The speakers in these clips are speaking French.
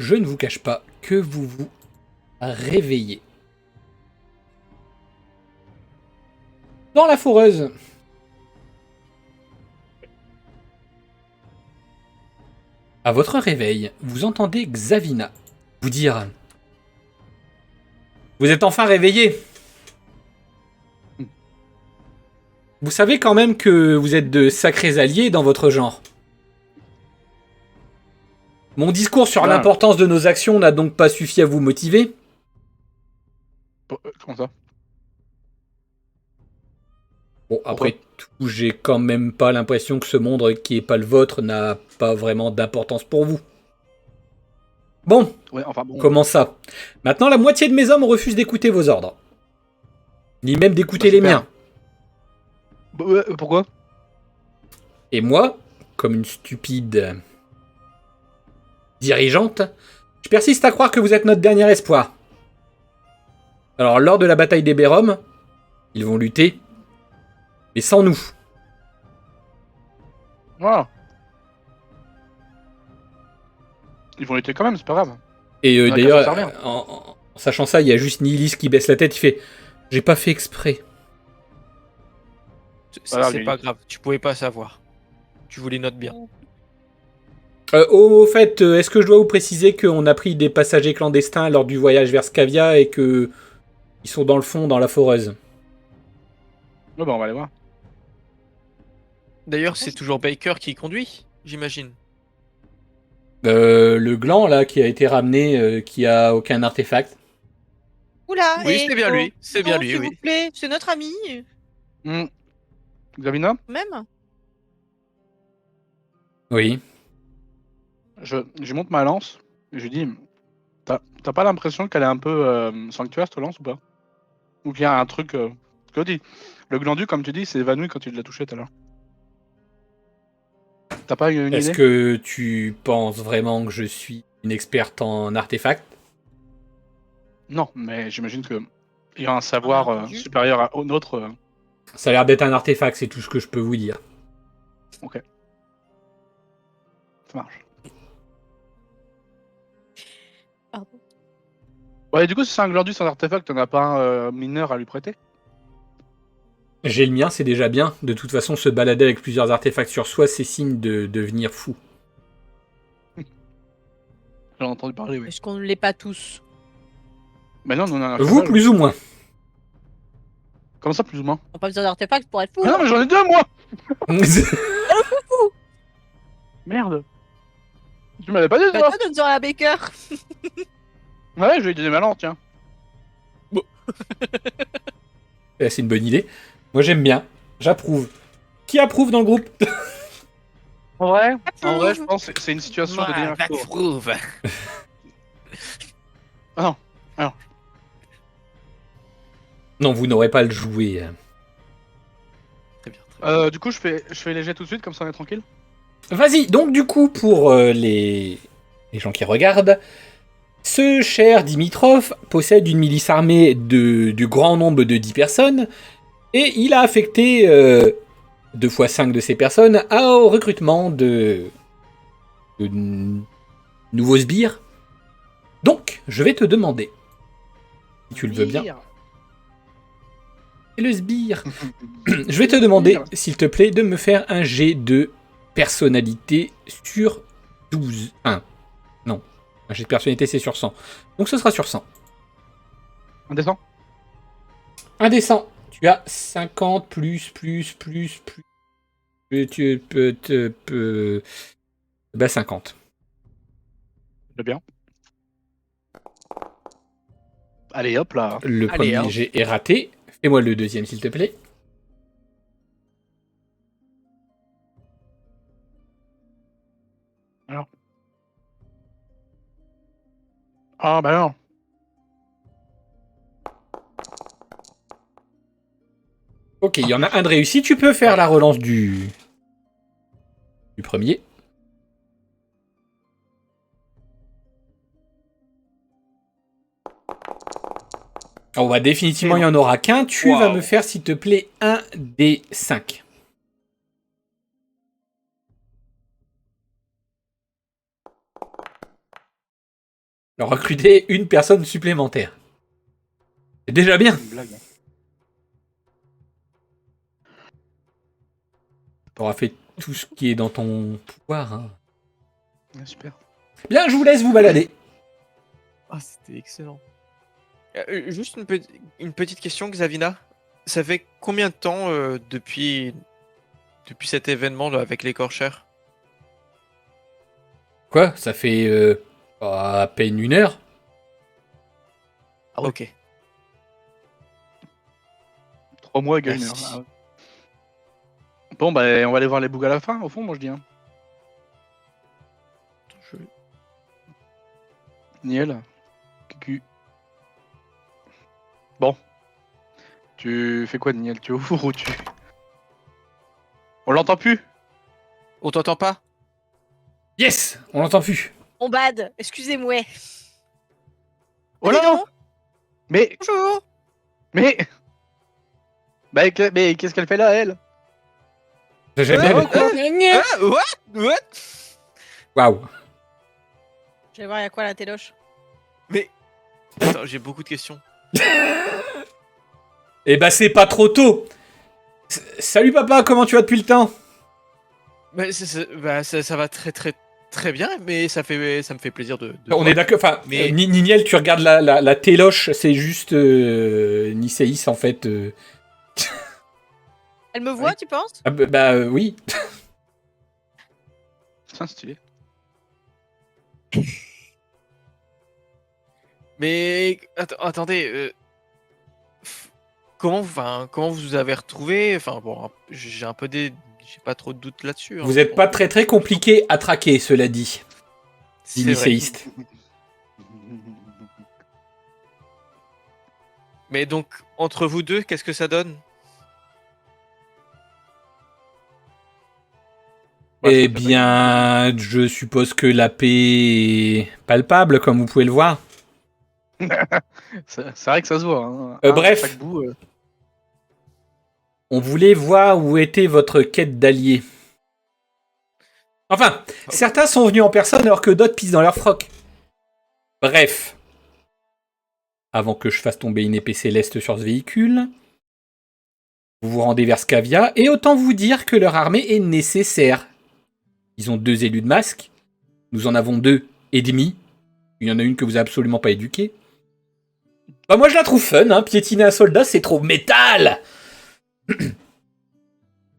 je ne vous cache pas que vous vous réveillez. Dans la foreuse. À votre réveil, vous entendez Xavina vous dire: vous êtes enfin réveillé. Vous savez quand même que vous êtes de sacrés alliés dans votre genre. Mon discours sur l'importance de nos actions n'a donc pas suffi à vous motiver? Comment ça? Bon, après tout, j'ai quand même pas l'impression que ce monde qui est pas le vôtre n'a pas vraiment d'importance pour vous. Bon, Ouais, enfin bon. comment ça? Maintenant, la moitié de mes hommes refusent d'écouter vos ordres. Ni même d'écouter les Super. miens. Ouais, pourquoi? Et moi, comme une stupide dirigeante, je persiste à croire que vous êtes notre dernier espoir. Alors, lors de la bataille des Béroms, ils vont lutter, mais sans nous. Voilà. Ils vont lutter quand même, c'est pas grave. Et On a qu'à s'en d'ailleurs, servir. en sachant ça, il y a juste Nihilis qui baisse la tête, il fait: j'ai pas fait exprès. C'est pas grave, tu pouvais pas savoir. Tu voulais notre bien. Au fait, est-ce que je dois vous préciser qu'on a pris des passagers clandestins lors du voyage vers Scavia et que ils sont dans le fond, dans la foreuse? Ouais, bah on va aller voir. D'ailleurs, c'est toujours Baker qui conduit, j'imagine. Le gland, là, qui a été ramené, qui a aucun artefact. Oula, Oui, et c'est bien oh, lui, c'est bien non, lui, s'il oui. vous plaît, c'est notre ami, Xavina, même. Oui. je monte ma lance et je lui dis, t'as pas l'impression qu'elle est un peu sanctuaire cette lance ou pas? Ou qu'il y a un truc. Que dis, le glandu, comme tu dis, s'est évanoui quand tu l'as touché tout à l'heure. T'as pas une Est-ce idée? que tu penses vraiment que je suis une experte en artefacts? Non, mais j'imagine que il y a un bien savoir entendu. supérieur au nôtre. Ça a l'air d'être un artefact, c'est tout ce que je peux vous dire. Ok, ça marche. Pardon. Ouais, du coup, si c'est un glandu sans artefact, t'en as pas un mineur à lui prêter? J'ai le mien, c'est déjà bien. De toute façon, se balader avec plusieurs artefacts sur soi, c'est signe de devenir fou. J'en ai entendu parler, oui. Est-ce qu'on ne l'est pas tous? Mais non, nous on a un Vous, cheval. plus ou moins. Comment ça, plus ou moins? On n'a pas besoin d'artefacts pour être fou. Mais non, mais j'en ai deux, moi! Fou. Merde! Tu m'avais pas dit, Bah toi? toi, donne-en à Baker. Ouais, je lui ai donné ma lance, tiens. C'est une bonne idée. Moi, j'aime bien. J'approuve. Qui approuve dans le groupe? En vrai, je pense que c'est une situation de bien court. Ah non. Non, vous n'aurez pas à le jouer. Très bien, très bien. Du coup, je fais les jets tout de suite, comme ça on est tranquille. Vas-y, donc du coup, pour les gens qui regardent, ce cher Dimitrov possède une milice armée du grand nombre de 10 personnes, et il a affecté 2 fois 5 de ces personnes au recrutement de nouveaux sbires. Donc, je vais te demander, si tu le veux bien, c'est le sbire. Je vais te demander, s'il te plaît, de me faire un jet de personnalité sur 12. Non, un jet de personnalité, c'est sur 100. Donc ce sera sur 100. On descend. Un des 100. Tu as 50 plus. Tu peux. Bah 50. C'est bien. Allez, hop là. Le Allez, premier hein. jet est raté. Fais-moi le deuxième, s'il te plaît. Alors. Ah, bah non. Ok, il y en a un de réussi. Tu peux faire la relance du premier. On va définitivement, il n'y en aura qu'un. Tu vas me faire, s'il te plaît, un des 5. recruter une personne supplémentaire. C'est déjà bien. Une blague. Hein. T'auras fait tout ce qui est dans ton pouvoir. Hein. Ouais, super. Bien, je vous laisse vous balader. Ah, c'était excellent. Juste une petite question, Xavina. Ça fait combien de temps depuis cet événement là, avec l'écorcheur? Quoi? Ça fait à peine 1 heure. Ah ouais. Ok. 3 mois égale 1 heure. Merci. Ah ouais. Bon, bah, on va aller voir les bougs à la fin, au fond, moi je dis. Hein. Niel. Cucu. Bon. Tu fais quoi, Niel? Tu ouvres ou tu. On l'entend plus? On t'entend pas? Yes! On l'entend plus. On bad, excusez-moi. Oh Allez là! donc. Mais. Bonjour. Mais. Bah, mais qu'est-ce qu'elle fait là, elle? J'aime bien le- Ah, what? Waouh. Je vais voir, il y a quoi la téloche. Mais. Attends, j'ai beaucoup de questions. Eh bah, c'est pas trop tôt. Salut papa, comment tu vas depuis le temps? Mais ça va très bien, mais ça me fait plaisir de On voir. est d'accord. Enfin, Mais- Niniel, tu regardes la téloche, c'est juste Niceis en fait. Elle me voit, tu penses? Ah, oui. C'est stylé. Mais attendez, comment vous avez retrouvé? Enfin bon, j'ai pas trop de doutes là-dessus. Hein. Vous êtes pas très très compliqué à traquer, cela dit. Dit C'est vrai. Nicéiste. Mais donc entre vous deux, qu'est-ce que ça donne? Eh bien, je suppose que la paix est palpable, comme vous pouvez le voir. C'est vrai que ça se voit. Hein. Bref. Chaque bout, On voulait voir où était votre quête d'alliés. Enfin, certains sont venus en personne alors que d'autres pissent dans leur froc. Bref. Avant que je fasse tomber une épée céleste sur ce véhicule, vous vous rendez vers Scavia, et autant vous dire que leur armée est nécessaire. Ils ont 2 élus de masque, nous en avons 2 et demi. Il y en a une que vous n'avez absolument pas éduquée. Bah moi je la trouve fun, hein. Piétiner un soldat c'est trop métal.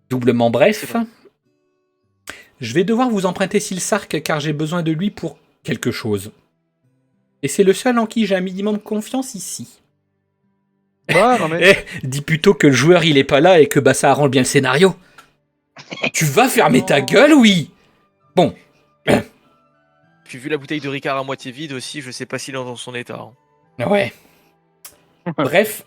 Doublement bref. Je vais devoir vous emprunter Silsark car j'ai besoin de lui pour quelque chose. Et c'est le seul en qui j'ai un minimum de confiance ici. Ouais, non mais. Dis plutôt que le joueur il est pas là et que bah ça arrange bien le scénario. Tu vas fermer ta gueule, oui. Bon. Puis vu la bouteille de Ricard à moitié vide aussi, je sais pas s'il est dans son état. Hein. Ouais. Bref.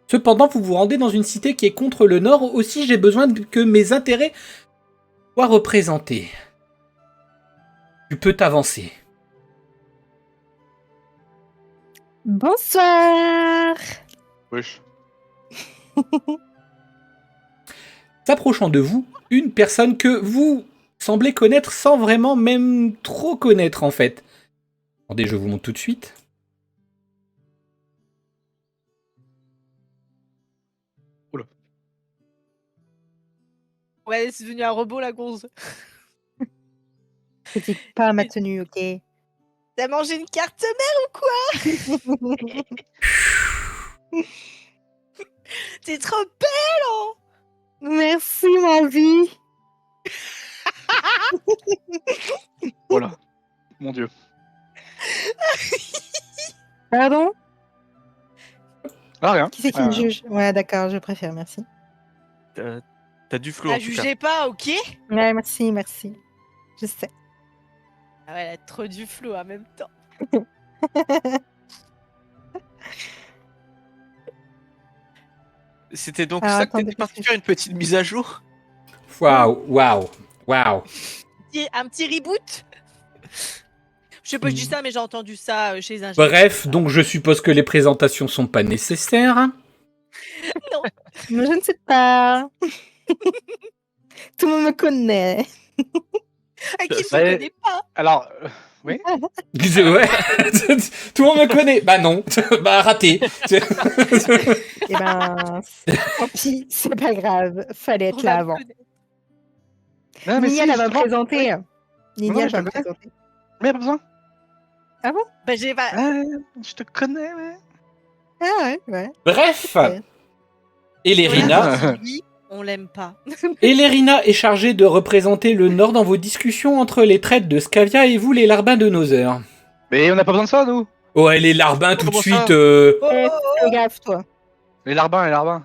Cependant, vous vous rendez dans une cité qui est contre le nord. Aussi, j'ai besoin que mes intérêts soient représentés. Tu peux t'avancer. Bonsoir. Wesh. S'approchant de vous, une personne que vous semblez connaître sans vraiment même trop connaître en fait. Attendez, je vous montre tout de suite. Ouais, c'est devenu un robot la gonze. Critique pas ma tenue, ok? T'as mangé une carte mère ou quoi? T'es trop belle, hein? Merci, ma vie. Voilà. Mon dieu. Pardon? Ah, rien. Qui c'est qui me juge? Ouais, d'accord, je préfère, merci. T'as du flou en Ah, tout cas. jugez pas, ok? Ouais, merci, merci. Je sais. Ah ouais, elle a trop du flou en même temps. C'était donc Alors, ça que attendez, t'étais parce parti que faire une petite mise à jour? Waouh, waouh, waouh. Un petit reboot? Je sais pas, je dis ça, mais j'ai entendu ça chez un. Bref, donc je suppose que les présentations sont pas nécessaires. Mais je ne sais pas. Tout le monde me connaît. À qui ne se Ouais. connaît pas? Alors, Oui. Ouais. Tout le monde me connaît. Bah non. Bah raté. Eh ben, tant pis, c'est pas grave. Fallait être On là va avant. me connaître. Non, mais Nignal, si, elle va me justement. présenter. Nignal je te va me connais. présenter. Mais y a pas besoin. Bah, j'ai pas. Ah, je te connais, mais. Ah ouais, ouais. Bref. Ouais. Elérina. On dit oui, on l'aime pas. Elérina est chargée de représenter le Nord dans vos discussions entre les traites de Scavia et vous, les larbins de Nother. Mais on n'a pas besoin de ça, nous. Ouais, les larbins tout de Comment suite. ça Eh, fais gaffe, toi. Les larbins.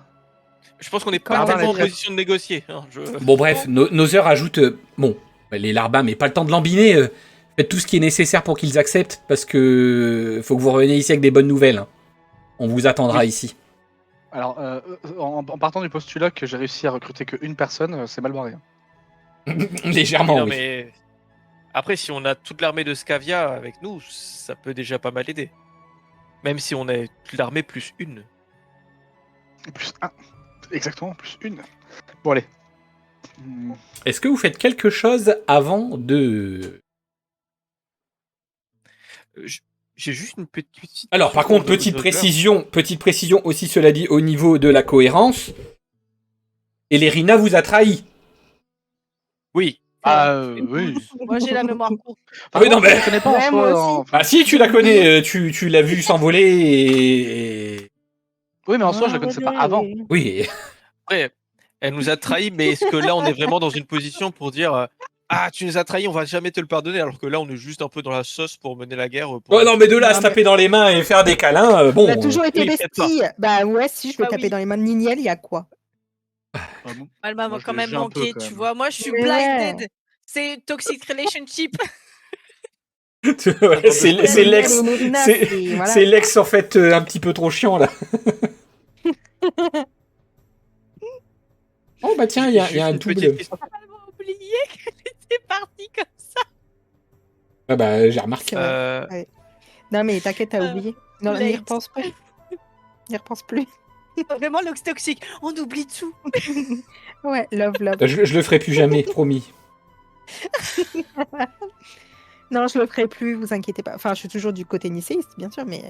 Je pense qu'on n'est Comment pas ça vraiment en se fait position de négocier. Hein, Bon, bref, Nother ajoute. Bon, les larbins, mais pas le temps de lambiner. Faites tout ce qui est nécessaire pour qu'ils acceptent, parce que faut que vous reveniez ici avec des bonnes nouvelles. Hein. On vous attendra Oui. ici. Alors, en partant du postulat que j'ai réussi à recruter qu'une personne, c'est mal barré. Hein. Légèrement, Non, oui. mais après, si on a toute l'armée de Scavia avec nous, ça peut déjà pas mal aider. Même si on est toute l'armée plus une. Plus un. Exactement, plus une. Bon, allez. Est-ce que vous faites quelque chose avant de... J'ai juste une petite. Alors, par question contre, pour petite Nother. précision aussi, cela dit, au niveau de la cohérence. Elérina vous a trahi. Oui. Oui. Moi, j'ai la mémoire courte. Ah oui, non, mais- Je la connais pas en Ouais, soi. moi aussi. enfin, Ah si, tu la connais, tu l'as vu s'envoler et... Oui, mais en soi, je la connaissais pas avant. Oui, Après, elle nous a trahis, mais est-ce que là, on est vraiment dans une position pour dire ah, tu nous as trahis, on va jamais te le pardonner, alors que là, on est juste un peu dans la sauce pour mener la guerre. Pour oh, non, mais de là à Non, se taper dans les mains et faire des câlins, bon... On a toujours été oui, peut-être pas. besties. Bah ouais, si je vais Ah taper oui. dans les mains de Nignel, il y a quoi? Ah bon. Elle m'a Moi, je quand l'ai même jugé un peu, manqué, quand tu même. vois. Moi, je suis Mais blinded. C'est toxic relationship. Ouais, c'est l'ex... Nignel et Mérina, c'est- voilà. C'est l'ex, en fait, un petit peu trop chiant, là. Oh, bah tiens, il y a Juste un une petite double... question. Elle m'a oublié qu'elle était partie comme ça. Ah bah, j'ai remarqué. C'est vrai. Euh, Non mais t'inquiète, t'as oublié. Non, late. n'y repense pas. N'y repense plus. Vraiment, l'ox toxique. On oublie tout. Ouais, love. Je le ferai plus jamais, promis. Non, je le ferai plus, vous inquiétez pas. Enfin, je suis toujours du côté nicéiste, bien sûr, mais.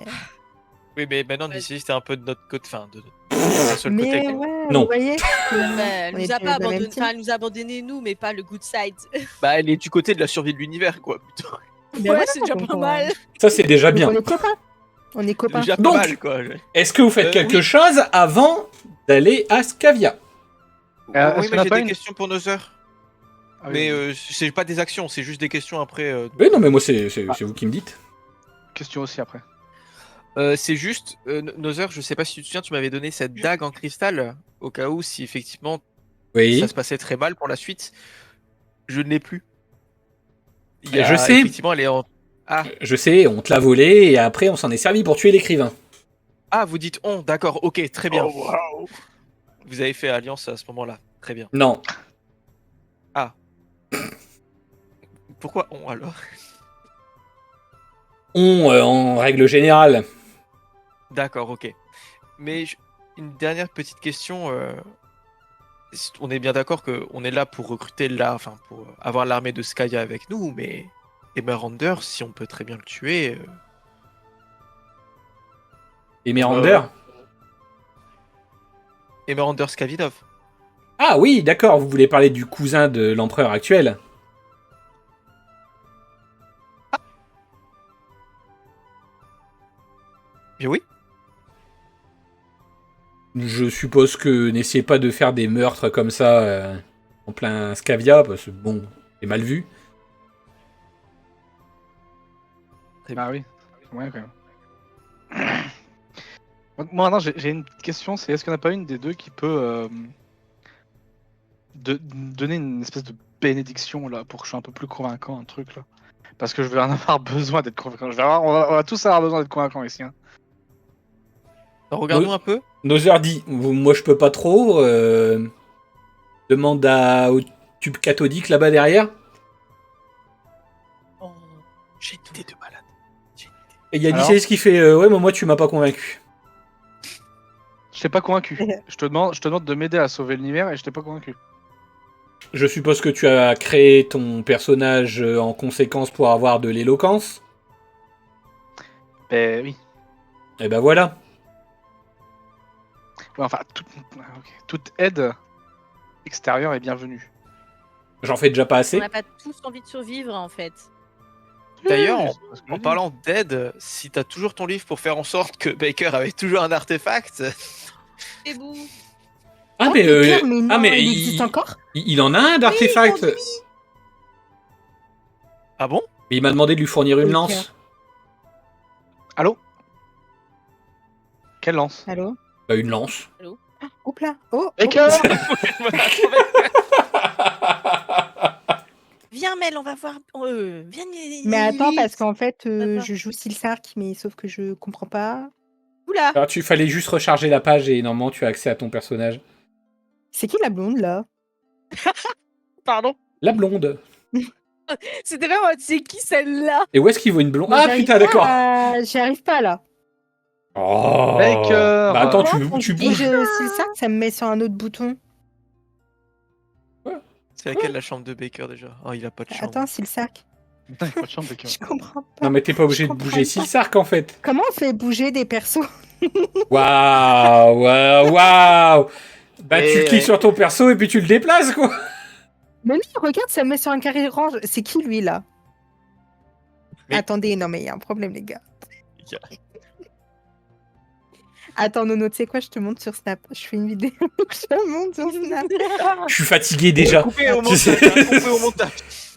Oui, mais maintenant, d'ici, c'était un peu de notre côté. Enfin, de notre seul côté. Mais quoi. ouais, Non. vous voyez. Elle On nous est a de pas la même abandonné. team. Enfin, elle nous a abandonné nous, mais pas le good side. Bah, elle est du côté de la survie de l'univers, quoi. Plutôt. Ben Ouais, voilà, c'est déjà donc pas on- mal. Ça, c'est déjà donc bien. on est copains. On est C'est copains. déjà Donc- pas mal, quoi. Est-ce que vous faites quelque oui. chose avant d'aller à Scavia? Oui, est-ce mais qu'on a j'ai pas des une- questions pour Nother. Ah oui, Mais oui. c'est pas des actions, c'est juste des questions après. Oui, non, mais moi, c'est vous qui me dites. Question aussi après. C'est juste, Nother, je sais pas si tu te souviens, tu m'avais donné cette dague en cristal, au cas où, si effectivement Oui. ça se passait très mal pour la suite. Je ne l'ai plus. Je sais. Effectivement, elle est en. Je sais, on te l'a volé et après, on s'en est servi pour tuer l'écrivain. Ah, vous dites on, d'accord, ok, très bien. Oh, waouh. Vous avez fait alliance à ce moment-là, très bien. Non. Pourquoi on alors? En règle générale. D'accord, ok. Mais une dernière petite question. On est bien d'accord qu'on est là pour recruter enfin pour avoir l'armée de Skaya avec nous, mais Emeralder, si on peut très bien le tuer. Et Mirander. Emeralder Skavidov. Ah oui, d'accord, vous voulez parler du cousin de l'empereur actuel. Bien oui. Je suppose que n'essayez pas de faire des meurtres comme ça en plein Scavia, parce que bon, c'est mal vu. Ah oui. Ouais, quand même. Moi, maintenant, j'ai une petite question. C'est est-ce qu'il n'y en a pas une des deux qui peut donner une espèce de bénédiction là pour que je sois un peu plus convaincant, un truc là. Parce que je vais en avoir besoin d'être convaincant. On va tous avoir besoin d'être convaincants ici. Hein. Alors, regardons Oui. un peu. Nother dit, moi je peux pas trop. Demande au tube cathodique là-bas derrière. Oh, j'ai une idée de malade. Et il y a Alors Dicelis qui fait, ouais, mais moi tu m'as pas convaincu. Je t'ai pas convaincu. Je te demande de m'aider à sauver l'univers et je t'ai pas convaincu. Je suppose que tu as créé ton personnage en conséquence pour avoir de l'éloquence. Ben oui. Et ben voilà. Ouais, enfin, toute aide extérieure est bienvenue. J'en fais déjà pas On assez. n'a pas tous envie de survivre en fait. D'ailleurs, Oui, c'est ce que je en dis. parlant d'aide, si t'as toujours ton livre pour faire en sorte que Baker avait toujours un artefact, Et vous Ah, Oh, mais, Baker, mais non, mais il existe encore? il en a un d'artefact. ah bon? Mais il m'a demandé de lui fournir une Baker. lance. Allô? Quelle lance? Allô? Bah, une lance. Oups là. Oh, Baker! Viens Mel, on va voir. Viens. Mais attends, Lily. parce qu'en fait, D'accord. je joue Silsark, mais sauf que je comprends pas. Oula. Alors, tu fallait juste recharger la page et normalement tu as accès à ton personnage. C'est qui la blonde là? Pardon. La blonde. C'était vraiment. C'est qui celle-là? Et où est-ce qu'il vaut une blonde? Mais Ah j'arrive putain, pas d'accord. J'y arrive pas là. Oh. Baker. Bah attends, Quand tu je bouges. bouge Silsark, ça me met sur un autre bouton. C'est laquelle la chambre de Baker déjà? Oh, il a pas de chambre. Attends, Silsark. Putain, il y a pas de chance, Baker. Je comprends pas. Non mais t'es pas obligé Je de comprends bouger pas. Silsark en fait. Comment on fait bouger des persos? Waouh, waouh, waouh. Bah tu Et cliques ouais. sur ton perso et puis tu le déplaces quoi. Mais non, regarde, ça me met sur un carré orange. C'est qui lui là? Mais- Attendez, non mais il y a un problème les gars. Y a- Attends Nono, tu sais quoi, je te montre sur Snap. Je fais une vidéo, je te montre sur Snap. Je suis fatigué déjà. Coupé au Tu montage, sais- hein, coupé au montage.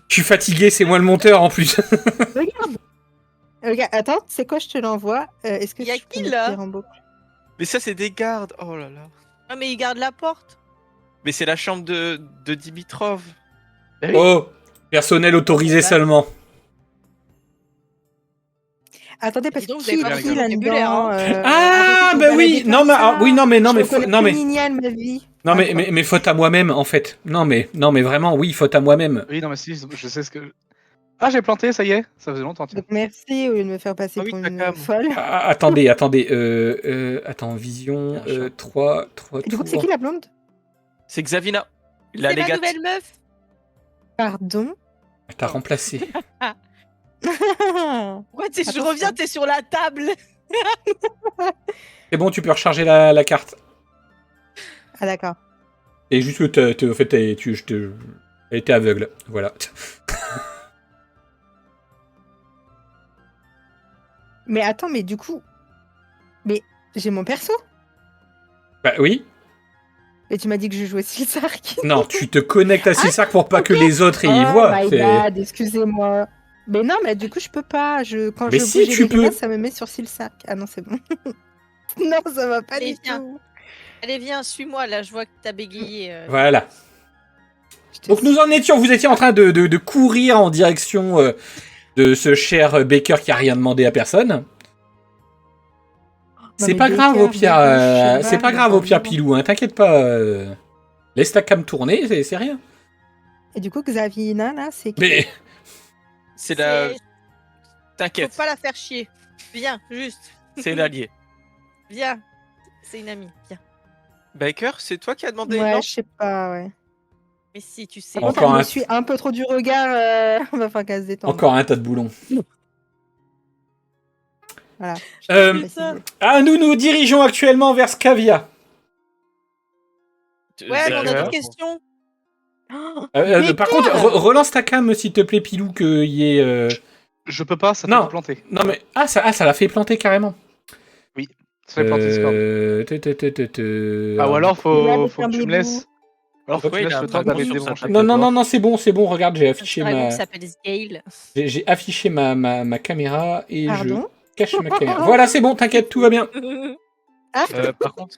Je suis fatigué, c'est moi le monteur en plus. Regarde. Regarde, attends, tu sais quoi, je te l'envoie. Est-ce que Y a je peux qui, mettre là les Rambo? Mais ça, c'est des gardes. Oh là là. Ah mais il garde la porte. Mais c'est la chambre de Dimitrov. Eh oui. Oh, personnel autorisé seulement. Attendez, parce Dis donc, que vous avez qui pas est beaucoup qui de vocabulaire, là-dedans hein. Ah arrêtez de bah vous oui, balader non comme mais ça. oui non mais Je reconnais non plus mais Nina de ma vie. non Attends. mais faute à moi-même en fait. Non mais vraiment oui, faute à moi-même. Oui, non, mais si, je sais ce que. Ah, j'ai planté, ça y est. Ça faisait longtemps, tiens. Donc merci au lieu de me faire passer Ah oui, pour ta une cam. folle. Ah, attendez, attends, vision Bien sûr. 3 Du coup, c'est tours. qui la blonde? C'est Xavina. La C'est ma légate. nouvelle meuf. Pardon. T'as remplacé. Pourquoi je Attention. reviens, t'es sur la table. C'est bon, tu peux recharger la carte. Ah d'accord. Et juste que en fait elle était aveugle, voilà. Mais attends, mais du coup... Mais j'ai mon perso? Bah oui. Et tu m'as dit que je jouais Silsark. Non, tu te connectes à Silsark pour pas que les autres y Oh voient. my c'est- god, excusez-moi. Mais non, mais du coup, je peux pas. Quand Mais je si, bouge tu les peux. gars, ça me met sur Silsark. Ah non, c'est bon. Non, ça va pas Allez, du viens. tout. Allez, viens, suis-moi. Là, je vois que t'as bégayé. Voilà. Je te Donc nous en étions, vous étiez en train de courir en direction de ce cher Baker qui a rien demandé à personne. C'est mais pas grave Baker, au pire, Baker, c'est pas cheval, grave au pire vraiment. Pilou, hein, t'inquiète pas. Laisse ta cam tourner, c'est rien. Et du coup, Xavina, là, c'est qui? Mais C'est la. Faut T'inquiète, pas la faire chier. Viens, juste. c'est l'allié. Viens. C'est une amie. Viens. Baker, c'est toi qui as demandé Ouais, non je sais pas, ouais. Mais si, tu sais. Par contre, Encore elle un- me suit un peu trop du regard. Va falloir qu'elle se détende. encore un tas de boulons. Voilà. Putain. Ah, nous dirigeons actuellement vers Scavia. Ouais, mais on a Baker. d'autres questions. Par contre, relance ta cam s'il te plaît Pilou qu'il y ait... Je peux pas, ça Non. fait planter. Non mais... ça l'a fait planter carrément. Ça fait planter Discord. Ah, ou alors, Il a faut fait un que tu me bébou. laisses. Alors, faut que Ouais, tu il a laisses le un temps dragon d'aller sur sa débrancher. tête. Non, c'est bon, regarde, j'ai affiché Un dragon ma... qui s'appelle Scale. J'ai affiché ma caméra et Pardon? je cache ma caméra. Voilà, c'est bon, t'inquiète, tout va bien. Par contre,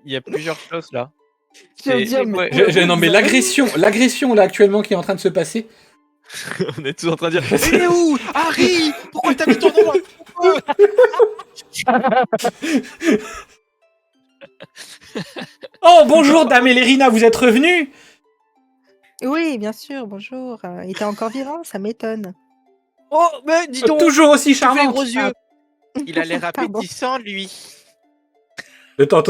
il y a plusieurs choses là. Je veux C'est- dire, mais- ouais, Non mais l'agression là actuellement qui est en train de se passer. on est tous en train de dire. Il est où Harry Pourquoi t'as mis ton nom Oh bonjour Dame Elérina, vous êtes revenue? Oui, bien sûr, bonjour. Il était encore vivant, ça m'étonne. Oh, mais dis donc. Toujours aussi Tu fais les charmante. gros yeux. Il a l'air Pardon. appétissant lui. Attends,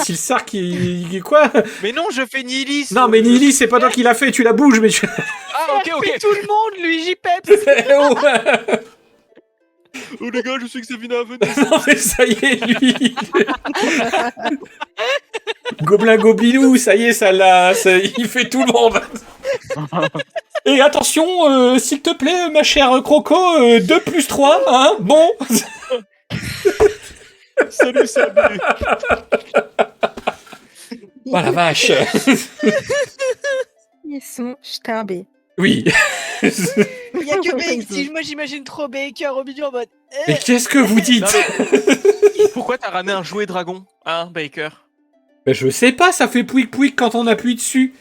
Silsar qui quoi? Mais non, je fais nihilisme. Non, mais Nili, c'est pas toi qui l'as fait, tu la bouges, mais tu. Ah, ok, ok. Tout le monde, lui, j'y peps. Oh, Oh les gars, je suis Xavina, venez. non, mais ça y est, lui. Gobelin Goblinou, ça y est, il fait tout le monde. Et attention, s'il te plaît, ma chère Croco, 2 plus 3, hein, bon. Salut, salut. Oh la vache. Ils sont starbés. Oui. Il y a que Baker. Moi, j'imagine trop Baker au milieu en mode. Mais qu'est-ce que vous dites? Non, pourquoi t'as ramené un jouet dragon, hein, Baker? Ben, je sais pas, ça fait pouic pouic quand on appuie dessus.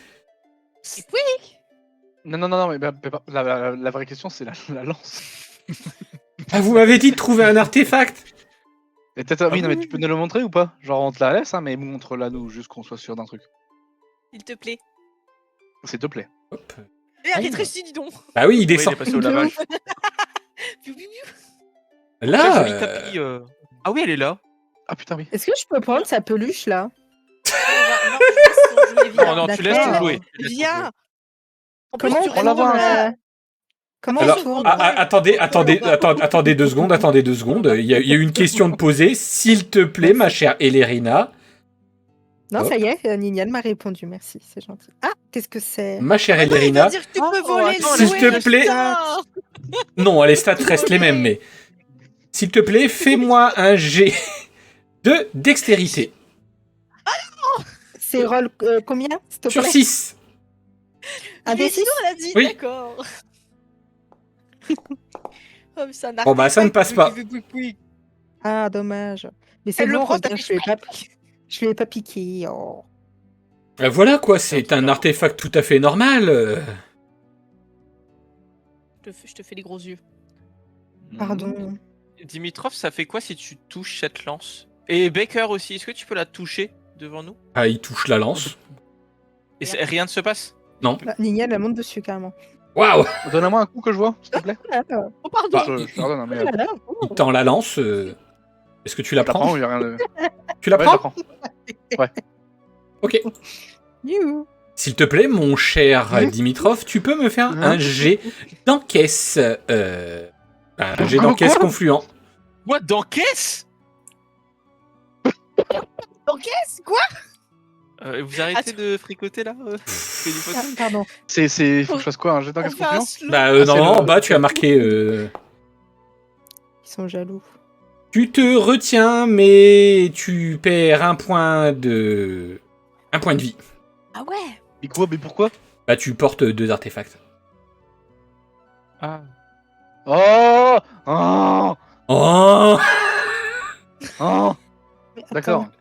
Non, mais la vraie question, c'est la lance. Ah, vous m'avez dit de trouver un artefact. Et peut-être, oui, non, mais tu peux nous le montrer ou pas? Genre, on te la laisse, hein, mais montre-la nous, juste qu'on soit sûr d'un truc. S'il te plaît. S'il te plaît. Hop. Eh, rétrécis, dis donc. Ah oui, il Oui, il descend. est passé au lavage. Piou, piou, piou. Là, Joli tapis, Ah oui, elle est là. Ah putain, oui. Est-ce que je peux prendre sa peluche là? Non, je laisse ton jouet, viens. Non, non, tu laisses ton D'accord. jouet. Tu laisses ton Viens. jouet. En plus, Comment tu on restes la dans voit, la- Comment Alors, on tourne attendez 2 secondes, attendez 2 secondes. Il y a une question de poser. S'il te plaît, ma chère Elérina. Non, Hop. ça y est, Ninian m'a répondu, merci, c'est gentil. Ah, qu'est-ce que c'est? Ma chère Il va Elérina. dire que tu peux voler attends, le s'il te jouet, plaît. putain. Non, les stats restent les mêmes, mais. S'il te plaît, fais-moi un jet de dextérité. C'est roll combien, s'il te Sur plaît? 6. Un Mais des sinon, elle a dit, Oui. d'accord. Oh, mais c'est un Bon, bah, ça ne passe pas. Ah, dommage. Mais c'est Elle le bon, prend, regarde, je l'ai pas piqué. Oh. Voilà quoi, c'est un artefact tout à fait normal. Je te fais les gros yeux. Pardon. Dimitrov, ça fait quoi si tu touches cette lance? Et Baker aussi, est-ce que tu peux la toucher devant nous? Ah, il touche la lance. Et rien ne se passe? Non. Bah, Ninian, elle monte dessus carrément. Waouh. Donne-moi un coup que je vois, s'il te plaît. Oh, pardon. Bah, Je te redonne, hein, mais. Voilà. Il tend la lance. Est-ce que tu la Je la prends? prends, il y a rien de. Tu la Ouais, je la prends? prends. Ok. Youhou. S'il te plaît, mon cher Dimitrov, tu peux me faire un jet d'encaisse. Un jet d'encaisse Quoi confluent. What, dans caisse? Donc, qu'est-ce quoi? Vous arrêtez de fricoter là Ah, pardon. Faut que je fasse quoi, un jet On d'enquête fait un confiant? slow. Bah, c'est non, le- en bas, tu as marqué. Ils sont jaloux. Tu te retiens, mais tu perds un point de vie. Ah ouais. Et quoi, mais pourquoi? Bah, tu portes 2 artefacts. Ah. Oh Oh Oh. Oh Mais D'accord. attends,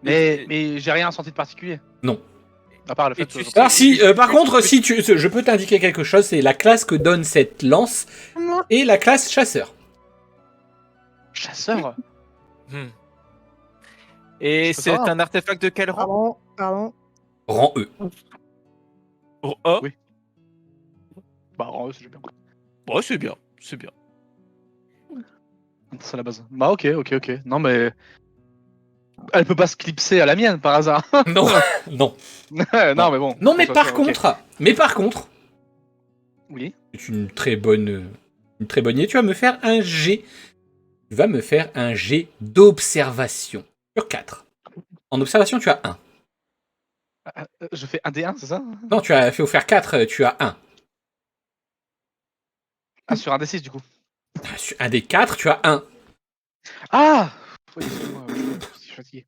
Mais j'ai rien senti de particulier. Non. À part le Et fait tu que. sais- Alors si, par contre, si je peux t'indiquer quelque chose, c'est la classe que donne cette lance moi. et la classe chasseur. Chasseur? Hmm. Et Je peux c'est savoir. un artefact de quel rang? Pardon. Rang E. Oh, Oui. Bah, en vrai, c'est bien. ouais, c'est bien, c'est bien. C'est la base. Bah, ok. Non, mais. Elle peut pas se clipser à la mienne par hasard. Non, non. Non, mais bon. Non, mais Ça, par ok. contre, Oui. c'est une très bonne idée. Tu vas me faire un G. Tu vas me faire un G d'observation sur 4. En observation, tu as 1. Je fais un D1, c'est ça? Non, tu as fait faire 4, tu as 1. Ah, sur un D6 du coup. Sur un des 4, tu as 1. Ah oui, excuse-moi, je suis fatigué.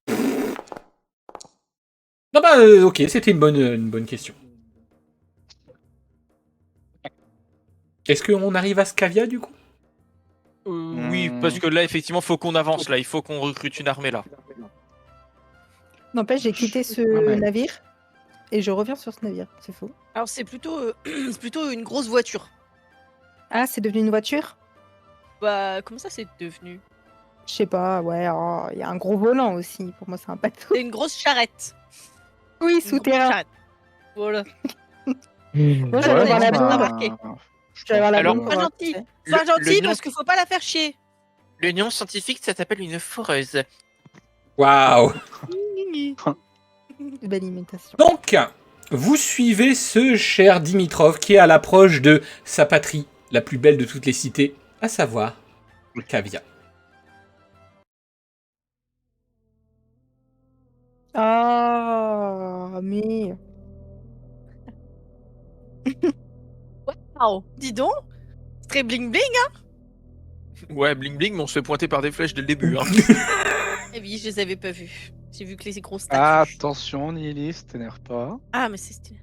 Non, bah, ok, c'était une bonne question. Est-ce qu'on arrive à Scavia, du coup? Oui, parce que là, effectivement, faut qu'on avance. Là, il faut qu'on recrute une armée là. N'empêche, j'ai quitté ce Ouais, mais- navire et je reviens sur ce navire. C'est faux. Alors, c'est plutôt, c'est plutôt une grosse voiture. Ah, c'est devenu une voiture? Bah, comment ça c'est devenu? Je sais pas, ouais. Oh, il y a un gros volant aussi. Pour moi, c'est un bateau. C'est une grosse charrette. Oui, Une grosse souterrain. charrette. Voilà. Moi, j'allais Ouais, voir la non, bombe. marqué. J'allais voir la Alors, bombe. Sois pour gentil. voir, Sois Le gentil nom- parce qu'il faut pas la faire chier. Le nom scientifique, ça s'appelle une foreuse. Waouh. Belle imitation. Donc, vous suivez ce cher Dimitrov qui est à l'approche de sa patrie, la plus belle de toutes les cités, à savoir Kavia. Ah, mais... Waouh, dis donc. C'est très bling bling. Ouais, bling bling, mais on se fait pointer par des flèches dès le début. Hein. Eh oui, je les avais pas vus. J'ai vu que les grosses statues. Attention, Nihiliste, t'énerve pas. Ah, mais c'est stylé.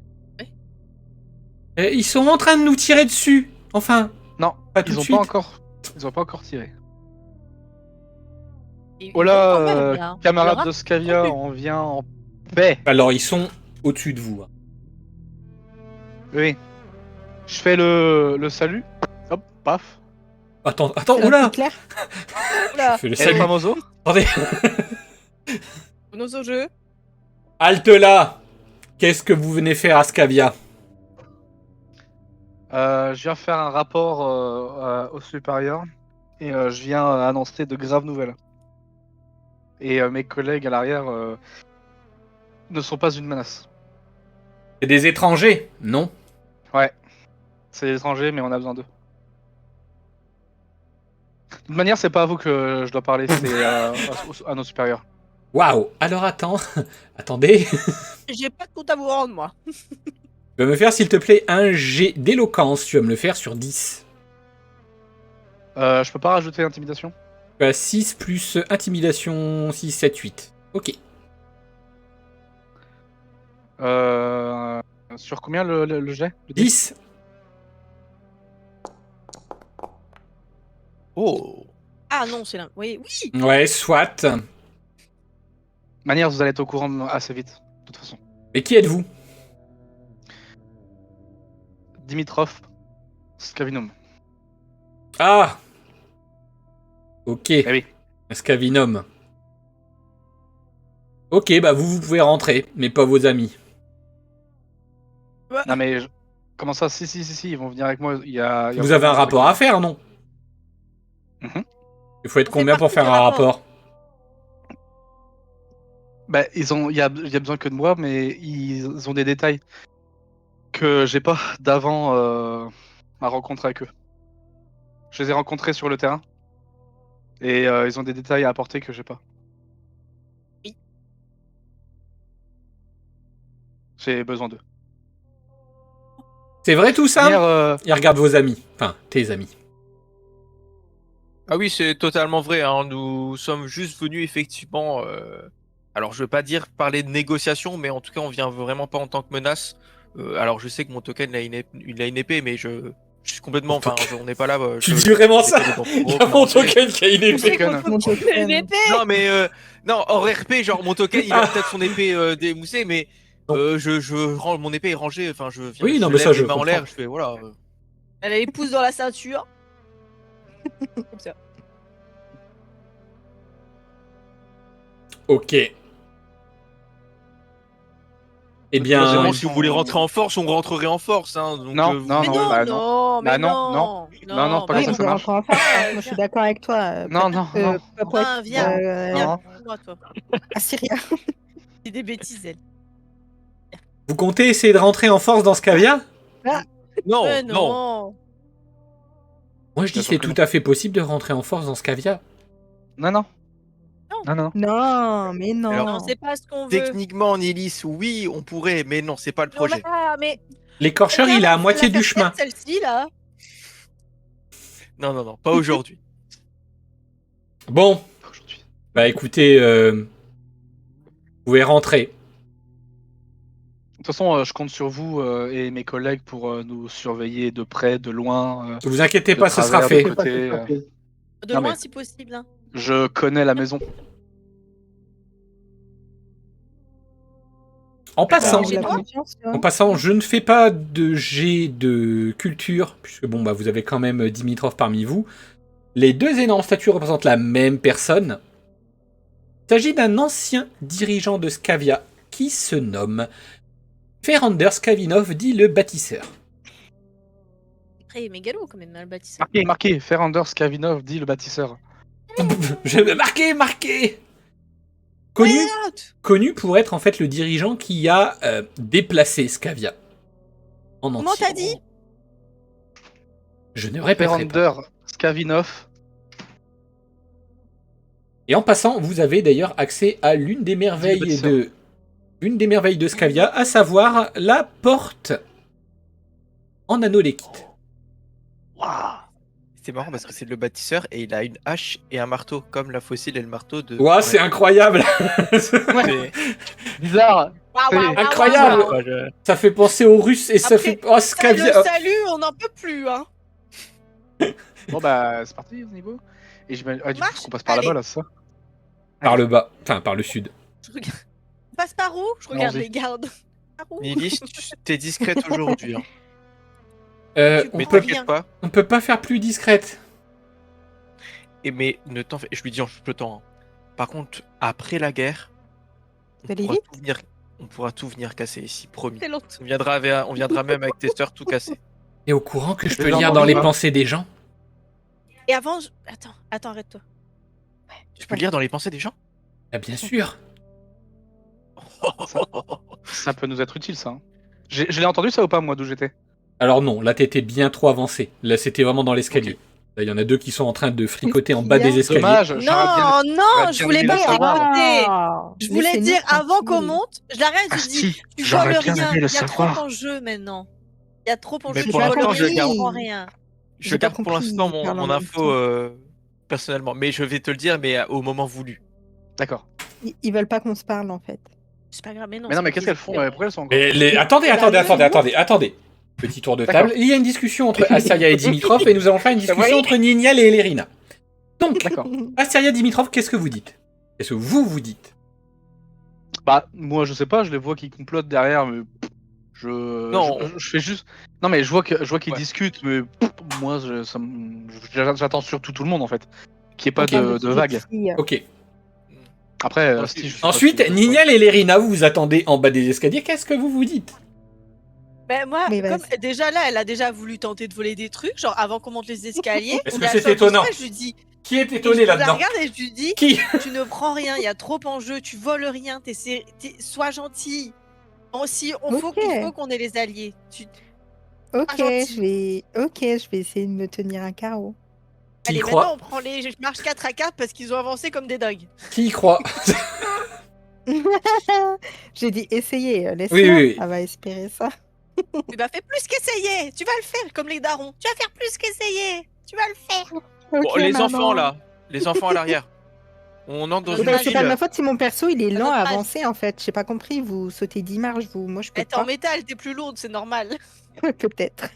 Ils sont en train de nous tirer dessus. Enfin, Non, pas tout ils de ont suite. pas encore. Ils ont pas encore tiré. Et Oh ils ont quand là, même, là. camarade Le de rat- Scavia, plus. on vient en paix. Alors, ils sont au-dessus de vous. Oui. Je fais le salut. Hop, paf. Attends, C'est oula. clair. Oula, Je fais le Et salut. famoso. Attendez. nos au jeu. Halte là. Qu'est-ce que vous venez faire à Scavia? Je viens faire un rapport au supérieur et je viens annoncer de graves nouvelles. Et mes collègues à l'arrière ne sont pas une menace. C'est des étrangers? Non. Ouais, c'est des étrangers, mais on a besoin d'eux. De toute manière, c'est pas à vous que je dois parler, c'est à nos supérieurs. Waouh. Alors attends. Attendez. J'ai pas de compte à vous rendre, moi. Tu vas me faire, s'il te plaît, un jet d'éloquence. Tu vas me le faire sur 10. Je peux pas rajouter intimidation? 6 plus intimidation 6, 7, 8. Ok. Sur combien le jet? Le dé 10. Oh. Ah non, c'est là. Oui, oui. Ouais, soit. De manière, vous allez être au courant assez vite, de toute façon. Mais qui êtes-vous? Dimitrov Scavinum. Ah. Ok. Eh oui. Scavinum. Ok, bah vous pouvez rentrer, mais pas vos amis. Non mais comment ça? Si, ils vont venir avec moi. Il y a Vous avez un rapport à faire, non? Mhm. Il faut être On fait combien pour partie faire du un rapport. rapport? Bah, il y a besoin que de moi, mais ils ont des détails que j'ai pas d'avant ma rencontre avec eux. Je les ai rencontrés sur le terrain et ils ont des détails à apporter que j'ai pas. Oui. J'ai besoin d'eux. C'est vrai tout ça? Manière, Il regarde vos amis. Enfin, tes amis. Ah oui, c'est totalement vrai. Hein. Nous sommes juste venus effectivement. Alors, je veux pas dire parler de négociation, mais en tout cas, on vient vraiment pas en tant que menace. Alors, je sais que mon token il a une épée, mais je suis complètement. Enfin, on n'est pas là. Tu dis vraiment ça? je- Il y a mon token qui a une épée. token. Mon token. Une épée. Non, mais non, hors RP, genre mon token, il a peut-être son épée démoussée, mais je rends mon épée est rangée. Enfin, je viens. Oui, non, je mais lève ça, les je mains en comprends. l'air, je fais voilà. Elle a les pouces dans la ceinture. Comme ça. Ok. Eh bien, Troisièmement, Bon, si vous voulez rentrer en force, on rentrerait en force. Hein, donc, Non, vous- non, Mais non, non, bah non, mais Bah non, non, non. Non, c'est pas Oui, comme ça on que ça peut marche. rentrer en force. Hein. Moi, je suis d'accord avec toi. Non, non, non. Pas pour être, Viens. Non. Moi, toi. Assyria. C'est des bêtises, elle. vous comptez essayer de rentrer en force dans Scavia? Non, Mais non. non. Moi, je dis Bien que sûr c'est que tout non. à fait possible de rentrer en force dans Scavia. Non, non. Non, non. Non, mais non. Alors, Non, c'est pas ce qu'on veut. Techniquement, Nilis, oui, on pourrait, mais non, c'est pas le Non, projet. mais L'écorcheur, il est à moitié du chemin. Celle-ci, là. Non, non, non, pas aujourd'hui. Bon, Aujourd'hui. bah écoutez, vous pouvez rentrer. De toute façon, je compte sur vous et mes collègues pour nous surveiller de près, de loin, Ne vous inquiétez de pas, ce sera travers, fait. de côté. De Non, loin, mais- si possible. Hein. Je connais la maison. En passant, Chez la toi confiance, hein. En passant, je ne fais pas de jet de culture, puisque bon, bah, vous avez quand même Dimitrov parmi vous. Les deux énormes statues représentent la même personne. Il s'agit d'un ancien dirigeant de Scavia qui se nomme Ferander Skavinov, dit le bâtisseur. Après, il est mégalo, quand même, hein, le bâtisseur. Marqué. Ferander Skavinov dit le bâtisseur. Je vais marquer. connu, Out. connu pour être en fait le dirigeant qui a déplacé Scavia en entier. Comment t'as dit? Je ne répéterai pas. Ferander, Skavinov. Et en passant, vous avez d'ailleurs accès à l'une des merveilles de Scavia, à savoir la porte en anneau liquide. Waouh. C'est marrant parce que c'est le bâtisseur et il a une hache et un marteau, comme la fossile et le marteau de. Ouah, c'est incroyable. C'est- Bizarre. Waouh, waouh, waouh, Incroyable. waouh, waouh. Ouais, je- Ça fait penser aux Russes et ça Après, fait... Oh, Ça, Scavia... le salut, on n'en peut plus, hein. Bon bah c'est parti ce niveau. Et du coup Marche. on passe par là-bas Allez. là, c'est ça. Par le bas, enfin par le sud. Je regarde. On passe par où? Je regarde Allons-y. les gardes. Par où? Nilis, t'es discrète aujourd'hui. Hein. On Mais Oh, peut, bien. t'inquiète pas. on peut pas faire plus discrète. Mais ne t'en fais. Je lui dis en le temps. Hein. Par contre, après la guerre, Vous allez pourra vite tout venir- on pourra tout venir casser ici, promis. C'est long. On viendra même avec tes sœurs tout casser. Et au courant que je C'est peux dans lire mon dans les livre. pensées des gens. Et avant, attends, arrête-toi. Tu peux lire dans les pensées des gens. Ah, bien sûr. Ça peut nous être utile ça. Hein. Je l'ai entendu ça ou pas moi d'où j'étais? Alors non, là t'étais bien trop avancé. Là c'était vraiment dans l'escalier. Ok. Là il y en a deux qui sont en train de fricoter en Qu'est-ce bas qu'il y a des escaliers. Dommage. j'aurais bien- Non, non, j'aurais je bien voulais aimé pas le savoir. t'écouter. Ah, Je voulais laissez-nous dire avant qu'on tranquilles. monte, je l'arrête, je dis, Asti, tu j'aurais voles bien rien, aimé le il y a trop savoir. en jeu maintenant. Il y a trop en Mais jeu, tu pour voles l'instant, je rien, garde- tu prends rien. Je J'ai pas garde pour compris, l'instant il parle en mon même info temps. personnellement, mais je vais te le dire, mais au moment voulu. D'accord. Ils veulent pas qu'on se parle en fait. C'est pas grave, mais non. Mais non c'est mais pas qu'est-ce qu'ils- qu'elles font Pourquoi elles sont encore Mais attendez, Eh ben, attendez. Petit tour de D'accord. table. Il y a une discussion entre Asteria et Dimitrov et nous allons faire une discussion entre Nignal et Elerina. Donc, D'accord. Asteria, Dimitrov, qu'est-ce que vous dites? Qu'est-ce que vous dites? Bah moi je sais pas, je les vois qui complotent derrière mais Non. je fais juste. Non mais je vois qu'ils Ouais. discutent mais moi j'attends surtout tout le monde en fait. Qu'il n'y ait pas Regarde, de vague. filles. Ok. Après Moi Asti, aussi. je sais pas Ensuite, si- Nignal et Elerina, vous vous attendez en bas des escaliers. Qu'est-ce que vous dites? Ben moi, Mais comme vas-y. déjà là, elle a déjà voulu tenter de voler des trucs, genre avant qu'on monte les escaliers. Est-ce on que est à c'est choc étonnant? doucement, et je lui dis, Qui est et étonné je la là-dedans? regarde et je lui dis, Qui? tu ne prends rien, il y a trop en jeu, tu voles rien, sois gentil. Aussi, Ok. il faut qu'on ait les alliés. Ok, Ah, gentil. je vais essayer de me tenir un carreau. Qui y Allez, croit? maintenant on prend les marches 4 à 4 parce qu'ils ont avancé comme des dingues. Qui y croit? J'ai dit essayer, laisse-moi. Oui, oui. Elle va espérer ça. Tu vas faire plus qu'essayer, tu vas le faire comme les darons. Tu vas faire plus qu'essayer, tu vas le faire. Ok, Bon, les maman. enfants là, les enfants à l'arrière. On entre dans Eh Eh une ben, c'est pas de ma ville. faute si mon perso il est À lent notre à âge. avancer en fait. J'ai pas compris, vous sautez 10 marches, vous. Moi je peux Mais t'es en pas. métal, t'es plus lourde, c'est normal. Peut-être.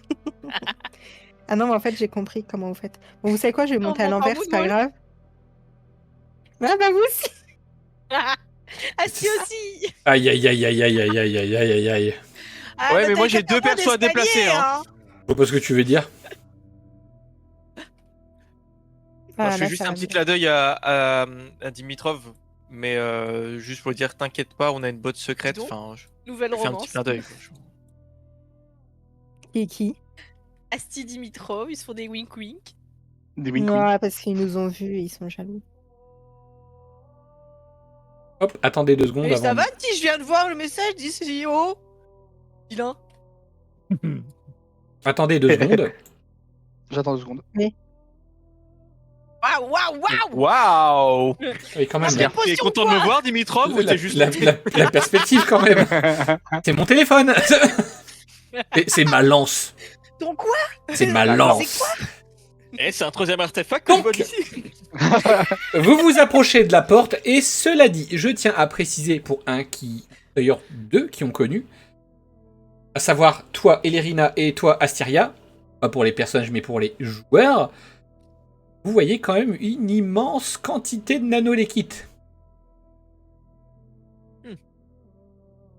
Ah non, mais en fait j'ai compris comment vous faites. Bon, vous savez quoi, je vais On monter à monte en l'envers, c'est pas moonwalk. grave. Ah bah vous aussi. Asti aussi. Aïe, aïe, aïe, aïe, aïe, aïe, aïe, aïe, aïe, aïe, aïe. Ah, Ouais, mais moi, t'as j'ai qu'à deux faire persos à d'escalier, déplacer, hein. Je vois pas ce que tu veux dire. Moi, Ah, je fais là, juste ça un va petit mieux. clin d'œil à Dimitrov, mais juste pour dire, t'inquiète pas, on a une botte secrète. Dis donc. Enfin, Nouvelle je fais un romance. petit clin d'œil. Et qui? Asti Dimitrov, ils se font des wink wink. Des wink Non, parce qu'ils nous ont vus et ils sont jaloux. Hop, attendez 2 secondes Mais ça avant. va, petit, je viens de voir le message d'ICO. Vilain. Attendez 2 secondes. J'attends 2 secondes. Waouh, waouh, waouh. Waouh! Oui, quand même. Parce La, que- T'es Potion, content de me quoi. voir, Dimitrov, ou t'es juste. la perspective quand même. C'est mon téléphone. C'est ma lance. Donc quoi? C'est ma lance. Eh, c'est un troisième artefact que je Donc- vois d'ici. Vous vous approchez de la porte et cela dit, je tiens à préciser pour d'ailleurs 2 qui ont connu, à savoir toi Elerina et toi Asteria, pas pour les personnages mais pour les joueurs, vous voyez quand même une immense quantité de nanoliquides.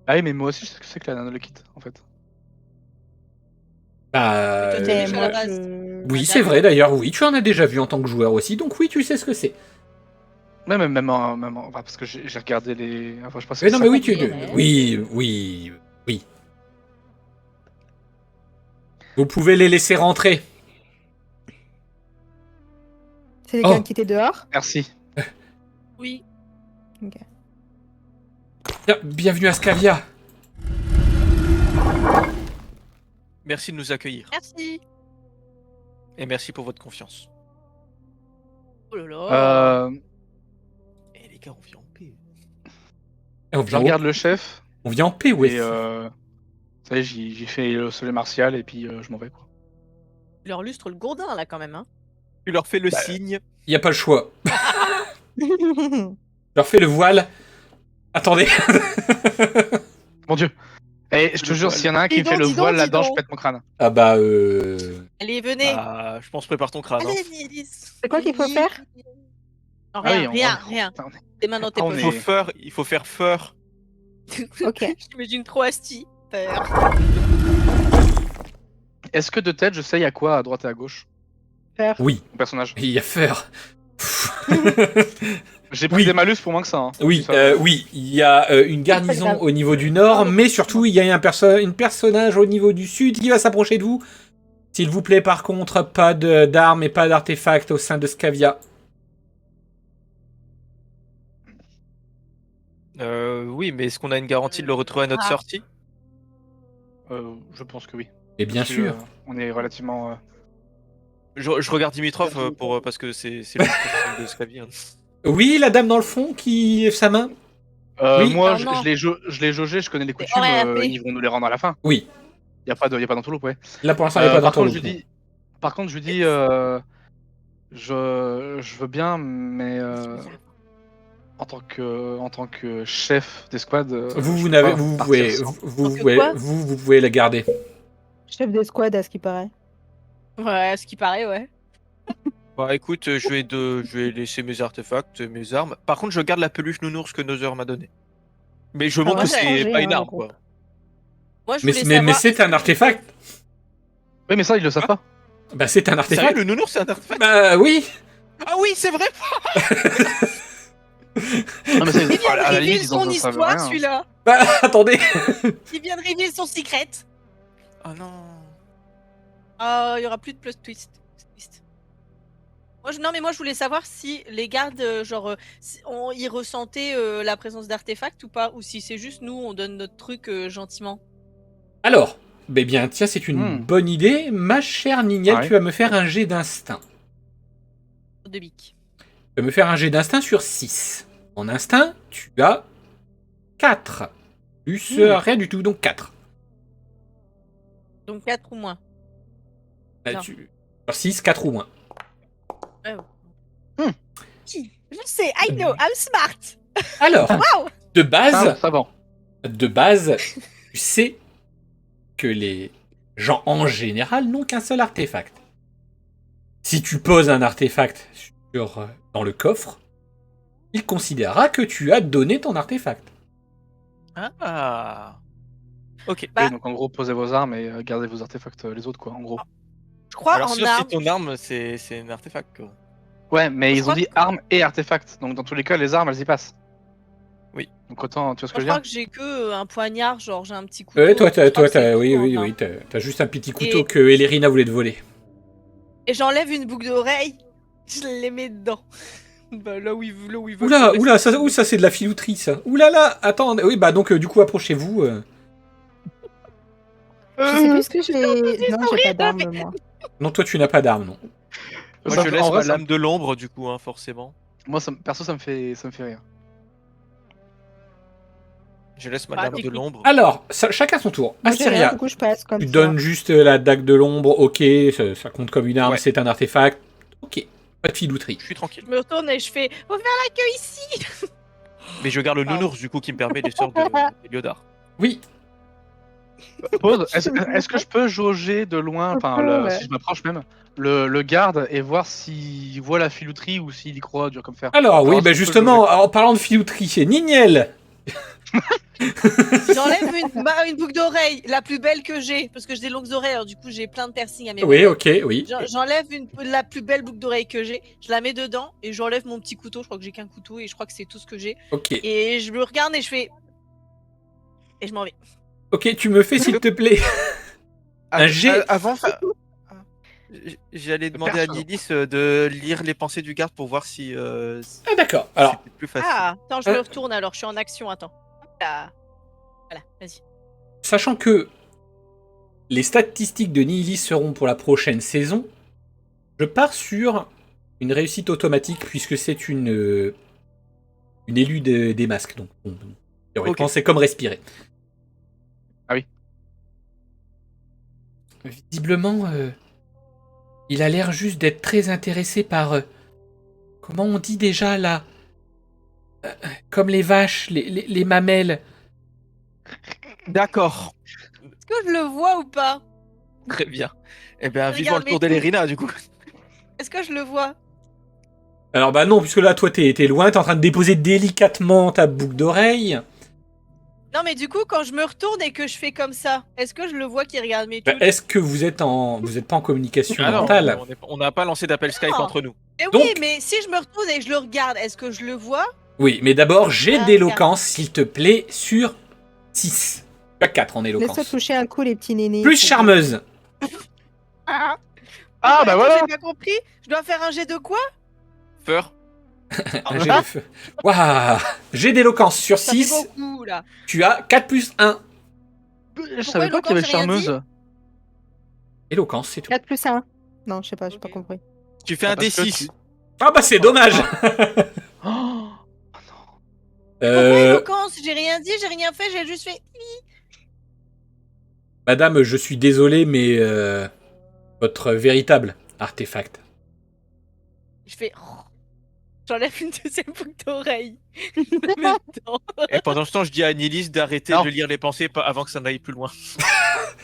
Ah oui mais moi aussi je sais ce que c'est que la nanoliquide en fait. Bah, Mais toi, Mais déjà à moi, la base. oui, Ah, c'est d'accord. vrai d'ailleurs, oui, tu en as déjà vu en tant que joueur aussi, donc oui, tu sais ce que c'est. Ouais, enfin, parce que j'ai regardé les. Enfin, je pense Mais non, mais oui, Ouais. oui. Vous pouvez les laisser rentrer. C'est quelqu'un Oh. qui était dehors. Merci. Oui. Bienvenue à Scavia. Merci de nous accueillir. Merci. Et merci pour votre confiance. Oh là là. Et les gars, on vient en paix. Et on Je vient, regarde le chef on vient en paix, ouais. et vous savez, j'ai fait le soleil martial et puis je m'en vais quoi. Il leur lustre le gourdin là quand même. Hein. Tu leur fais le Bah, signe. Il y a pas le choix. Je leur fais le voile. Attendez. Mon Dieu. Et je te Le jure, voile. s'il y en a un qui Dis me fait donc, le dis donc, voile dis là-dedans, je donc. pète mon crâne. Ah bah Allez, venez. Ah, je pense prépare ton crâne. hein. Allez, Nilis. C'est quoi qu'il faut faire? Non, Ah oui, rien, on- rien, on- rien. Putain, Tes mains dans tes Ah, on poches. est- Il faut faire feur. Ok. J'imagine trop Asti. Faire. Est-ce que de tête, je sais il y a quoi à droite et à gauche Faire. oui. mon personnage. Il y a Feur. J'ai pris Oui. des malus pour moins que ça. Hein. Oui, Ça, oui, il y a une garnison grave. au niveau du nord, mais surtout il y a une personnage au niveau du sud qui va s'approcher de vous. S'il vous plaît, par contre, pas d'armes et pas d'artefacts au sein de Scavia. Oui, mais est-ce qu'on a une garantie de le retrouver à notre Ah. sortie? je pense que oui. Et bien Parce que, sûr. on est relativement. Je regarde Dimitrov parce que c'est le responsable de Scavia. Oui, la dame dans le fond qui lève sa main. Oui. Moi, Non, je, non. je l'ai jaugé, je connais les coutumes. hors RP. Ils vont nous les rendre à la fin. Oui. Il y a pas d'entourloupe, ouais. Là pour l'instant, il n'y a pas par d'entourloupe. contre, je lui dis, je veux bien, mais en tant que chef d'escouade, Vous, je vous peux n'avez, pas vous partir pouvez, sans. vous que pouvez, quoi vous pouvez la garder. Chef d'escouade, à ce qui paraît. Ouais, ce qui paraît, ouais. Bah écoute, je vais laisser mes artefacts, mes armes. Par contre, je garde la peluche nounours que Nother m'a donnée. Mais je montre va que c'est changer, pas hein, une le arme, groupe. quoi. Moi, je Mais, voulais mais savoir. c'est un artefact. Oui, mais ça, ils le savent pas. Bah c'est un Sérieux, artefact. le nounours, c'est un artefact? Bah oui. Ah oui, c'est vrai! Non, mais ça, Il vient de à la révéler limite, ils en son savent histoire, rien. celui-là. Bah attendez. Il vient de révéler son secret. Oh non. Ah, il y aura plus de plot twist. Non, mais moi, je voulais savoir si les gardes, ils ressentaient la présence d'artefacts ou pas, ou si c'est juste nous, on donne notre truc gentiment. Alors, eh bien, tiens, c'est une bonne idée. Ma chère Nignelle, Ouais. tu vas me faire un jet d'instinct. De bic. Tu vas me faire un jet d'instinct sur 6. En instinct, tu as 4. Plus rien du tout, donc 4. Donc 4 ou moins. Bah, Non. sur 6, 4 ou moins. Je sais, I know, I'm smart. Alors, Wow. de base, Ça va. tu sais que les gens en général n'ont qu'un seul artefact. Si tu poses un artefact dans le coffre, il considérera que tu as donné ton artefact. Ah. Ok. Bah- Oui, donc en gros, posez vos armes et gardez vos artefacts les autres, quoi, en gros. Je crois Alors, en sauf si armes. ton arme, c'est un artefact, quoi. Ouais, mais Je ils ont crois dit armes et artefacts. Donc dans tous les cas, les armes, elles y passent. Oui. Donc autant, tu vois ce que Moi, je je veux crois dire que j'ai que un poignard, genre j'ai un petit couteau. Ouais, toi, je crois que c'est oui, tout, oui, enfin. oui, t'as juste un petit couteau Et- que Elerina voulait te voler. Et j'enlève une boucle d'oreille, je les mets dedans. Bah, là où il veut. Oula, ça c'est de la filouterie, ça. Oula là, attends, oui, bah donc du coup, approchez-vous. Je sais plus ce que j'ai. Non, j'ai pas d'arme, moi. Non, toi, tu n'as pas d'arme, non. Moi, Ça je me- laisse en vrai, ma ça me- lame de l'ombre, du coup, hein, forcément. Moi, perso, ça me fait rire. Je laisse ma Bah, lame de écoute. l'ombre. Alors, chacun son tour. Moi, j'ai rien, Assyria, du coup, je passe comme tu ça. donnes juste la dague de l'ombre, ok, ça compte comme une arme, Ouais. c'est un artefact. Ok, pas de filouterie. Je suis tranquille. Je me retourne et je fais faut faire l'accueil ici. Mais je garde le Pardon. nounours, du coup, qui me permet des sorts d'Eliodar. Oui, Pause. Est-ce que je peux jauger de loin, enfin, Ouais. si je m'approche même, le garde et voir s'il voit la filouterie ou s'il y croit dur comme fer. alors oui, Alors, bah est-ce que je peux justement, en parlant de filouterie, c'est Nignelle. J'enlève une boucle d'oreille, la plus belle que j'ai, parce que j'ai des longues oreilles, alors du coup j'ai plein de piercings à mes Oui, oreilles. ok, oui. J'enlève la plus belle boucle d'oreille que j'ai, je la mets dedans et j'enlève mon petit couteau. Je crois que j'ai qu'un couteau et je crois que c'est tout ce que j'ai. Ok, Et je me regarde et je fais. Et je m'en vais. ok, tu me fais s'il te plaît. Un jet. Avant, j'allais demander à Personne. Nilis de lire les pensées du garde pour voir si Ah d'accord, alors, c'était plus facile. Ah, attends, je me retourne alors, je suis en action, attends. Ah. Voilà, vas-y. Sachant que les statistiques de Nihilis seront pour la prochaine saison, je pars sur une réussite automatique puisque c'est une élue des masques. Donc, bon, théoriquement, Ok. c'est comme respirer. Ah oui. Visiblement, il a l'air juste d'être très intéressé par... comment on dit déjà là comme les vaches, les mamelles. D'accord. Est-ce que je le vois ou pas? Très bien. Eh bien, vivons Regarde le tour mes d'Elerina, du coup. Est-ce que je le vois? Alors bah non, puisque là, toi, t'es loin, t'es en train de déposer délicatement ta boucle d'oreille. Non, mais du coup, quand je me retourne et que je fais comme ça, est-ce que je le vois qui regarde mes Bah, touches? est-ce que vous êtes pas en communication Ah non, mentale? on n'a pas lancé d'appel Skype Non. entre nous. Mais Donc- oui, mais si je me retourne et que je le regarde, est-ce que je le vois? Oui, mais d'abord, jet Ah, d'éloquence, s'il te plaît, sur 6. Pas 4 en Laisse-toi éloquence. toucher un coup, les petits nénés. Plus charmeuse. Ah, Ah, bah attends, voilà. j'ai pas compris. Je dois faire un jet de quoi? Feur. Un jet de feu. Waouh. Jet d'éloquence sur Ça fait 6. beaucoup, là. Tu as 4 plus 1. Je savais pas qu'il y avait éloquence, j'ai rien charmeuse. Éloquence, c'est tout. 4 plus 1. Non, je sais pas, j'ai pas Ok. compris. Tu fais Ah, un parce que D6. Ah bah c'est dommage. Oh, Pourquoi éloquence? J'ai rien dit, j'ai rien fait, j'ai juste fait. Madame, je suis désolé, mais votre véritable artefact. Je fais. J'enlève une deuxième boucle d'oreille. En même temps. Et pendant ce temps, je dis à Nilis d'arrêter Non. de lire les pensées avant que ça n'aille plus loin.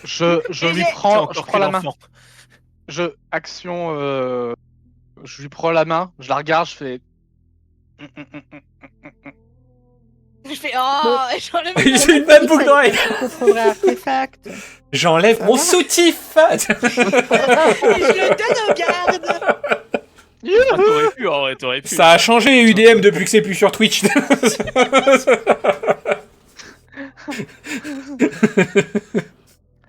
je Et lui j'ai- C'est prends, encore je que prends la main. l'enfant. Action. Je lui prends la main, je la regarde, je fais. Je fais. Oh, et j'enlève une J'ai une bonne boucle d'oreille. Votre vrai artefact. J'enlève Ça mon va soutif. et je le donne au garde. Ah, t'aurais pu, en vrai, t'aurais pu. Ça a changé UDM depuis que c'est plus sur Twitch.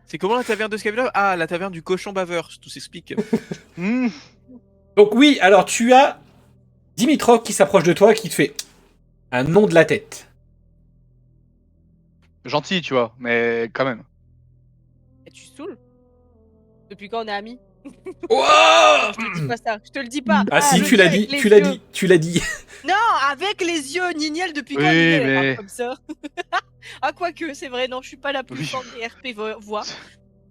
C'est comment la taverne de Scavilla? Ah, la taverne du cochon baveur, tout s'explique. Hmm. Donc oui, alors tu as Dimitrov qui s'approche de toi et qui te fait un nom de la tête. Gentil, tu vois, mais quand même. Et tu saoules. Depuis quand on est amis? Oh Non, je te dis pas ça. Je te le dis pas. Ah si, Je le tu l'as dis dit, avec les tu l'as yeux. dit, tu l'as dit. Non, avec les yeux, Nignel, depuis quand Oui, Nignel elle mais- parle comme ça? Ah, quoique, c'est vrai, non, je suis pas la plus Oui. forte des RP voix.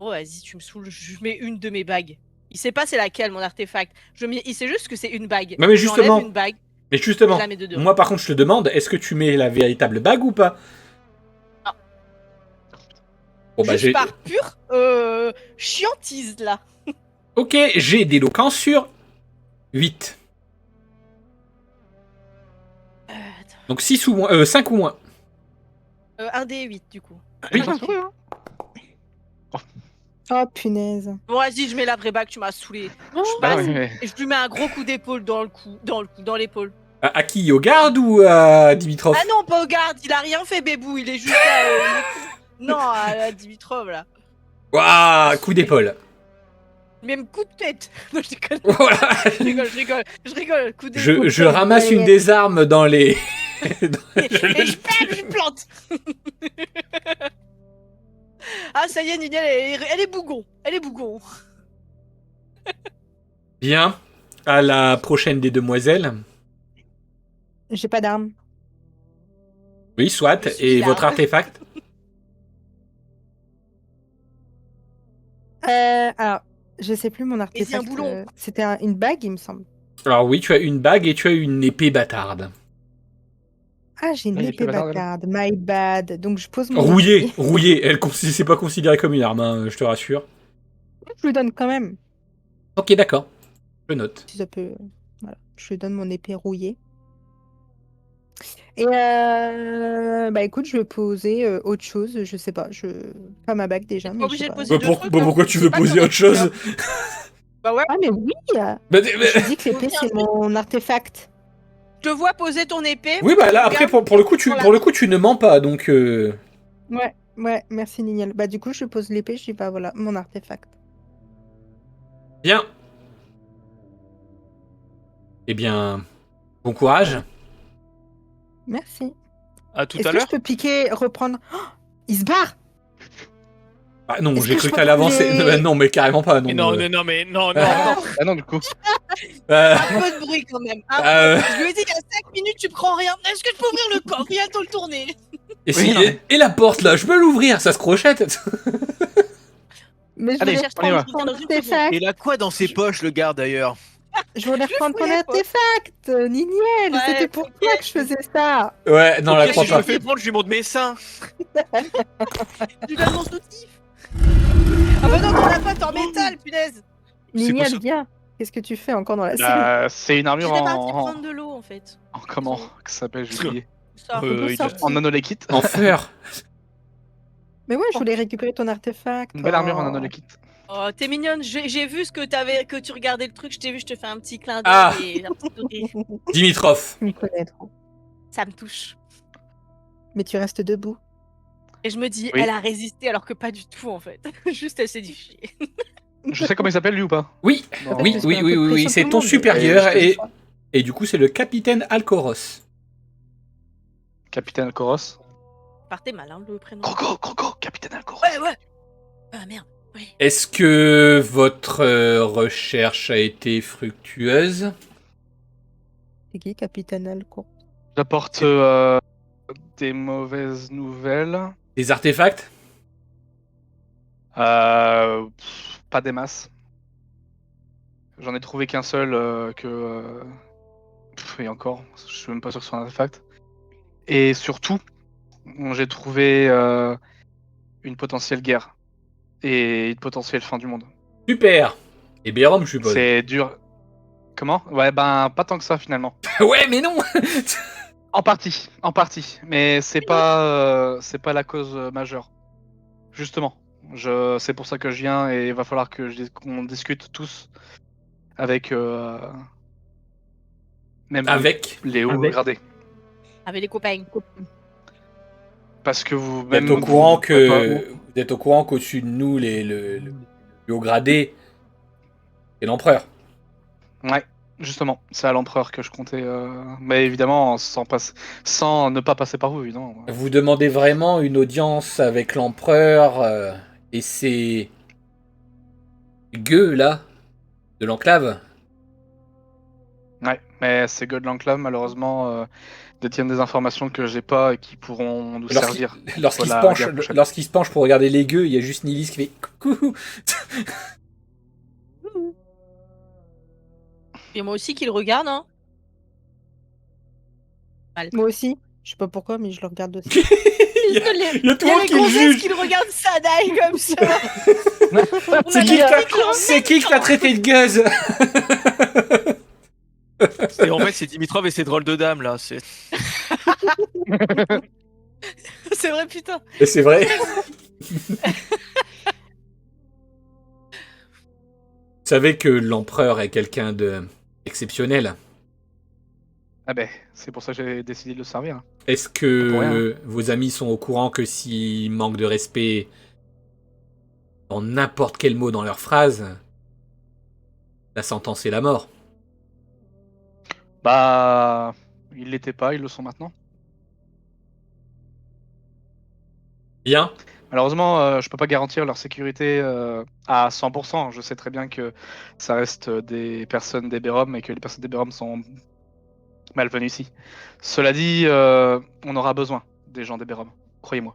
Oh, vas-y, tu me saoules, je mets une de mes bagues. Il sait pas c'est laquelle, mon artefact. Il sait juste que c'est une bague. Mais J'enlève justement, une bague, mais je justement, la mets dedans. moi par contre je te demande, est-ce que tu mets la véritable bague ou pas? Non. Bon bah Juste j'ai... par pure chiantise, là. Ok, j'ai d'éloquence sur 8. Attends. Donc 6 ou moins, 5 ou moins. Un D8, du coup. Oui. Oh, punaise. Bon, vas-y, je mets la vraie bague, tu m'as saoulé. Je Bah passe oui, mais- et je lui mets un gros coup d'épaule dans le cou, dans l'épaule. À qui? Au garde ou à Dimitrov? Ah non, pas au garde, il a rien fait, Bébou, il est juste là. Non, à Dimitrov, là. Waouh, coup d'épaule. Même coup de tête. Non, je déconne. Voilà. Je rigole. Coup d'épaule. Je ramasse une des armes dans les... Et je plante. Ah, ça y est, Nignel, elle est bougon. Elle est bougon. Bien. À la prochaine des demoiselles. J'ai pas d'arme. Oui, soit. Je suis Et là. votre artefact? Alors, je sais plus mon artefact. un boulon. C'était une bague, il me semble. Alors oui, tu as une bague et tu as une épée bâtarde. Ah, j'ai une Oui, épée épée bâtarde. bâtarde. My bad. Donc, je pose mon. Rouillée, épée. rouillée. C'est pas considéré comme une arme, hein, je te rassure. Je lui donne quand même. Ok, d'accord. Je note. Si ça peut. Voilà. Je lui donne mon épée rouillée. Et bah écoute, je vais poser autre chose. Je sais pas. Pas ma bague déjà. T'es Mais pas je obligé sais de pas. poser deux trucs, hein. pourquoi tu C'est veux pas poser comme autre chose? Bah ouais, Ah, mais oui! Bah, Je dis que l'épée, Faut c'est bien. mon artefact. je te vois poser ton épée. Oui, bah là, après, pour le coup, tu ne mens pas, donc... Ouais, merci Nignel. Bah du coup, je pose l'épée, je dis bah voilà, mon artefact. Bien. Eh bien, bon courage. Merci. À tout Est-ce à que je l'heure. peux piquer, reprendre? Oh, il se barre! Ah non, Est-ce j'ai que cru je que peux t'allais prendre avancer. les- Non, mais carrément pas, non. Mais non, non, mais non, non, Ah, non. Ah non, du coup. Euh, Un peu de bruit quand même. Un Euh. peu. Je lui ai dit il y a 5 minutes, tu prends rien. Est-ce que je peux ouvrir le coffre? Il y a le tourner. et, Oui, non, mais- et la porte là, je peux l'ouvrir, ça se crochette. Mais je Allez, voulais on y va. reprendre ton Dans une artefact! Il a quoi dans ses poches, le gars, d'ailleurs? Je voulais reprendre ton fouillais, quoi. artefact! Niniel! Ouais, C'était pour toi que je faisais ça! Ouais, non, Au la pire, crois si je le pas. fais prendre, je lui montre mes seins. Tu donnes mon soutif. Ah bah non, t'en as pas, t'es en métal, punaise. C'est quoi Niniel, ça? viens! Qu'est-ce que tu fais encore dans la salle? C'est une armure J'étais partie en... prendre de l'eau en fait. en comment que ça s'appelle, j'ai oublié. Ça. On peut il a- sortir. En nanoliquide. En fer. Mais ouais, je voulais récupérer ton artefact. Une belle armure en Oh. nanoliquide. Oh, t'es mignonne. J'ai vu ce que tu regardais le truc. Je t'ai vu, je te fais un petit clin d'œil Ah. et un petit sourire. Dimitrov. Tu me connais trop. Ça me touche. Mais tu restes debout. Et je me dis, Oui. elle a résisté alors que pas du tout en fait. Juste elle s'est dit chier. Je sais comment il s'appelle lui ou pas? Oui, Non. oui, Parce oui, qu'il y a un oui, peu de oui, pression c'est sur ton tout le monde. supérieur Et et du coup c'est le capitaine Alcoros. Capitaine Alcoros. Partez mal, hein, le prénom. Croco, Capitaine Alcoros. Ouais. Ah merde. Oui. Est-ce que votre recherche a été fructueuse? C'est qui, Capitaine Alcourt? J'apporte des mauvaises nouvelles. Des artefacts? Pas des masses. J'en ai trouvé qu'un seul et encore, je suis même pas sûr que ce soit un artefact. Et surtout, j'ai trouvé une potentielle guerre et une potentielle fin du monde. Super. Et Bérum, je suppose. C'est dur. Comment? Ouais, ben pas tant que ça finalement. Ouais, mais non. En partie, mais c'est pas la cause majeure. Justement, c'est pour ça que je viens et il va falloir qu'on discute tous avec même Avec. les hauts gradés. Avec les copains. Parce que vous Vous êtes même au courant vous pouvez pas- que vous êtes au courant qu'au-dessus de nous, le plus haut gradé, c'est l'empereur. Ouais, justement, c'est à l'empereur que je comptais. Mais évidemment, sans ne pas passer par vous, évidemment. Vous demandez vraiment une audience avec l'empereur et ces gueux là de l'enclave. Ouais, mais ces gars de l'enclave, malheureusement, détiennent des informations que j'ai pas et qui pourront nous servir. Lorsqu'il se la penche, guerre prochaine. lorsqu'il se penche pour regarder les gueux, il y a juste Nilis qui fait coucou. Et moi aussi qui le regarde, hein. Moi aussi. Je sais pas pourquoi, mais je le regarde aussi. il y a tout Il y le a monde les qui le gonzesses juge. qui le regardent sadaille comme ça. C'est qui qui t'a traité de gueuse? Et en fait, c'est Dimitrov et ses drôles de dames, là. C'est... C'est vrai, putain. Et c'est vrai. Vous savez que l'empereur est quelqu'un de exceptionnel. Ah ben, c'est pour ça que j'ai décidé de le servir. Est-ce Pas pour rien. que vos amis sont au courant que s'ils manquent de respect dans n'importe quel mot dans leur phrase, la sentence est la mort? Bah, ils l'étaient pas, ils le sont maintenant. Bien. Malheureusement, je peux pas garantir leur sécurité à 100%. Je sais très bien que ça reste des personnes des Bérum et que les personnes des Bérum sont malvenues ici. Cela dit, on aura besoin des gens des Bérum, croyez-moi.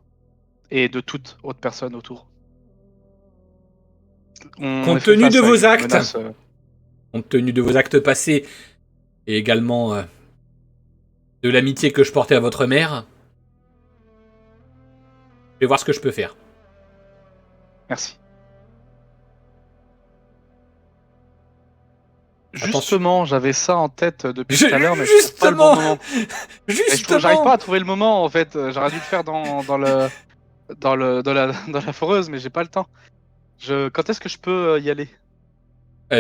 Et de toute autre personne autour. Compte tenu de vos actes. Compte tenu de vos actes passés et également de l'amitié que je portais à votre mère, je vais voir ce que je peux faire. Merci. Attention. Justement, j'avais ça en tête depuis tout à l'heure, mais je trouve pas le Justement. bon moment. Et j'arrive pas à trouver le moment en fait. J'aurais dû le faire dans la foreuse, mais j'ai pas le temps. Quand est-ce que je peux y aller?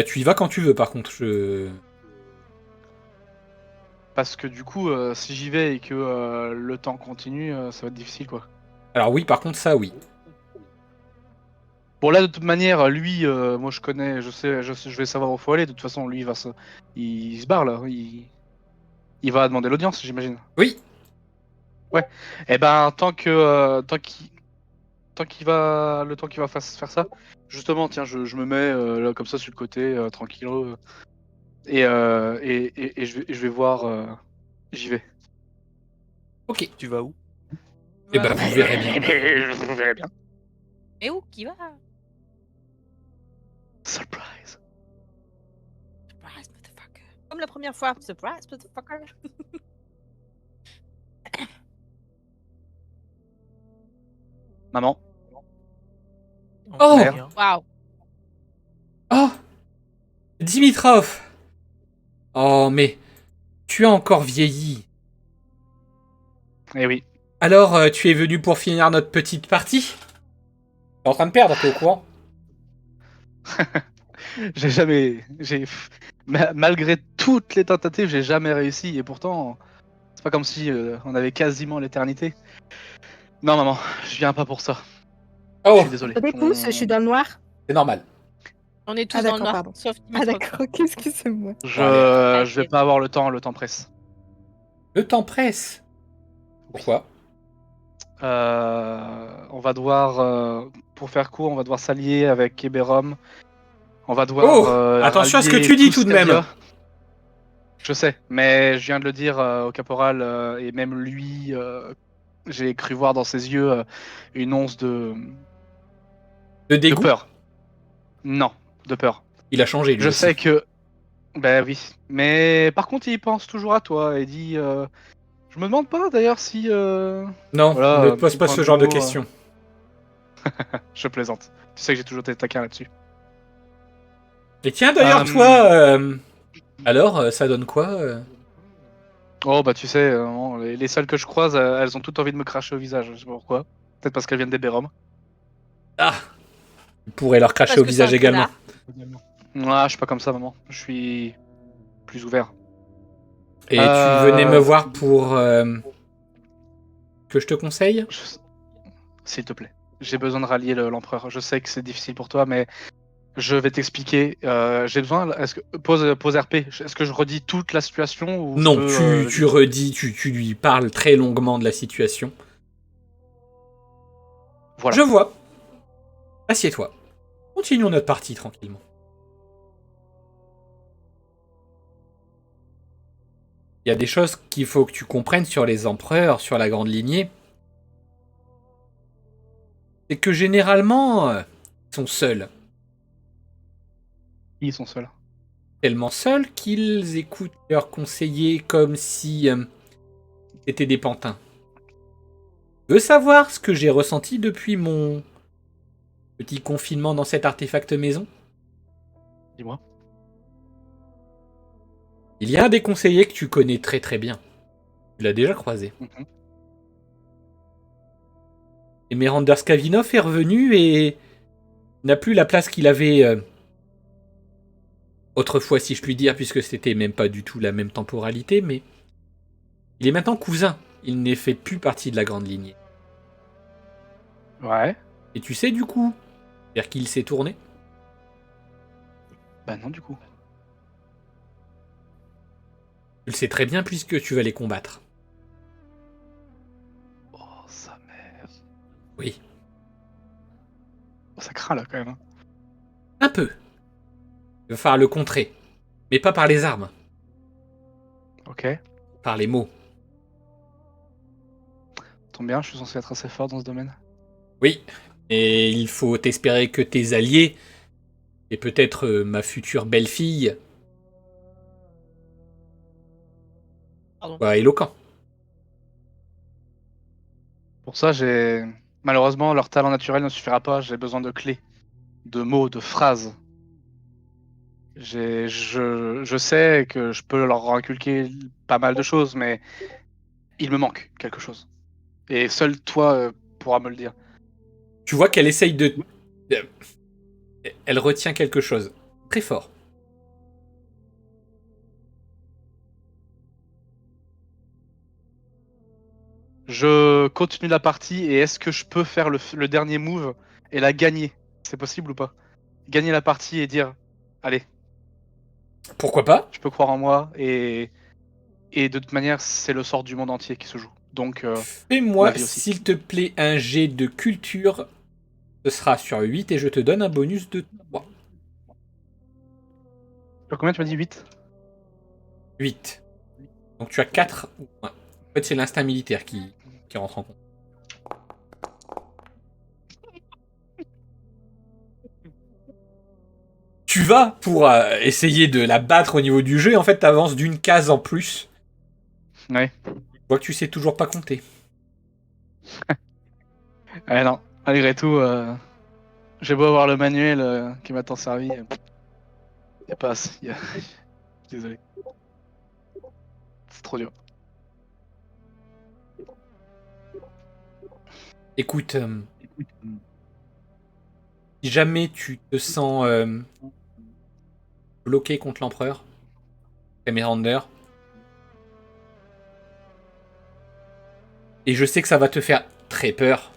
Tu y vas quand tu veux, par contre. Parce que du coup, si j'y vais et que le temps continue, ça va être difficile quoi. Alors oui, par contre, ça, oui. Bon là, de toute manière, lui, moi je connais, je vais savoir où il faut aller. De toute façon, lui, il se barre là. Il va demander l'audience, j'imagine. Oui. Eh ben, tant qu'il va faire ça, justement, tiens, je me mets là comme ça sur le côté, tranquille, et je vais voir. J'y vais. Ok. Tu vas où? Eh ben, vous verrez bien. Vous verrez bien. Et où qui va? Surprise. Surprise, motherfucker. Comme la première fois. Surprise, motherfucker. Maman. Oh Merde. Waouh. Oh Dimitrov. Oh, mais tu as encore vieilli. Eh oui. Alors, tu es venu pour finir notre petite partie? T'es en train de perdre, t'es au courant? J'ai jamais. Malgré toutes les tentatives, j'ai jamais réussi. Et pourtant, c'est pas comme si on avait quasiment l'éternité. Non, maman, je viens pas pour ça. Je Oh, suis désolé. Des pouces, je suis dans le noir. c'est normal. On est tous Ah dans le d'accord, noir, pardon. sauf Ah Dimitrov. d'accord, excusez-moi. Je... Bon, allez. je vais pas avoir le temps presse. Le temps presse. Pourquoi? On va devoir, pour faire court, on va devoir s'allier avec Eberom. On va devoir Oh Attention à ce que rallier tu dis tout tout de même. Scadia. Je sais, mais je viens de le dire au caporal, et même lui, j'ai cru voir dans ses yeux une once De de dégoût? peur. Non, de peur. Il a changé lui Je aussi. sais que... Ben oui. Mais par contre, il pense toujours à toi et dit... Je me demande pas d'ailleurs si... Non, Voilà, ne un pose petit pas point ce genre de d'humour, questions. Je plaisante. Tu sais que j'ai toujours été taquin là-dessus. Et tiens d'ailleurs, toi, alors, ça donne quoi Oh bah tu sais, les seules que je croise, elles ont toutes envie de me cracher au visage. Je sais pas pourquoi. Peut-être parce qu'elles viennent des Béroms. Ah Tu pourrais leur cracher Parce au que c'est visage un également. connard. Ah, je suis pas comme ça, maman. Je suis plus ouvert. Et tu venais me voir pour... que je te conseille? Je- S'il te plaît. J'ai besoin de rallier l'empereur. Je sais que c'est difficile pour toi, mais je vais t'expliquer. J'ai besoin. Est-ce que pose RP. Est-ce que je redis toute la situation ou je Non, peux tu redis, tu lui parles très longuement de la situation. Voilà. Je vois. Assieds-toi. Continuons notre partie tranquillement. Il y a des choses qu'il faut que tu comprennes sur les empereurs, sur la grande lignée. C'est que généralement, ils sont seuls. Ils sont seuls. Tellement seuls qu'ils écoutent leurs conseillers comme si c'était des pantins. Tu veux savoir ce que j'ai ressenti depuis mon petit confinement dans cet artefact maison? Dis-moi. Il y a un des conseillers que tu connais très très bien. Tu l'as déjà croisé. Mhm. Et Merander Skavinov est revenu et n'a plus la place qu'il avait autrefois, si je puis dire, puisque c'était même pas du tout la même temporalité, mais il est maintenant cousin. Il n'est fait plus partie de la grande lignée. Ouais. Et tu sais du coup vers qui il s'est tourné? Bah non, du coup. Tu le sais très bien puisque tu vas les combattre. Oh, sa mère. Oui, Oh, ça craint là quand même. Hein. un peu. Il va falloir le contrer. Mais pas par les armes, Ok. par les mots. Tombe bien, je suis censé être assez fort dans ce domaine. Oui, et il faut espérer que tes alliés, et peut-être ma future belle-fille, Pardon. soient éloquents. Pour ça, j'ai. Malheureusement, leur talent naturel ne suffira pas. J'ai besoin de clés, de mots, de phrases. Je sais que je peux leur inculquer pas mal de choses, mais il me manque quelque chose. Et seul toi pourras me le dire. Tu vois qu'elle essaye de... Elle retient quelque chose. Très fort. Je continue la partie et est-ce que je peux faire le dernier move et la gagner? C'est possible ou pas? Gagner la partie et dire, allez, Pourquoi pas? je peux croire en moi et de toute manière, c'est le sort du monde entier qui se joue. Donc, Fais-moi, la vie aussi. s'il te plaît, un jet de culture. Ce sera sur 8 et je te donne un bonus de 3. Combien tu m'as dit 8? 8. Donc tu as 4 ou moins. En fait, c'est l'instinct militaire qui rentre en compte. Tu vas pour essayer de la battre au niveau du jeu et en fait t'avances d'une case en plus. Ouais. Je vois que tu sais toujours pas compter. Ouais, non. Malgré tout, j'ai beau avoir le manuel qui m'a tant servi. Y a pas assez. Désolé. C'est trop dur. Écoute, si jamais tu te sens bloqué contre l'empereur, Emeralder, et je sais que ça va te faire très peur,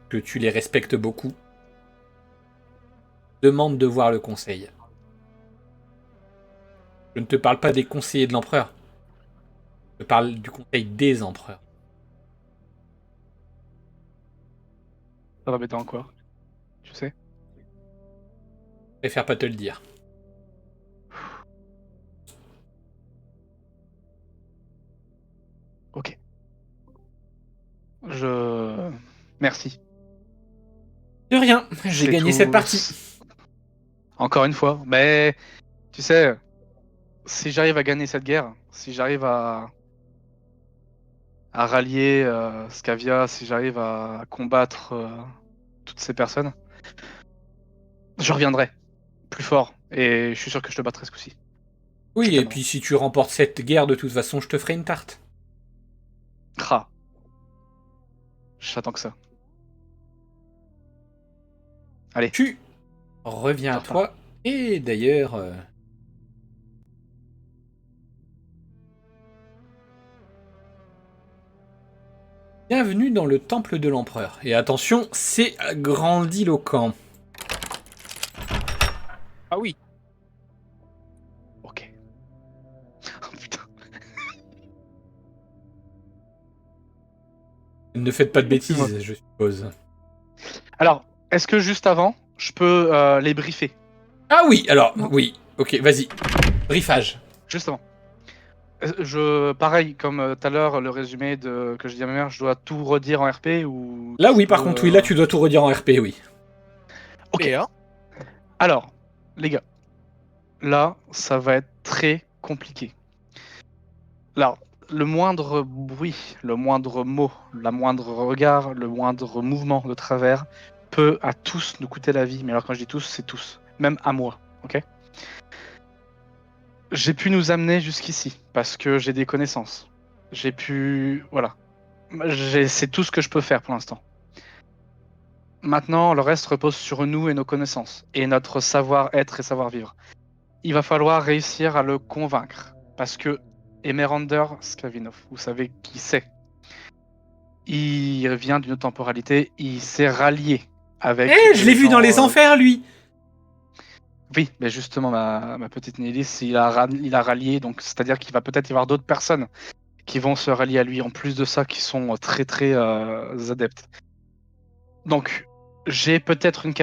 que tu les respectes beaucoup, demande de voir le conseil. Je ne te parle pas des conseillers de l'empereur. Je parle du conseil des empereurs. Ça va m'aider en quoi? Tu sais? Je préfère pas te le dire. Ok. Merci. De rien, j'ai C'est gagné tout. cette partie. Encore une fois. Mais tu sais, si j'arrive à gagner cette guerre, si j'arrive à rallier Scavia, si j'arrive à combattre toutes ces personnes, je reviendrai plus fort. Et je suis sûr que je te battrai ce coup-ci. Je Oui, et t'aimerai. puis si tu remportes cette guerre, de toute façon, je te ferai une tarte. Ah. J'attends que ça. Allez, Tu reviens à tarte pas. toi. Et d'ailleurs... bienvenue dans le temple de l'empereur. Et attention, c'est grandiloquent. Ah oui. Ok. Oh, putain. Ne faites pas de Excuse-moi. bêtises, je suppose. Alors, est-ce que juste avant, je peux les briefer? Ah oui, alors, Non. oui. Ok, vas-y. Briefage. Juste avant. Pareil, comme tout à l'heure, le résumé que je dis à ma mère, je dois tout redire en RP ou Là, je oui, peux, par contre, oui, là, tu dois tout redire en RP, oui. Ok. Et hein Alors, les gars, là, ça va être très compliqué. Alors, le moindre bruit, le moindre mot, le moindre regard, le moindre mouvement de travers peut à tous nous coûter la vie. Mais alors, quand je dis tous, c'est tous. Même à moi, ok? J'ai pu nous amener jusqu'ici parce que j'ai des connaissances. J'ai pu... Voilà. C'est tout ce que je peux faire pour l'instant. Maintenant, le reste repose sur nous et nos connaissances, et notre savoir-être et savoir-vivre. Il va falloir réussir à le convaincre, parce que Emerander Skavinov, vous savez qui c'est. Il vient d'une autre temporalité, il s'est rallié avec Eh, je l'ai des vu dans gens... les enfers, lui. Oui, mais justement, ma petite Nélis, il a rallié, donc c'est-à-dire qu'il va peut-être y avoir d'autres personnes qui vont se rallier à lui, en plus de ça, qui sont très très adeptes. Donc, j'ai peut-être une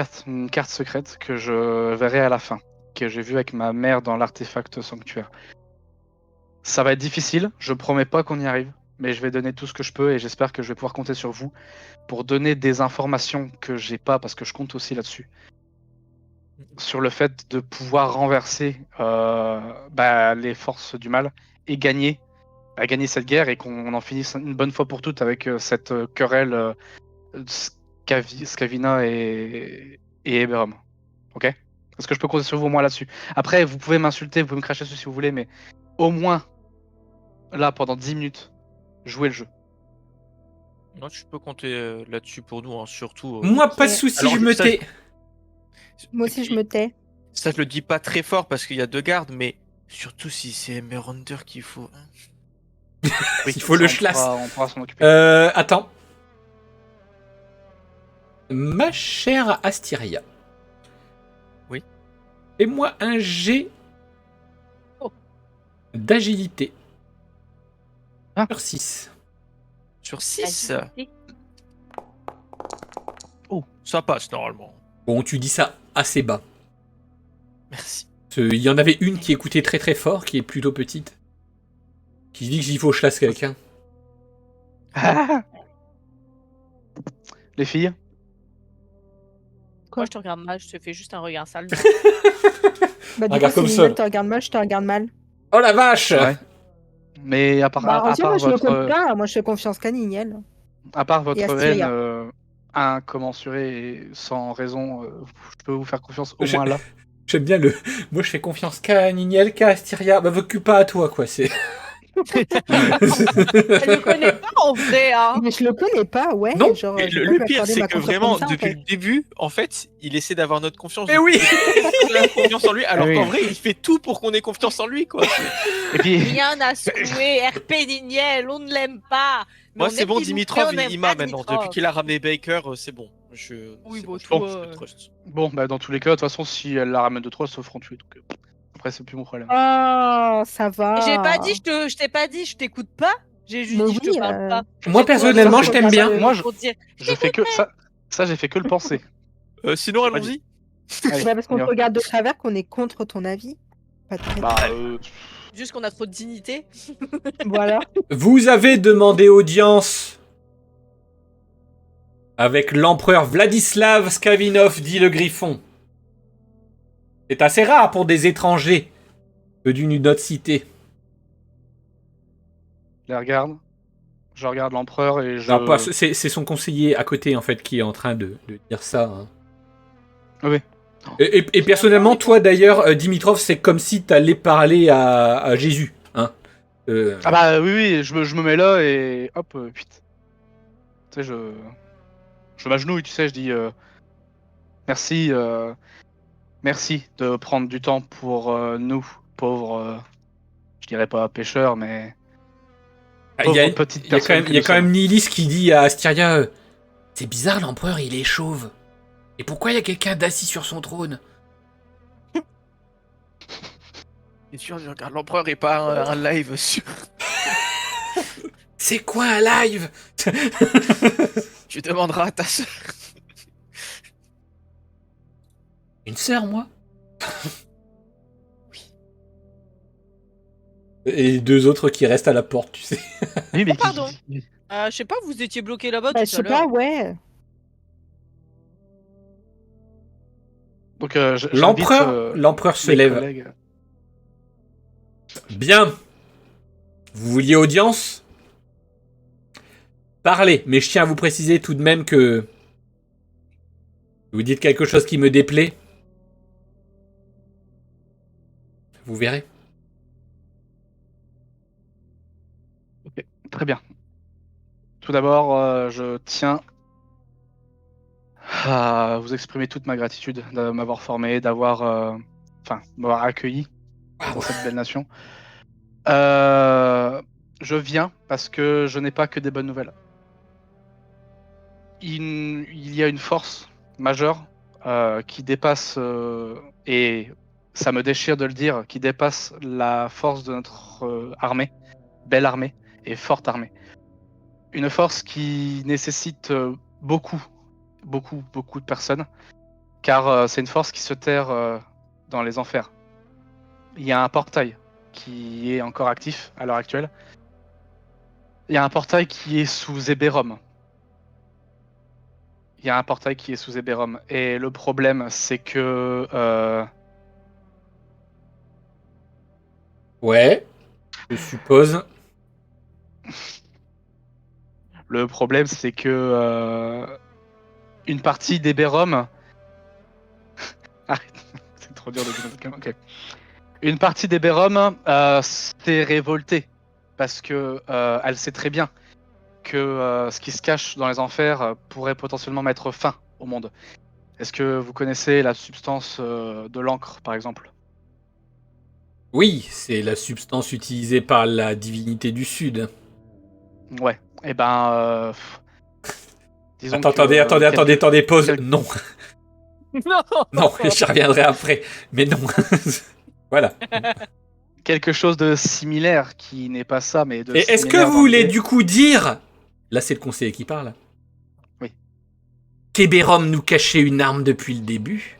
carte secrète que je verrai à la fin, que j'ai vue avec ma mère dans l'artefact sanctuaire. Ça va être difficile, je promets pas qu'on y arrive, mais je vais donner tout ce que je peux et j'espère que je vais pouvoir compter sur vous pour donner des informations que j'ai pas, parce que je compte aussi là-dessus, sur le fait de pouvoir renverser les forces du mal et gagner cette guerre et qu'on en finisse une bonne fois pour toutes avec cette querelle Scavina et Eberron. Ok? Est-ce que je peux compter sur vous au moins là-dessus? Après, vous pouvez m'insulter, vous pouvez me cracher dessus si vous voulez, mais au moins, là, pendant 10 minutes, jouez le jeu. Non, tu peux compter là-dessus pour nous, hein, surtout. Moi, pas de Ok. soucis, Alors, je me ça, tais. Moi et aussi, je puis, me tais. ça, je le dis pas très fort parce qu'il y a deux gardes, mais surtout si c'est Emeraunder qu'il faut. Hein. Oui, Il faut le ça, schlass. on pourra s'en occuper. Attends. Ma chère Astyria. Oui. Fais-moi un jet Oh. d'agilité. Ah. Sur 6. Sur 6. Vas-y. Oh, ça passe normalement. Bon, tu dis ça assez bas. Merci. Il y en avait une qui écoutait très très fort, qui est plutôt petite. Qui dit qu'il faut que je lasse quelqu'un. Les filles, Moi, je te regarde mal, je te fais juste un regard sale. Bah, du Regarde coup, comme si ça. Nina te regarde mal, je te regarde mal. Oh la vache! Ouais. mais à part, Bah, en à vrai, part moi, je le compte votre, pas. Moi, je fais confiance qu'à Niniel. à part Et votre Asteria. haine incommensurée et sans raison, je peux vous faire confiance au Je- moins là. J'aime bien le. Moi, je fais confiance qu'à Niniel, qu'à Astyria. Bah, m'occupe pas à toi, quoi. C'est. Elle ne connaît pas en vrai, hein. Mais je le connais pas, ouais. Non, Genre, Et je vais le pas lui pire, accorder c'est ma que confiance vraiment, comme ça, en depuis fait. le début, en fait, il essaie d'avoir notre confiance. Mais oui! On a confiance en lui, alors Ah oui. qu'en vrai, il fait tout pour qu'on ait confiance en lui, quoi. Et puis, Rien à secouer, RP Niniel, on ne l'aime pas. Mais Moi, on c'est aime bon, Dimitrov, Dimitrov, on aime il pas m'a maintenant. Dimitrov. Depuis qu'il a ramené Baker, c'est bon. Oui, c'est bon, je toi, pense que je trust. bon, bah, dans tous les cas, de toute façon, si elle la ramène de 3, elles se feront tuer. Donc, après, c'est plus mon problème. Oh, ça va. J'ai pas dit, je t'ai pas dit, je t'écoute pas. J'ai juste Mais dit, je oui, te parle pas. Moi, J'ai personnellement, quoi, je t'aime bien. Moi, pour dire, Je fais que ça, j'ai fait que le penser. Sinon, J'ai pas allons-y. Allez, Ouais, parce on y qu'on te va. regarde de travers qu'on est contre ton avis. Pas très Bah, juste qu'on a trop de dignité. Voilà. Vous avez demandé audience avec l'empereur Vladislav Skavinov, dit le Griffon. C'est assez rare pour des étrangers d'une autre cité. je les regarde. Je regarde l'empereur et je. Non, pas, c'est son conseiller à côté, en fait, qui est en train de dire ça. Hein. Oui. Et personnellement, toi, d'ailleurs, Dimitrov, c'est comme si t'allais parler à Jésus. Hein. Ah bah oui, je me mets là et hop, vite. Tu sais, je m'agenouille, tu sais, je dis merci, merci de prendre du temps pour nous, pauvres, je dirais pas pêcheurs, mais Il y a, pauvres petites il y a personnes. il y a quand même Nilis qui dit à Astyria c'est bizarre, l'empereur, il est chauve. Et pourquoi il y a quelqu'un d'assis sur son trône? Bien sûr, je regarde l'empereur et pas un live sur. C'est quoi un live? Tu demanderas à ta soeur. Une sœur, moi? Et les deux autres qui restent à la porte, tu sais. Oui, mais Pardon. Je sais pas, vous étiez bloqué là-bas Bah, tout je à sais l'heure. pas, ouais. Donc, j'invite, L'empereur se mes lève. collègues. Bien. Vous vouliez audience? Parlez, mais je tiens à vous préciser tout de même que vous dites quelque chose qui me déplaît. Vous verrez. Très bien. Tout d'abord, je tiens à vous exprimer toute ma gratitude de m'avoir formé, m'avoir accueilli dans cette belle nation. Je viens parce que je n'ai pas que des bonnes nouvelles. Il y a une force majeure qui dépasse, et ça me déchire de le dire, qui dépasse la force de notre armée, belle armée et forte armée. Une force qui nécessite beaucoup de personnes, car c'est une force qui se terre dans les enfers. Il y a un portail qui est encore actif à l'heure actuelle. Il y a un portail qui est sous Eberron. Et le problème, c'est que Ouais, je suppose. le problème, c'est que une partie d'Eberron. Arrête, c'est trop dur de dire. Ok. Une partie d'Eberron s'est révoltée parce que elle sait très bien que ce qui se cache dans les enfers pourrait potentiellement mettre fin au monde. Est-ce que vous connaissez la substance de l'encre, par exemple? Oui, c'est la substance utilisée par la divinité du Sud. Ouais. Eh ben, disons que, Attendez, pause. quel- Non, Non. non, j'y reviendrai après. Mais non. Voilà. quelque chose de similaire qui n'est pas ça, mais de Et est-ce que similaire vous dans voulez l'idée. du coup dire Là, c'est le conseiller qui parle. Oui. Qu'Eberom nous cachait une arme depuis le début.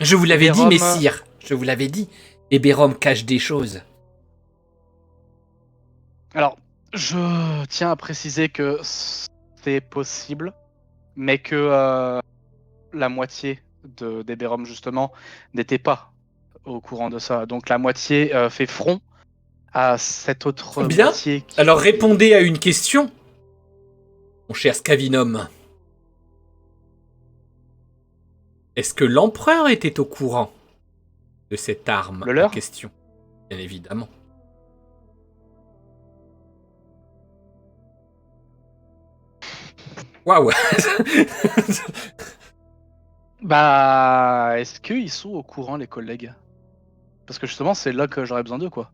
Je vous l'avais dit, Eberom- messire. Je vous l'avais dit. Eberom cache des choses. Alors, je tiens à préciser que c'est possible, mais que la moitié d'Eberom, justement, n'était pas au courant de ça. Donc la moitié fait front à cette autre Bien. moitié qui... Alors répondez à une question, mon cher Scavinum. Est-ce que l'empereur était au courant de cette arme Le en leur question? Bien évidemment. Waouh. Bah, est-ce qu'ils sont au courant, les collègues? Parce que justement, c'est là que j'aurais besoin d'eux, quoi.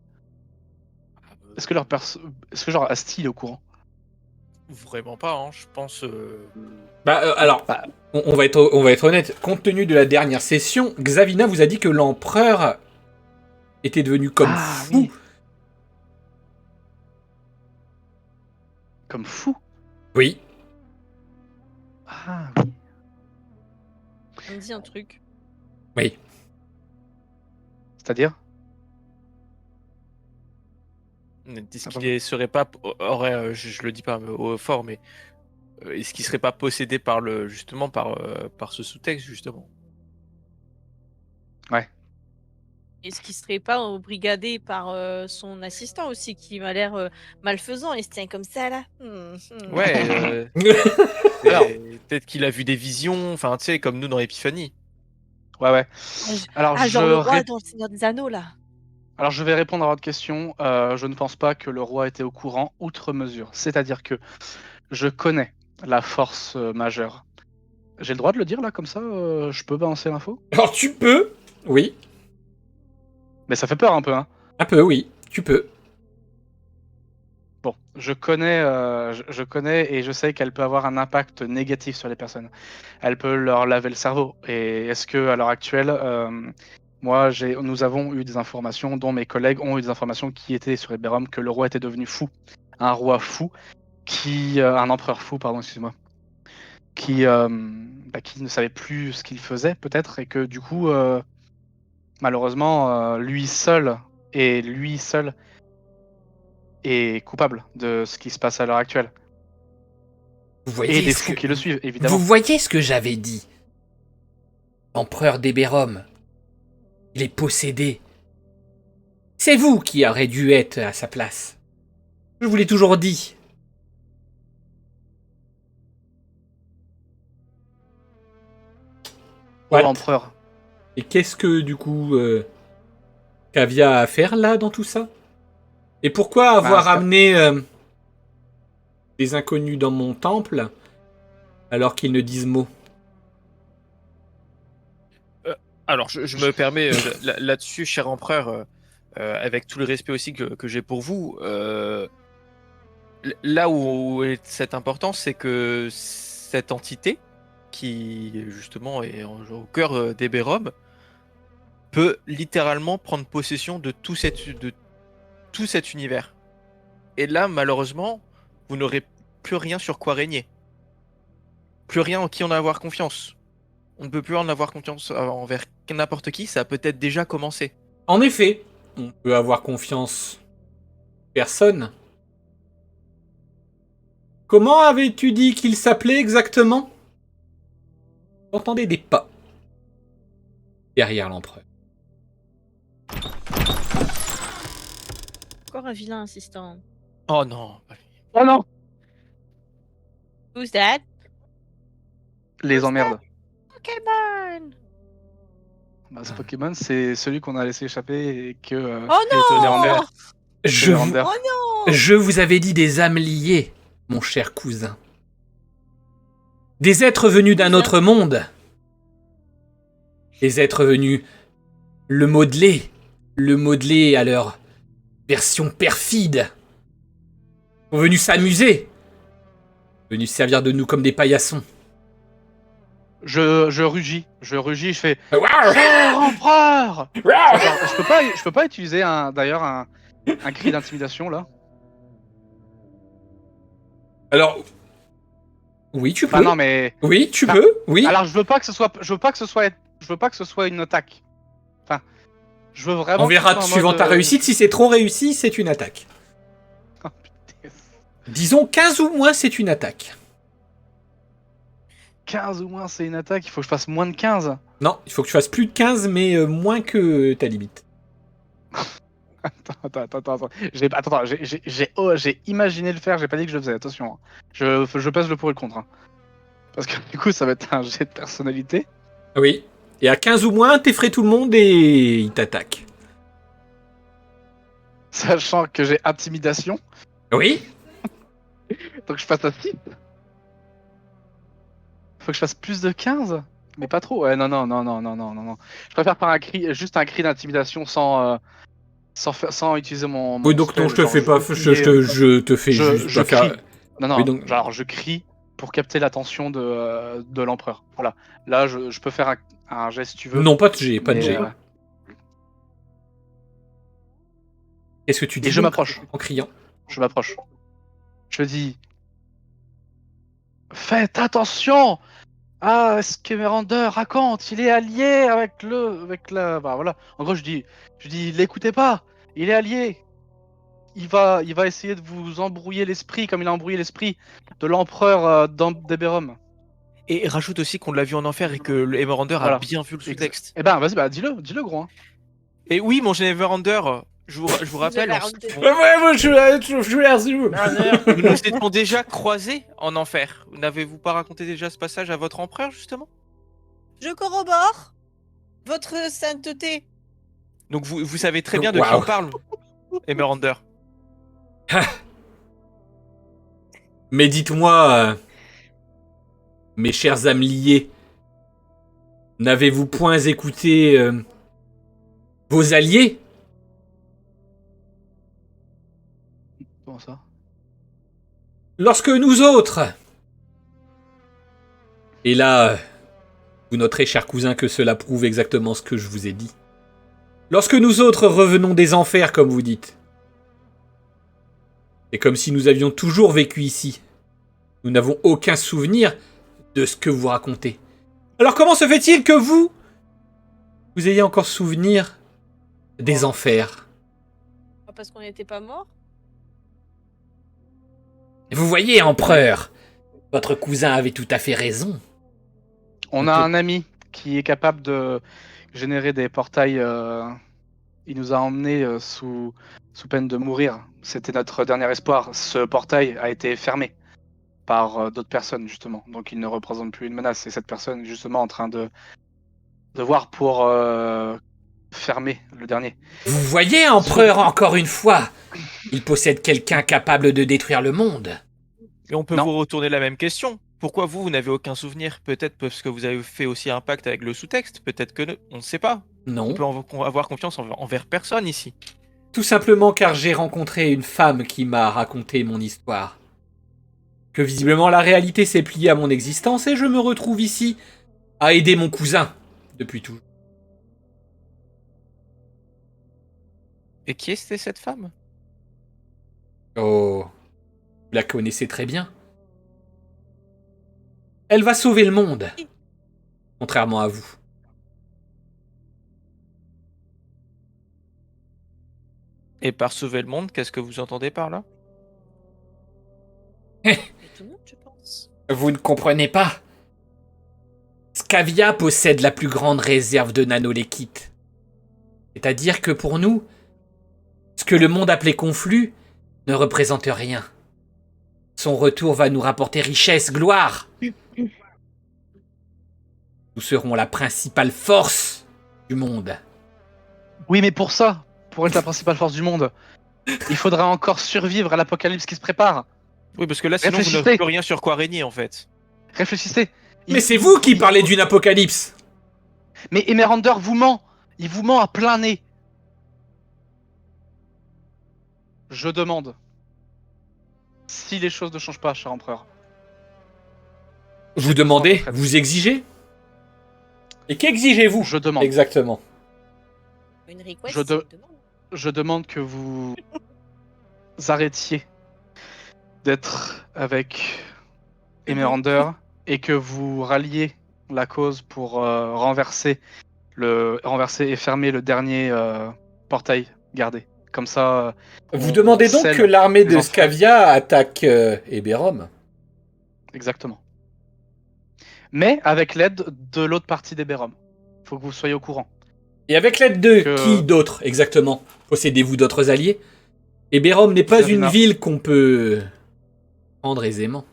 Est-ce que est-ce que genre Asti il est au courant? Vraiment pas, hein. Je pense. Alors, Bah. on va être honnête. Compte tenu de la dernière session, Xavina vous a dit que l'empereur était devenu comme fou. Oui. Comme fou? Oui. Ah oui. Ça me dit un truc. Oui. C'est-à-dire? Est-ce qu'il serait pas. Je le dis pas au fort, mais. Est-ce qu'il serait pas possédé par justement par ce sous-texte, justement? Ouais. Est-ce qu'il serait pas brigadé par son assistant aussi, qui m'a l'air malfaisant et se tient comme ça là? Ouais. Alors. Peut-être qu'il a vu des visions, enfin, tu sais, comme nous dans Épiphanie. Ouais. Alors, Genre le roi dans le Seigneur des Anneaux là. Alors, je vais répondre à votre question. Je ne pense pas que le roi était au courant outre mesure. C'est-à-dire que je connais la force majeure. J'ai le droit de le dire là, comme ça je peux balancer l'info? Alors tu peux. Oui. Mais ça fait peur un peu, hein. Un peu, oui. Tu peux. Bon, je connais et je sais qu'elle peut avoir un impact négatif sur les personnes. Elle peut leur laver le cerveau. Et est-ce que à l'heure actuelle, nous avons eu des informations, dont mes collègues ont eu des informations qui étaient sur Eberron, que le roi était devenu fou, un roi fou, un empereur fou, pardon, excusez-moi, qui ne savait plus ce qu'il faisait peut-être, et que du coup, malheureusement, lui seul est coupable de ce qui se passe à l'heure actuelle. Vous voyez Et des ce fous que... qui le suivent, évidemment. Vous voyez ce que j'avais dit? L'empereur d'Eberom. Il est possédé. C'est vous qui aurez dû être à sa place. Je vous l'ai toujours dit. Oh, What? l'empereur. Et qu'est-ce que, du coup, Kavia a à faire, là, dans tout ça? Et pourquoi avoir amené des inconnus dans mon temple, alors qu'ils ne disent mot? Alors, je me permets là-dessus, cher empereur, avec tout le respect aussi que j'ai pour vous, là où est cette importance, c'est que cette entité, qui justement est au cœur d'Eberom, peut littéralement prendre possession de tout cet univers. Et là, malheureusement, vous n'aurez plus rien sur quoi régner. Plus rien en qui en avoir confiance. On ne peut plus en avoir confiance envers n'importe qui, ça a peut-être déjà commencé. En effet, on peut avoir confiance. Personne. Comment avais-tu dit qu'il s'appelait exactement? J'entendais des pas derrière l'empereur. Encore un vilain assistant. Oh non. Oh non! Who's that? Les emmerdes. Pokémon! Bah, ce Pokémon, c'est celui qu'on a laissé échapper et que. Oh non! Léander. Je vous... Léander. Oh non! Je vous avais dit des âmes liées, mon cher cousin. Des êtres venus d'un autre monde. Des êtres venus le modeler à leur version perfide. Ils sont venus s'amuser. Venus servir de nous comme des paillassons. Je rugis, je fais. Waouh! Cher empereur! Waouh! Genre, je peux pas utiliser d'ailleurs un cri d'intimidation là. Alors, oui, tu peux. Enfin, non, mais. Oui, tu Enfin, peux. Oui. Alors, je veux pas que ce soit une attaque. Enfin, je veux vraiment. On que ce verra soit en suivant mode, ta réussite. Si c'est trop réussi, c'est une attaque. Oh, putain. Disons 15 ou moins, c'est une attaque. 15 ou moins, c'est une attaque. Il faut que je fasse moins de 15. Non, il faut que tu fasses plus de 15, mais moins que ta limite. Attends. J'ai imaginé le faire. J'ai pas dit que je le faisais. Attention. Hein. Je pèse le pour et le contre. Hein. Parce que du coup, ça va être un jet de personnalité. Oui. Et à 15 ou moins, t'effraies tout le monde et il t'attaque. Sachant que j'ai intimidation. Oui. Donc je passe à 6. Faut que je fasse plus de 15. Mais pas trop. Ouais, non. Je préfère faire juste un cri d'intimidation sans utiliser mon Oui, donc non, spell, je te genre, fais pas. Je te fais juste je pas crie. faire. Non, Oui, donc- genre je crie pour capter l'attention de l'empereur. Voilà. Là, je peux faire un geste si tu veux. Non, pas de G, pas de mais, G. Qu'est-ce que tu dis Et je donc, m'approche. en criant? Je m'approche. Je dis faites attention à ce que Merander raconte. Il est allié avec la. Bah voilà. En gros, je dis, l'écoutez pas. Il est allié. Il va essayer de vous embrouiller l'esprit comme il a embrouillé l'esprit de l'empereur d'Eberron. Et rajoute aussi qu'on l'a vu en enfer et que le Emerlander a Voilà. bien vu le sous-texte. Eh ben, vas-y, bah dis-le gros. Hein. Et oui, mon Emerlander, je vous rappelle, Ouais, moi je l'ai reçu. nous nous étions déjà croisés en enfer. N'avez-vous pas raconté déjà ce passage à votre empereur, justement? Je corrobore votre sainteté. Donc vous savez très bien de qui Waouh. on parle, Emerlander. Mais dites-moi, mes chers âmes liées, n'avez-vous point écouté vos alliés? Comment ça? Lorsque nous autres... Et là, vous noterez, cher cousin, que cela prouve exactement ce que je vous ai dit. Lorsque nous autres revenons des enfers, comme vous dites, c'est comme si nous avions toujours vécu ici. Nous n'avons aucun souvenir de ce que vous racontez. Alors comment se fait-il que vous ayez encore souvenir des enfers? Parce qu'on n'était pas morts. Vous voyez, empereur, votre cousin avait tout à fait raison. On a un ami qui est capable de générer des portails. Il nous a emmenés sous peine de mourir. C'était notre dernier espoir. Ce portail a été fermé par d'autres personnes, justement. Donc il ne représente plus une menace. Et cette personne est justement en train de voir pour fermer le dernier. Vous voyez, empereur, encore une fois, il possède quelqu'un capable de détruire le monde. Et on peut Non. vous retourner la même question. Pourquoi vous n'avez aucun souvenir? Peut-être parce que vous avez fait aussi un pacte avec le sous-texte. Peut-être que on ne sait pas. Non. On peut avoir confiance envers personne ici. Tout simplement car j'ai rencontré une femme qui m'a raconté mon histoire. Que visiblement la réalité s'est pliée à mon existence et je me retrouve ici à aider mon cousin depuis toujours. Et qui était cette femme? Oh, vous la connaissez très bien. Elle va sauver le monde, contrairement à vous. Et par sauver le monde, qu'est-ce que vous entendez par là? Et tout le monde, je pense. Vous ne comprenez pas. Scavia possède la plus grande réserve de nanoléquites. C'est-à-dire que pour nous, ce que le monde appelait conflit ne représente rien. Son retour va nous rapporter richesse, gloire. Nous serons la principale force du monde. Oui, mais pour être la principale force du monde, il faudra encore survivre à l'apocalypse qui se prépare. Oui, parce que là, sinon, vous Réfléchissez. n'avez plus rien sur quoi régner, en fait. Réfléchissez. Mais c'est vous qui parlez d'une apocalypse. Mais Emerlander vous ment. Il vous ment à plein nez. Je demande. Si les choses ne changent pas, cher empereur. Vous demandez, vous exigez. Et qu'exigez-vous? Je demande. Exactement. Une request, Je demande que vous arrêtiez d'être avec Emeraunder et que vous ralliez la cause pour renverser et fermer le dernier portail gardé. Comme ça, Vous on demandez donc scelle que l'armée les de enfants. Scavia attaque Eberron. Exactement. Mais avec l'aide de l'autre partie d'Eberron. Faut que vous soyez au courant. Et avec l'aide de Que- qui d'autre exactement? Possédez-vous d'autres alliés? Eberron n'est pas Xavina. une ville qu'on peut prendre aisément.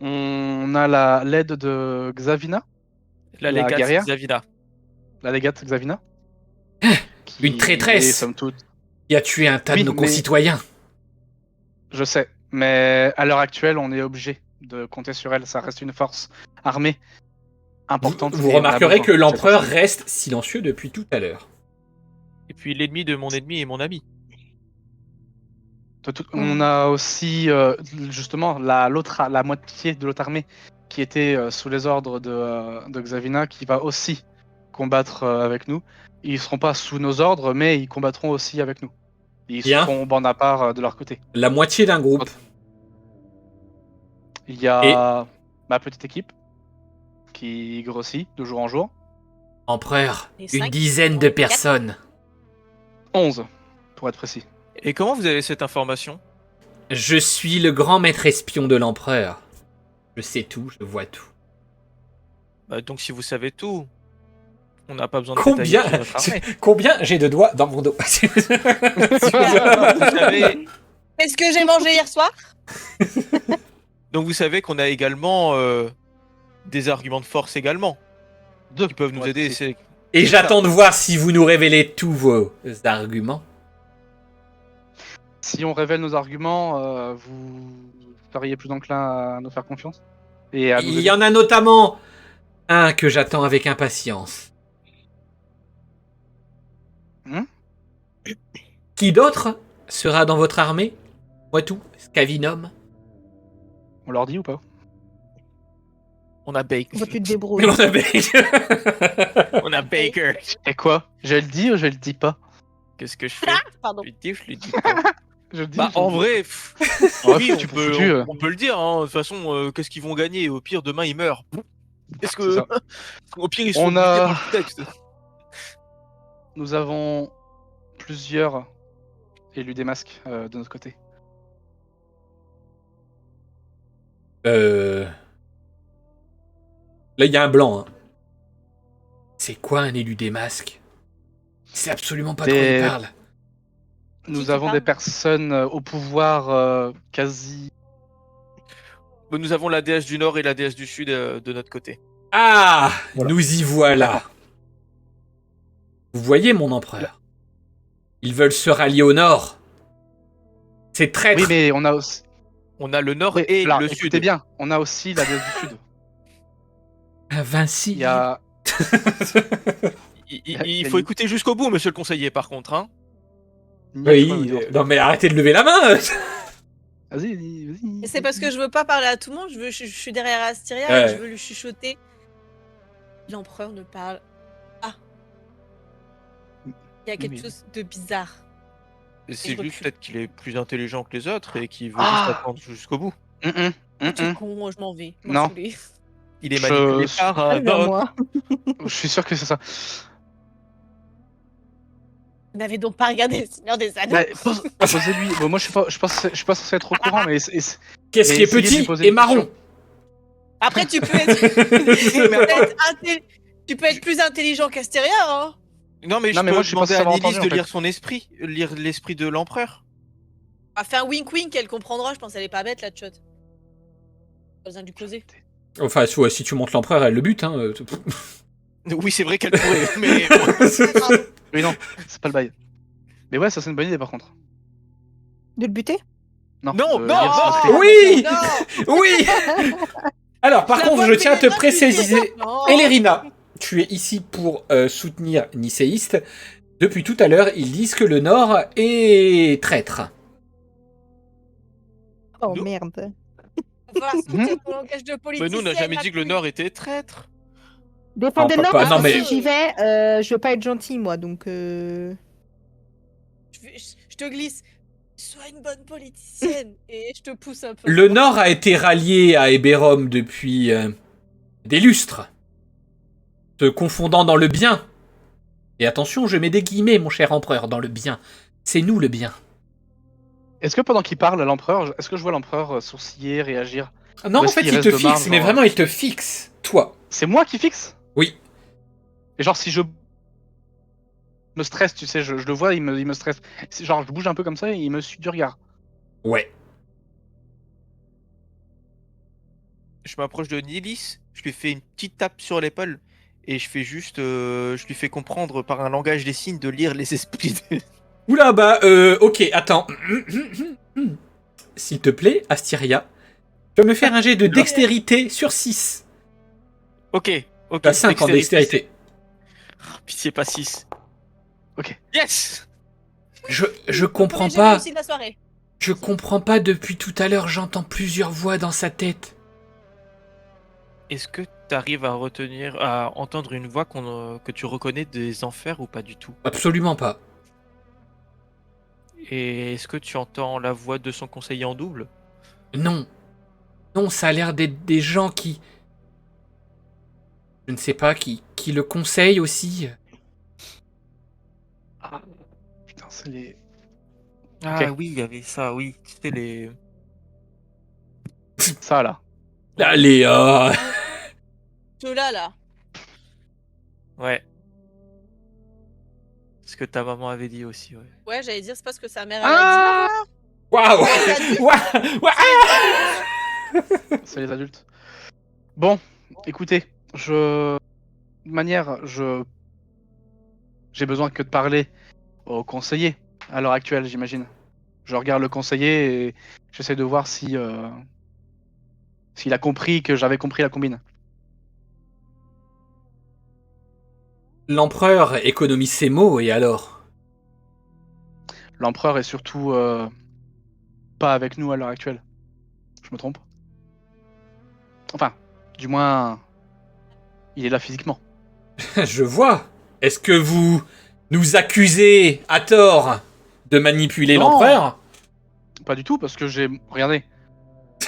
On a l'aide de Xavina, La La légate guerrière. Xavina. la légate Xavina. Une traîtresse. est, somme toute, Qui a tué un tas Oui, de nos mais- concitoyens. Je sais, mais à l'heure actuelle, on est obligé de compter sur elle. Ça reste une force armée importante. Vous et on a remarquerez besoin que de cette l'empereur force. reste silencieux depuis tout à l'heure. Et puis l'ennemi de mon ennemi est mon ami. On a aussi justement la moitié de l'autre armée qui était sous les ordres de Xavina, qui va aussi combattre avec nous. Ils seront pas sous nos ordres, mais ils combattront aussi avec nous. Ils Bien. seront bande à part de leur côté. La moitié d'un groupe. Il y a ma petite équipe qui grossit de jour en jour. Empereur, Les une cinq, dizaine on de est quatre. personnes. 11, pour être précis. Et comment vous avez cette information? Je suis le grand maître espion de l'empereur. Je sais tout, je vois tout. Bah, donc si vous savez tout, on n'a pas besoin de Combien, détailler sur notre armée. combien j'ai de doigts dans mon dos? Vous savez- Qu'est-ce que j'ai mangé hier soir? Donc vous savez qu'on a également des arguments de force également Deux qui peuvent nous pour être aider. précis. Et C'est ça. j'attends de voir si vous nous révélez tous vos arguments. Si on révèle nos arguments, vous seriez plus enclin à nous faire confiance et à nous Il aider. y en a notamment un que j'attends avec impatience. Qui d'autre sera dans votre armée? Moi tout, Scavinum. On leur dit ou pas? On a Baker. Faut que tu te débrouilles. On avait- On a Baker. Et quoi? Je le dis ou je le dis pas? Qu'est-ce que je fais? Pardon. Je le dis ou je le dis pas? Je le dis. Bah ou je le en dis vrai, Ouais, oui, foutu pour foutu, on peut le dire. Hein. De toute façon, qu'est-ce qu'ils vont gagner? Au pire, demain ils meurent. Est-ce C'est que ça. au pire ils sont On obligés a- par le texte. Nous avons plusieurs élus des masques de notre côté. Là, il y a un blanc. Hein. C'est quoi un élu des masques? C'est absolument pas de quoi Des- il parle. Nous qui avons parle des personnes au pouvoir quasi. Nous avons la déesse du Nord et la déesse du Sud de notre côté. Ah, Voilà. nous y voilà. Vous voyez, mon empereur? Ils veulent se rallier au nord. C'est traître. Oui, mais on a aussi. On a le Nord Oui, et alors, le écoutez Sud. bien, on a aussi la déesse du Sud. À Vinci. Il y a. Il faut écouter jusqu'au bout, monsieur le conseiller, par contre. Hein. Oui, non mais arrêtez de lever la main. Vas-y, vas-y. Et c'est parce que je veux pas parler à tout le monde, je suis derrière Astyria Ouais. et je veux lui chuchoter. L'empereur ne parle pas. Il y a quelque Oui, mais- chose de bizarre. C'est je juste recule. peut-être qu'il est plus intelligent que les autres et qu'il veut Ah. juste attendre jusqu'au bout. C'est con, moi je m'en vais. Non. Saoulée. Il est Je- manipulé par Ah, vers notre- moi. Je suis sûr que c'est ça. Vous n'avez donc pas regardé le Seigneur des Anneaux. Bah, posez-lui. Bon, moi, je suis pas censé être au courant, mais Qu'est-ce qui est essayez de lui petit poser et une marron? question. Après, tu peux être, tu peux être plus intelligent qu'Astéria, hein. Non, mais Non, je mais peux moi, je suis pas demander à savoir Nilis entendu, en de fait. lire son esprit, lire l'esprit de l'empereur. On va faire un wink-wink, elle comprendra. Je pense qu'elle est pas bête, la tchotte. Pas besoin de lui causer. Enfin, si tu montes l'empereur, elle le bute. Hein. Oui, c'est vrai qu'elle pourrait, mais Oui, non, c'est pas le bail. Mais ouais, ça c'est une bonne idée par contre. De le buter? Non, de non, lire son non. esprit. Oui, Non. oui. Alors, par La contre, voix je tiens à te pénétrante du préciser, Seigneur. Non. Elérina, tu es ici pour soutenir Nicéiste. Depuis tout à l'heure, ils disent que le Nord est traître. Oh Nous merde. Voilà, sortir ton langage de Mais politicien. nous, on n'a jamais dit que le Nord était traître. Défendez Non, le Nord, pas- parce non, que mais- si j'y vais, je veux pas être gentil, moi, donc... Je te glisse. Sois une bonne politicienne. Et je te pousse un peu. Le Nord a été rallié à Eberron depuis des lustres, se confondant dans le bien. Et attention, je mets des guillemets, mon cher empereur, dans le bien. C'est nous le bien. Est-ce que pendant qu'il parle à l'empereur, est-ce que je vois l'empereur sourciller, réagir? Non, Ou en est-ce fait, qu'il il reste te de fixe, marge, mais genre vraiment, il te fixe, toi. C'est moi qui fixe? Oui. Et genre, si je me stresse, tu sais, je le vois, il me stresse. Genre, je bouge un peu comme ça et il me suit du regard. Ouais. Je m'approche de Nilis, je lui fais une petite tape sur l'épaule et je fais juste, je lui fais comprendre par un langage des signes de lire les esprits. Oula, ok, attends. S'il te plaît, Astyria, tu vas me faire un jet de dextérité sur 6. Ok. Tu as 5 en dextérité. Oh, pitié, pas 6. Ok. Yes. Je comprends Premier jet pas. réussi de la soirée. Je comprends pas depuis tout à l'heure, j'entends plusieurs voix dans sa tête. Est-ce que tu arrives à entendre une voix que tu reconnais des enfers ou pas du tout? Absolument pas. Et est-ce que tu entends la voix de son conseiller en double? Non. Non, ça a l'air d'être des gens qui... Je ne sais pas, qui le conseillent aussi. Ah, putain, c'est les. Ah Ok. oui, il y avait ça, oui. C'était les... Ça là. Allez, Ceux-là, là. Ouais. Ce que ta maman avait dit aussi, ouais. Ouais, j'allais dire, c'est parce que sa mère, elle a dit. Waouh. C'est les adultes. Bon, écoutez, de manière, j'ai besoin que de parler au conseiller à l'heure actuelle, j'imagine. Je regarde le conseiller et j'essaie de voir si s'il a compris que j'avais compris la combine. L'empereur économise ses mots, et alors? L'empereur est surtout pas avec nous à l'heure actuelle. Je me trompe? Enfin, du moins, il est là physiquement. Je vois. Est-ce que vous nous accusez à tort de manipuler Non. l'empereur? Pas du tout, parce que regardez,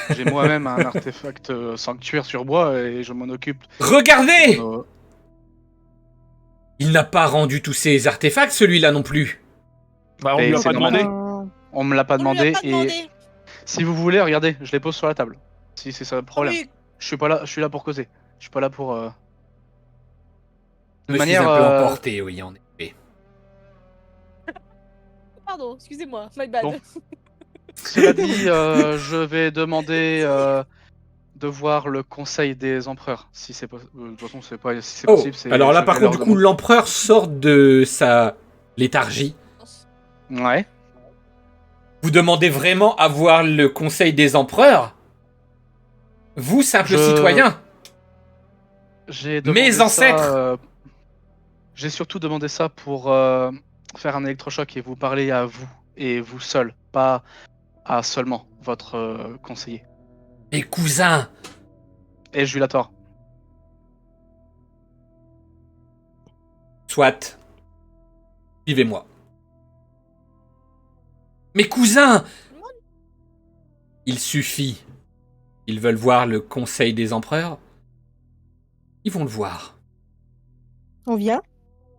j'ai moi-même un artefact sanctuaire sur bois et je m'en occupe. Regardez! Nos- Il n'a pas rendu tous ses artefacts, celui-là non plus. Bah, on Et lui a c'est pas demandé. On me l'a pas On lui a demandé pas et demandé. si vous voulez, regardez, je les pose sur la table. Si c'est ça le problème. Oui, Je suis pas là, je suis là pour causer. Je suis pas là pour. De Je me manière, suis un peu emporté, oui, en effet. pardon, excusez-moi, my bad. Bon. Cela dit, je vais demander de voir le conseil des empereurs, si c'est possible. De toute façon, c'est pas si c'est Oh, possible. alors là, je par vais contre, leur du coup, demander. l'empereur sort de sa léthargie. Ouais. Vous demandez vraiment à voir le conseil des empereurs? Vous, simple citoyen? J'ai demandé Mes ça, ancêtres! j'ai surtout demandé ça pour faire un électrochoc et vous parler à vous et vous seul, pas à seulement votre conseiller. Mes cousins! Et je lui la tort. Soit. Suivez-moi. Mes cousins! Il suffit. Ils veulent voir le conseil des empereurs? Ils vont le voir. On vient?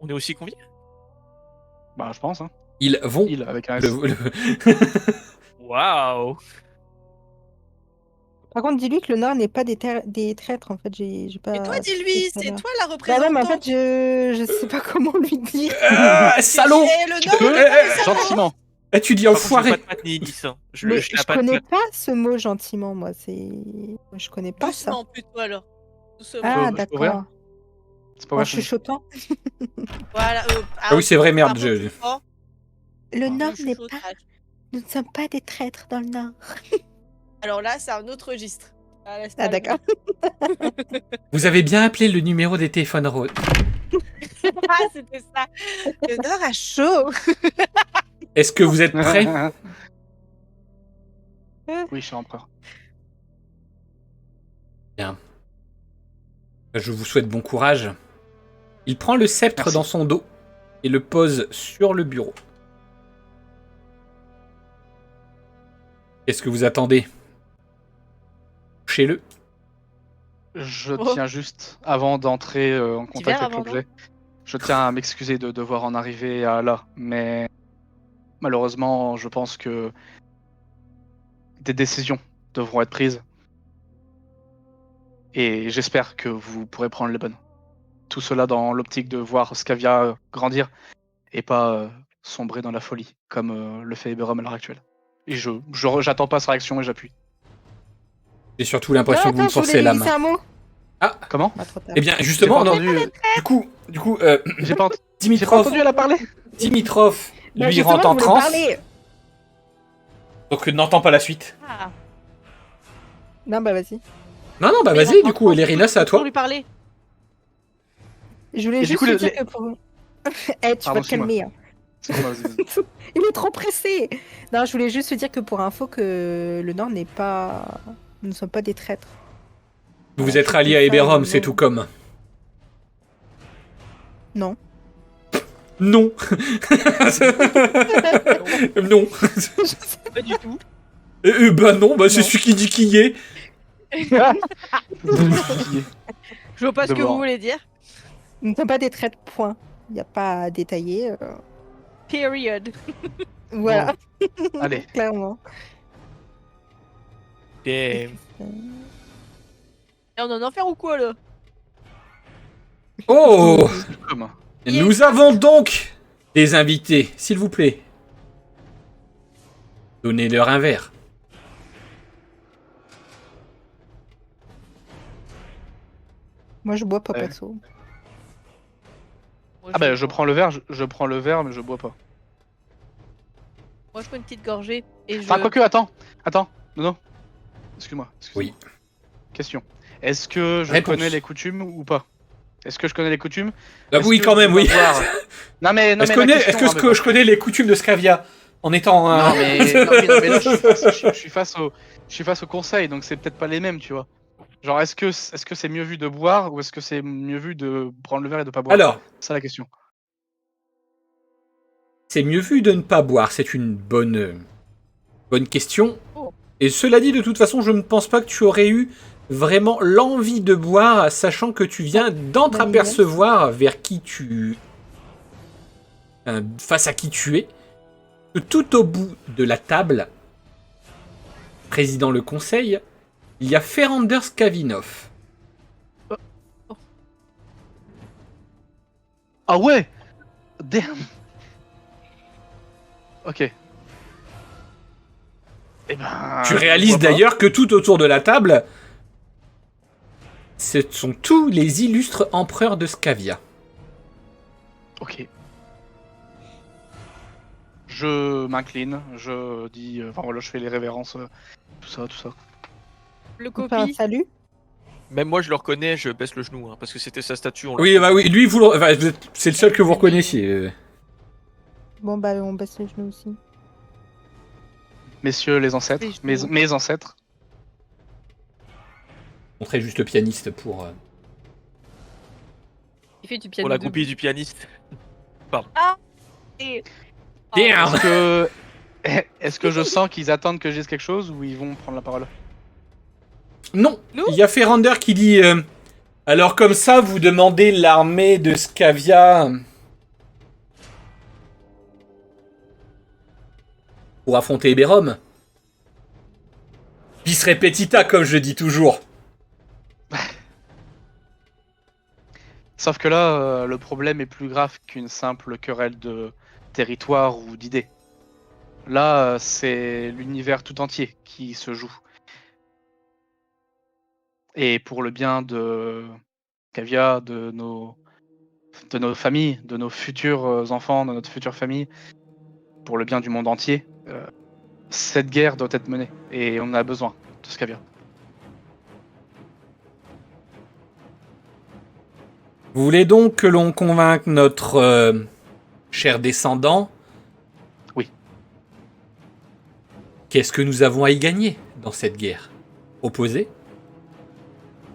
On est aussi conviés? Bah, je pense. Hein. Ils vont... Il avec un S. Waouh! Par contre, dis-lui que le Nord n'est pas des traîtres, en fait. J'ai pas. Et toi, dis-lui, fait ça, c'est là. toi la Bah ouais, représentante. mais en fait, je sais pas comment lui dire. Salaud! Eh, le Nord, n'est pas le salaud. Gentiment. Eh, tu dis Par contre, je enfoiré! veux pas de patte ni Nice, hein. Mais Je n'ai je pas de connais patte. pas ce mot gentiment, moi. Je connais pas ça. Doucement plutôt alors. Doucement. Ah, Je peux ouvrir d'accord. C'est pas En vrai. chuchotant. Voilà. Ah oui, c'est vrai, merde, je- Le Le Nord n'est chuchotage. pas. Nous ne sommes pas des traîtres dans le Nord. Alors là, c'est un autre registre. Ah, laisse Ah, pas le- d'accord. Vous avez bien appelé le numéro des téléphones roses. Ah, c'était ça. Le Nord a chaud. Est-ce que vous êtes prêts? Oui, je suis empereur. Bien. Je vous souhaite bon courage. Il prend le sceptre Merci. dans son dos et le pose sur le bureau. Qu'est-ce que vous attendez? Chez-le. Je Oh. tiens juste, avant d'entrer en Petit contact verre avec avant, l'objet, je tiens à m'excuser de devoir en arriver à là. Mais malheureusement, je pense que des décisions devront être prises. Et j'espère que vous pourrez prendre les bonnes. Tout cela dans l'optique de voir Scavia grandir et pas sombrer dans la folie, comme le fait Eberron à l'heure actuelle. Et j'attends pas sa réaction et j'appuie. J'ai surtout l'impression que vous me je voulais forcez la glisser main. un mot. Comment? Ah, trop tard. Eh bien, J'ai justement, pas non. entendu. Du coup, J'ai pas, j'ai pas Dimitrov, entendu elle a parlé. Dimitrov Bah, lui justement, rentre en je voulais transe, parler. donc n'entend pas la suite. Ah. Non, bah vas-y. Non, bah Mais vas-y, en du coup, France, Lérina, c'est à pour toi. lui parler. Je voulais Et du juste coup, lui le- dire les- que pour... Eh, tu Pardon, vas te calmer. Hein. Excuse-moi, vas-y. Il est trop pressé. Non, je voulais juste te dire que pour info, que le Nord n'est pas... Nous ne sommes pas des traîtres. Vous Voilà, êtes je rallié dis à ça, Eberron, non. c'est tout comme. Non. Non. Non. Pas du tout. Bah non, bah c'est Non. celui qui dit qui y est. Je vois pas ce que D'abord. vous voulez dire. Nous ne sommes pas des traîtres, point. Il n'y a pas à détailler. Period. Voilà, Allez, clairement. Et Et on en enfer ou quoi là? Oh, comme. nous avons donc des invités, s'il vous plaît. Donnez-leur un verre. Moi, je bois pas Ouais. perso. Moi, Ah bah je prends le verre, je prends le verre, mais je bois pas. Moi je prends une petite gorgée et je. Enfin, quoique, attends, non. Excuse-moi. Oui. Question. Est-ce que je Réponse. connais les coutumes ou pas? Est-ce que je connais les coutumes? Ah, Est-ce oui, que quand je même, dois oui. boire Non mais, Est-ce que je connais les coutumes de Scavia en étant un... Non mais, non, mais là je suis face au conseil, donc c'est peut-être pas les mêmes, tu vois. Genre est-ce que c'est mieux vu de boire ou est-ce que c'est mieux vu de prendre le verre et de pas boire? Alors, C'est ça la question. c'est mieux vu de ne pas boire, c'est une bonne question. Oh. Et cela dit, de toute façon, je ne pense pas que tu aurais eu vraiment l'envie de boire, sachant que tu viens d'entreapercevoir vers qui tu... face à qui tu es, que tout au bout de la table, présidant le conseil, il y a Ferrander Skavinov. Ah ouais. Damn. Ok. Eh ben. Tu réalises pourquoi pas. d'ailleurs que tout autour de la table, ce sont tous les illustres empereurs de Scavia. Ok. Je m'incline, je dis, enfin voilà, je fais les révérences, tout ça. Le On fait un copie. salut. même moi, je le reconnais, je baisse le genou, hein, parce que c'était sa statue. On l'a- Oui, bah oui, lui, c'est le seul que vous reconnaissiez. Bon, bah, on baisse les genoux aussi. Messieurs les ancêtres, Les genoux. mes ancêtres. Montrer juste le pianiste pour... Il fait du piano. Pour la debout. groupie du pianiste. Et- Damn. Est-ce que je sens qu'ils attendent que je dise quelque chose ou ils vont prendre la parole? Non, Nous il y a Ferrander qui dit... alors comme ça, vous demandez l'armée de Scavia... pour affronter Eberron. Bis repetita, comme je dis toujours. Sauf que là, le problème est plus grave qu'une simple querelle de territoire ou d'idées. Là, c'est l'univers tout entier qui se joue. Et pour le bien de Cavia, de nos familles, de nos futurs enfants, de notre future famille, pour le bien du monde entier, cette guerre doit être menée. Et on a besoin de Scavia. Vous voulez donc que l'on convainque notre cher descendant? Oui. Qu'est-ce que nous avons à y gagner dans cette guerre? Opposée?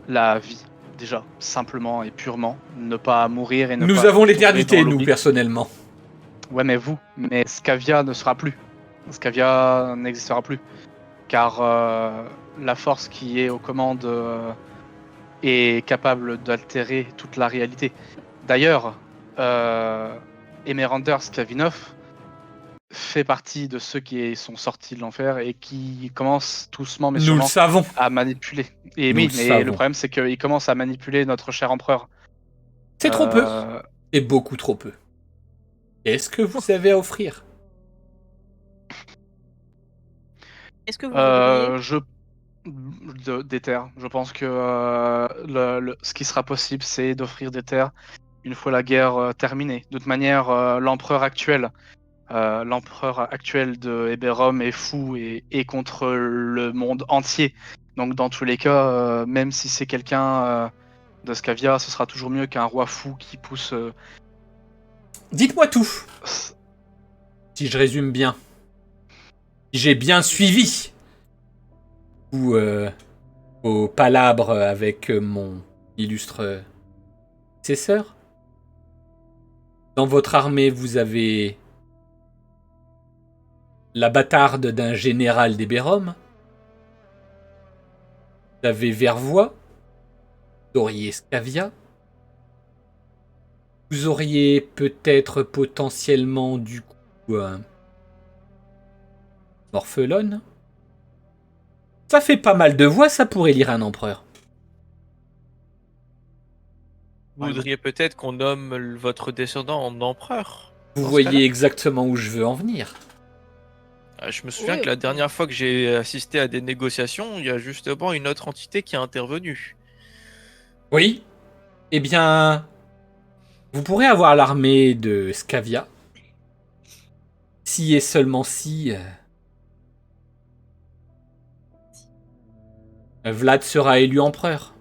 La vie, déjà, simplement et purement. Ne pas mourir et ne Nous pas avons tomber l'éternité, dans nous, l'oubli. personnellement. Ouais, mais vous. Mais Scavia ne sera plus. Scavia n'existera plus. car la force qui est aux commandes est capable d'altérer toute la réalité. D'ailleurs, Emeranders Skavinov fait partie de ceux qui sont sortis de l'enfer et qui commencent doucement mais Nous le sûrement savons. à manipuler. Et Nous oui, le mais savons. le problème c'est qu'il commence à manipuler notre cher empereur. C'est trop peu. Euh, Et beaucoup trop peu. Qu'est-ce que vous avez à offrir? Est-ce que vous voudriez des terres. Je pense que ce qui sera possible, c'est d'offrir des terres une fois la guerre terminée. De toute manière, l'empereur actuel de Eberron est fou et contre le monde entier. Donc dans tous les cas, même si c'est quelqu'un de Scavia, ce sera toujours mieux qu'un roi fou qui pousse. Dites-moi tout. Si je résume bien. Si j'ai bien suivi. Ou au palabre avec mon illustre successeur. Dans votre armée, vous avez la bâtarde d'un général d'Eberron. Vous avez Vervois. Vous auriez Scavia. Vous auriez peut-être potentiellement du coup Morphelon. Ça fait pas mal de voix, ça pourrait lire un empereur. Vous voudriez peut-être qu'on nomme votre descendant en empereur. Vous dans ce voyez cas-là exactement où je veux en venir. Je me souviens Oui. que la dernière fois que j'ai assisté à des négociations, il y a justement une autre entité qui a intervenu. Oui. Eh bien, vous pourrez avoir l'armée de Scavia. Si et seulement si Vlad sera élu empereur.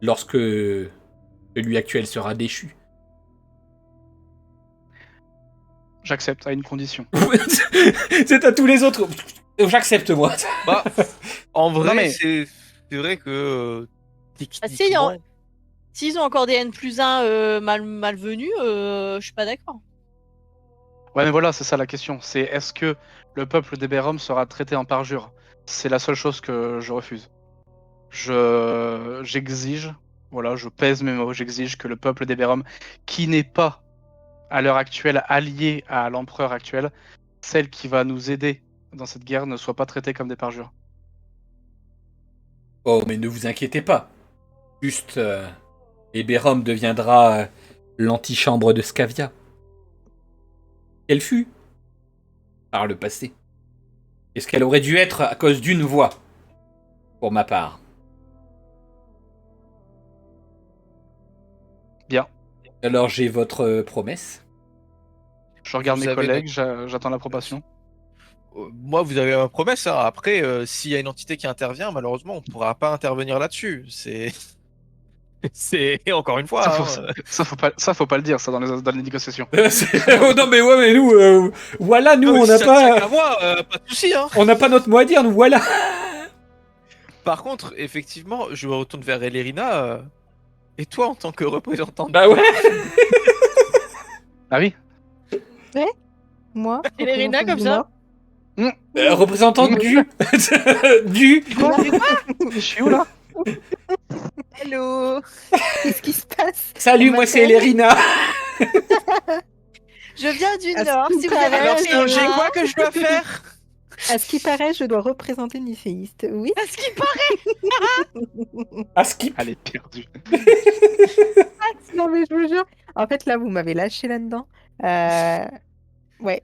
Lorsque celui actuel sera déchu. J'accepte à une condition. C'est à tous les autres. J'accepte, moi. Bah, en vrai, Non, mais- c'est vrai que si, techniquement, S'ils ont encore des N+1 malvenus, je suis pas d'accord. Ouais, mais voilà, c'est ça la question. C'est est-ce que le peuple d'Eberron sera traité en parjure? C'est la seule chose que je refuse. J'exige, voilà, je pèse mes mots, j'exige que le peuple d'Eberron, qui n'est pas à l'heure actuelle allié à l'empereur actuel, celle qui va nous aider dans cette guerre, ne soit pas traitée comme des parjures. Oh, mais ne vous inquiétez pas. Juste, Eberron deviendra l'antichambre de Scavia. Elle fut par le passé. Et ce qu'elle aurait dû être à cause d'une voix, pour ma part. Bien. Alors j'ai votre promesse. Je regarde Vous mes avez collègues, j'attends l'approbation. moi, vous avez ma promesse. Hein. Après, s'il y a une entité qui intervient, malheureusement, on pourra pas intervenir là-dessus. C'est encore une fois. Ça, faut pas le dire, ça, dans les négociations. Oh non mais ouais mais nous voilà nous on n'a Ça tient qu'à pas moi, pas de souci. Hein. on n'a pas notre mot à dire nous voilà. Par contre, effectivement, je me retourne vers Elerina. Et toi, en tant que représentante, Bah ouais. Ah oui. Moi Elérina, comme ça Représentante du du. Je suis où là? Hello. Qu'est-ce qui se passe? Salut On moi c'est m'appelle Elérina. Je viens du Ah, Nord, c'est si vous pas avez vrai, alors appris je- j'ai un- quoi que je dois faire? À ce qui paraît, je dois représenter Nicéiste. Oui. À ce qui paraît. À skip. Elle est perdue. Non mais je vous jure. En fait, là, vous m'avez lâché là-dedans. Ouais. Ouais.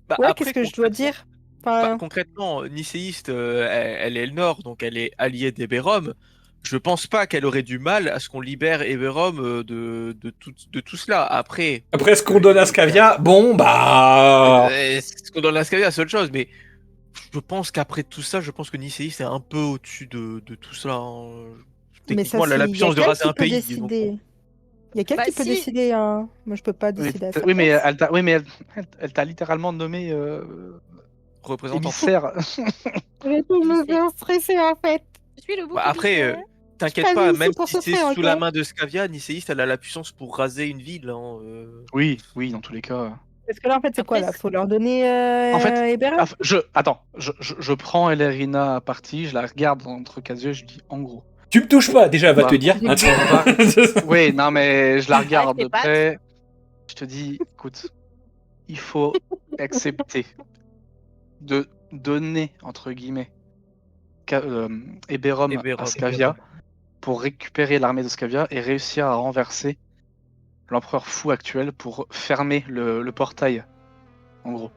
Bah, Ouais. après, Qu'est-ce que je dois concrètement- dire? Enfin, concrètement, Nicéiste, elle est le Nord, donc elle est alliée d'Eberron. Je pense pas qu'elle aurait du mal à ce qu'on libère Eberron de tout cela. Après, Après ce qu'on donne à Scavia bon bah. ce qu'on donne à Scavia, c'est autre chose, mais je pense qu'après tout ça, je pense que Nicéiste est un peu au-dessus de tout cela. Hein. mais Techniquement, elle a c'est- la y a puissance de quelqu'un raser qui un peut pays. décider. donc- Il y a quelqu'un Bah, qui peut si. décider. Hein. Moi, je peux pas Oui, décider à sa oui, mais place. elle t'a littéralement nommé Représentant. émissaire. Arrêtez de me faire stresser en fait. Je suis le bouc Bah, après, émissaire. t'inquiète pas pas, venu même ici pour si c'est souffrir, sous ok la main de Scavia, Nicéiste, elle a la puissance pour raser une ville. Hein, Oui, oui, dans tous les cas. Parce que là, en fait, c'est quoi Après, là? Faut leur donner En fait, Eberron? je prends Elerina à partie, je la regarde entre quatre yeux, je lui dis en gros. Tu me touches pas, déjà, elle va Bah, te dire. j'ai hein. Oui, non, mais je la regarde tes de pattes. près. Je te dis, écoute, il faut accepter de donner, entre guillemets, Eberron à Eberron. Scavia pour récupérer l'armée de Scavia et réussir à renverser l'empereur fou actuel pour fermer le portail, en gros.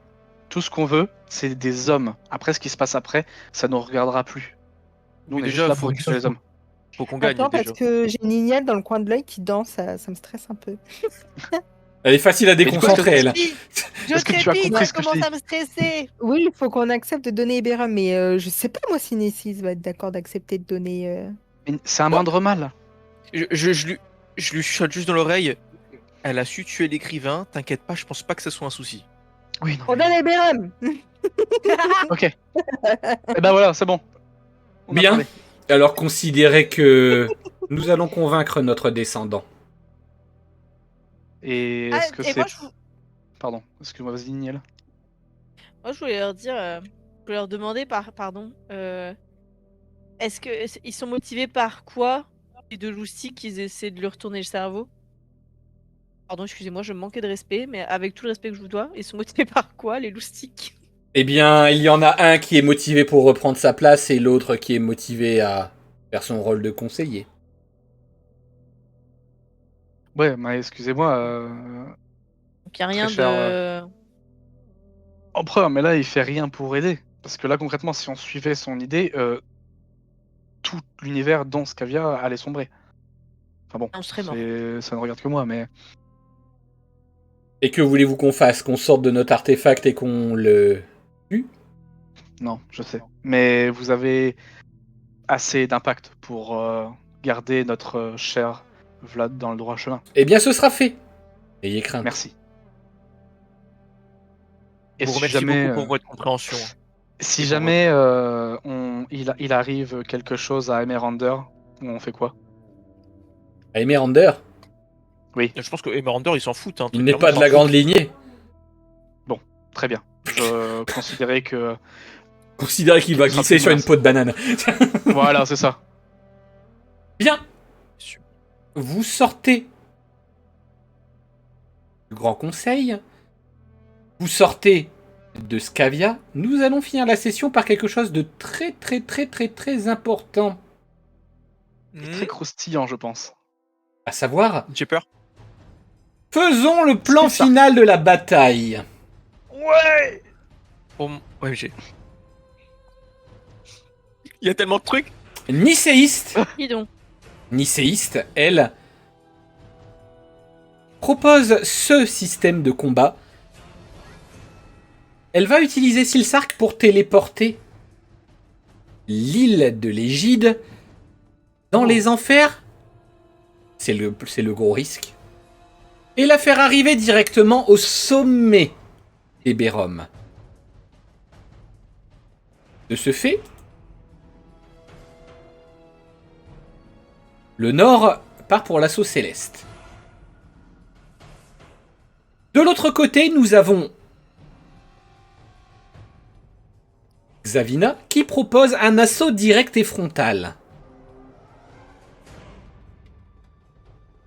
Tout ce qu'on veut, c'est des hommes. Après, ce qui se passe après, ça ne nous regardera plus. Nous, on Mais est déjà, juste là pour récupérer les hommes. faut qu'on gagne Attends, parce déjà. que j'ai une Ignale dans le coin de l'œil qui danse, ça me stresse un peu. Elle est facile à du coup, déconcentrer, elle. Oui, je Est-ce que tu as trépide, compris ça ce que je commence dis à me stresser. Oui, il faut qu'on accepte de donner Eberron, mais je sais pas moi si Nessis va être d'accord d'accepter de donner. Mais c'est un Bah, moindre mal. Je lui chuchote juste dans l'oreille. Elle a su tuer l'écrivain, t'inquiète pas, je pense pas que ce soit un souci. Oui, non. On donne Eberron. Ok. Et ben voilà, c'est bon. On a Bien. parlé. Alors considérez que nous allons convaincre notre descendant. Et Ah, est-ce que et c'est. moi, Pardon, excuse-moi, vas-y, Niel. je voulais leur dire, je voulais leur demander pardon, est-ce que ils sont motivés par quoi les deux loustiques qu'ils essaient de lui retourner le cerveau? Pardon, excusez-moi, je me manquais de respect, mais avec tout le respect que je vous dois, ils sont motivés par quoi les loustiques? Eh bien, il y en a un qui est motivé pour reprendre sa place et l'autre qui est motivé à faire son rôle de conseiller. Ouais, mais excusez-moi, Donc y a très rien cher de. empereur, mais là, il fait rien pour aider. Parce que là, concrètement, si on suivait son idée, tout l'univers dont Scavia allait sombrer. Enfin bon, On serait mort. ça ne regarde que moi, mais Et que voulez-vous qu'on fasse? Qu'on sorte de notre artefact et qu'on le tue? non, je sais. Mais vous avez assez d'impact pour garder notre cher Vlad dans le droit chemin. Eh bien, ce sera fait. Ayez crainte. Merci. Je Et vous si remercie jamais, beaucoup pour votre compréhension. si Et pour jamais il arrive quelque chose à Emerander, on fait quoi? À Emerander, Je pense que Emeraldor, il s'en fout. Hein, il très n'est clairement. pas de la grande lignée. Très bien. Je considérais que... Considérez qu'il va Ce sera glisser plus sur une menace. peau de banane. Voilà, c'est ça. Bien. Vous sortez du Grand Conseil. Vous sortez de Scavia. Nous allons finir la session par quelque chose de très très très très très important. Très croustillant, je pense. À savoir, J'ai peur. faisons le plan C'est ça. final de la bataille. Ouais. Ouais, j'ai. Il y a tellement de trucs. Nicéiste, Dis donc. Nicéiste, elle, propose ce système de combat. Elle va utiliser Silsark pour téléporter l'île de l'Égide dans les enfers. C'est le gros risque. Et la faire arriver directement au sommet des Bérum. De ce fait, le nord part pour l'assaut céleste. De l'autre côté, nous avons Xavina qui propose un assaut direct et frontal.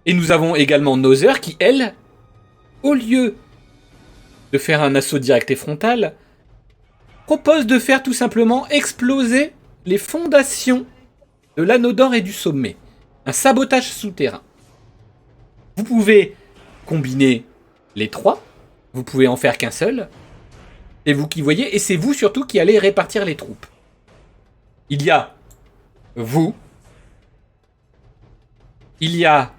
Et nous avons également Nozer qui, elle, au lieu de faire un assaut direct et frontal, propose de faire tout simplement exploser les fondations de l'anneau d'or et du sommet. Un sabotage souterrain. Vous pouvez combiner les trois, vous pouvez en faire qu'un seul. C'est vous qui voyez, et c'est vous surtout qui allez répartir les troupes. Il y a vous, il y a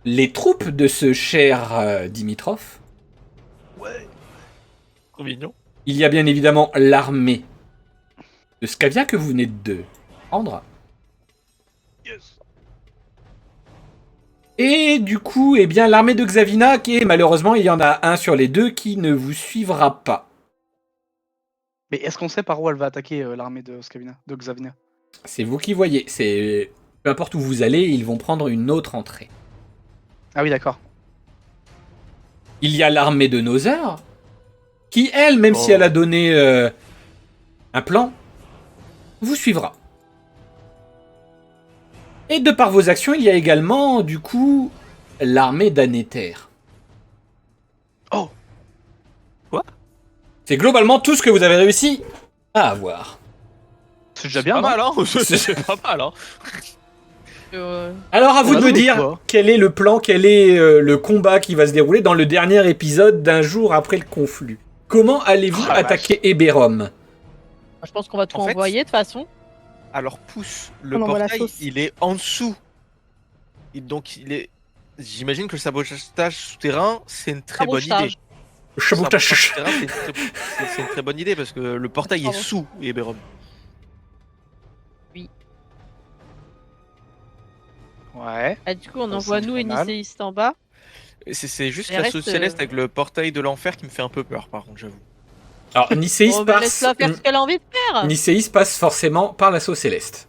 les troupes de ce cher Dimitrov, Trop mignon. il y a bien évidemment l'armée de Scavia que vous venez de prendre. Et du coup, eh bien, l'armée de Xavina, qui est malheureusement, il y en a un sur les deux qui ne vous suivra pas. Mais est-ce qu'on sait par où elle va attaquer l'armée de Xavina? C'est vous qui voyez. C'est peu importe où vous allez, ils vont prendre une autre entrée. Ah oui, d'accord. il y a l'armée de Nozer, qui elle, même si Oh. elle a donné un plan, vous suivra. Et de par vos actions, il y a également, du coup, l'armée d'Anéter. Oh. C'est globalement tout ce que vous avez réussi à avoir. C'est déjà C'est bien, pas non mal, hein. C'est pas mal, hein. Alors à vous On de a me tout, dire quoi. quel est le plan, quel est le combat qui va se dérouler dans le dernier épisode d'un jour après le conflit. Comment allez-vous Oh la attaquer Eberron? Je pense qu'on va tout En fait- envoyer de toute façon. Alors pousse, le On envoie la portail, sauce. il est en dessous. Donc il est. J'imagine que le sabotage souterrain, c'est une très bonne idée. Sabotage. Le sabotage Sabotage. souterrain, c'est une très bonne idée parce que le portail est Pardon. sous Eberron. Ouais. Ah, du coup, on Ça envoie semble nous pas et mal. Nicéiste en bas. C'est juste Et la reste, sauce céleste avec le portail de l'enfer qui me fait un peu peur, par contre, j'avoue. Alors Nicéis Oh, bah, passe, laisse-la faire ce qu'elle a envie de faire. Nicéis passe forcément par la sauce céleste.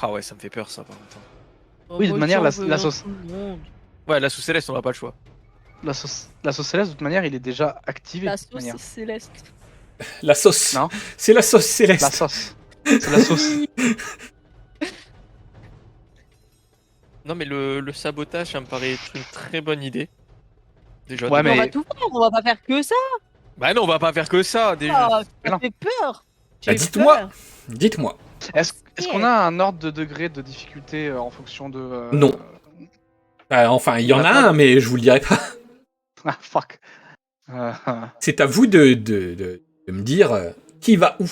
Ah ouais, ça me fait peur ça, par contre. Oh, Oui, de moi, manière, j'en la veux sauce- tout le monde. Ouais, la sauce céleste, on n'a pas le choix. La sauce céleste, de toute manière, il est déjà activé. La de toute sauce manière. céleste. La sauce. Non. C'est la sauce céleste. La sauce. C'est la sauce. Non, mais le sabotage, ça me paraît être une très bonne idée. Déjà. Ouais, de- On mais- va tout faire, on va pas faire que ça. Bah non, on va pas faire que ça, déjà. Ah, Mais ça non. fait peur. Bah, J'ai dites-moi. peur. Dites-moi. Est-ce qu'on a un ordre de degré de difficulté en fonction de. Non. Enfin, il y en a un, mais je vous le dirai pas. Ah, fuck. C'est à vous de me dire qui va où.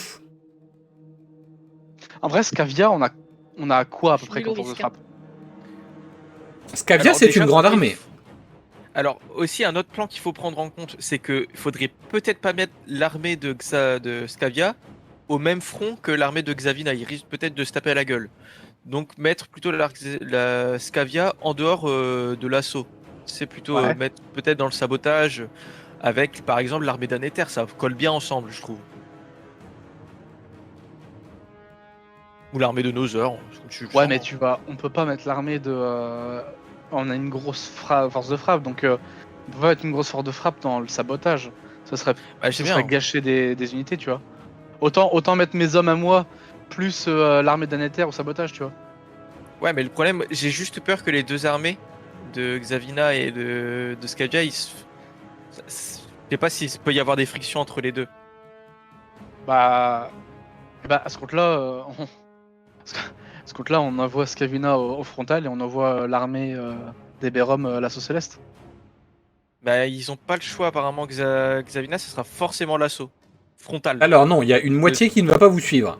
En vrai, Scavia, on a quoi à peu Je près suis comme force de risque, hein. frappe Scavia, Alors, c'est déjà, une grande faudrait- armée. Alors, aussi, un autre plan qu'il faut prendre en compte, c'est que faudrait peut-être pas mettre l'armée de Scavia au même front que l'armée de Xavina. Il risque peut-être de se taper à la gueule. Donc, mettre plutôt la Scavia en dehors de l'assaut. C'est plutôt Ouais. mettre peut-être dans le sabotage avec, par exemple, l'armée d'Anéter. Ça colle bien ensemble, je trouve. Ou l'armée de Nozer. Ouais, mais on peut pas mettre l'armée de. On a une grosse force de frappe, donc on peut pas mettre une grosse force de frappe dans le sabotage. Ce serait, Bah, je sais ce bien. serait gâcher des unités, tu vois. Autant mettre mes hommes à moi plus l'armée d'Anéter au sabotage, tu vois. Ouais, mais le problème, j'ai juste peur que les deux armées de Xavina et de Scavia, je sais pas s'il peut y avoir des frictions entre les deux. Bah à ce compte-là, à ce compte-là, on envoie Scavina au frontal et on envoie l'armée d'Eberron à l'assaut céleste. Bah, ils ont pas le choix, apparemment. Xavina, ce sera forcément l'assaut frontal. Alors non, il y a une moitié qui ne va pas vous suivre.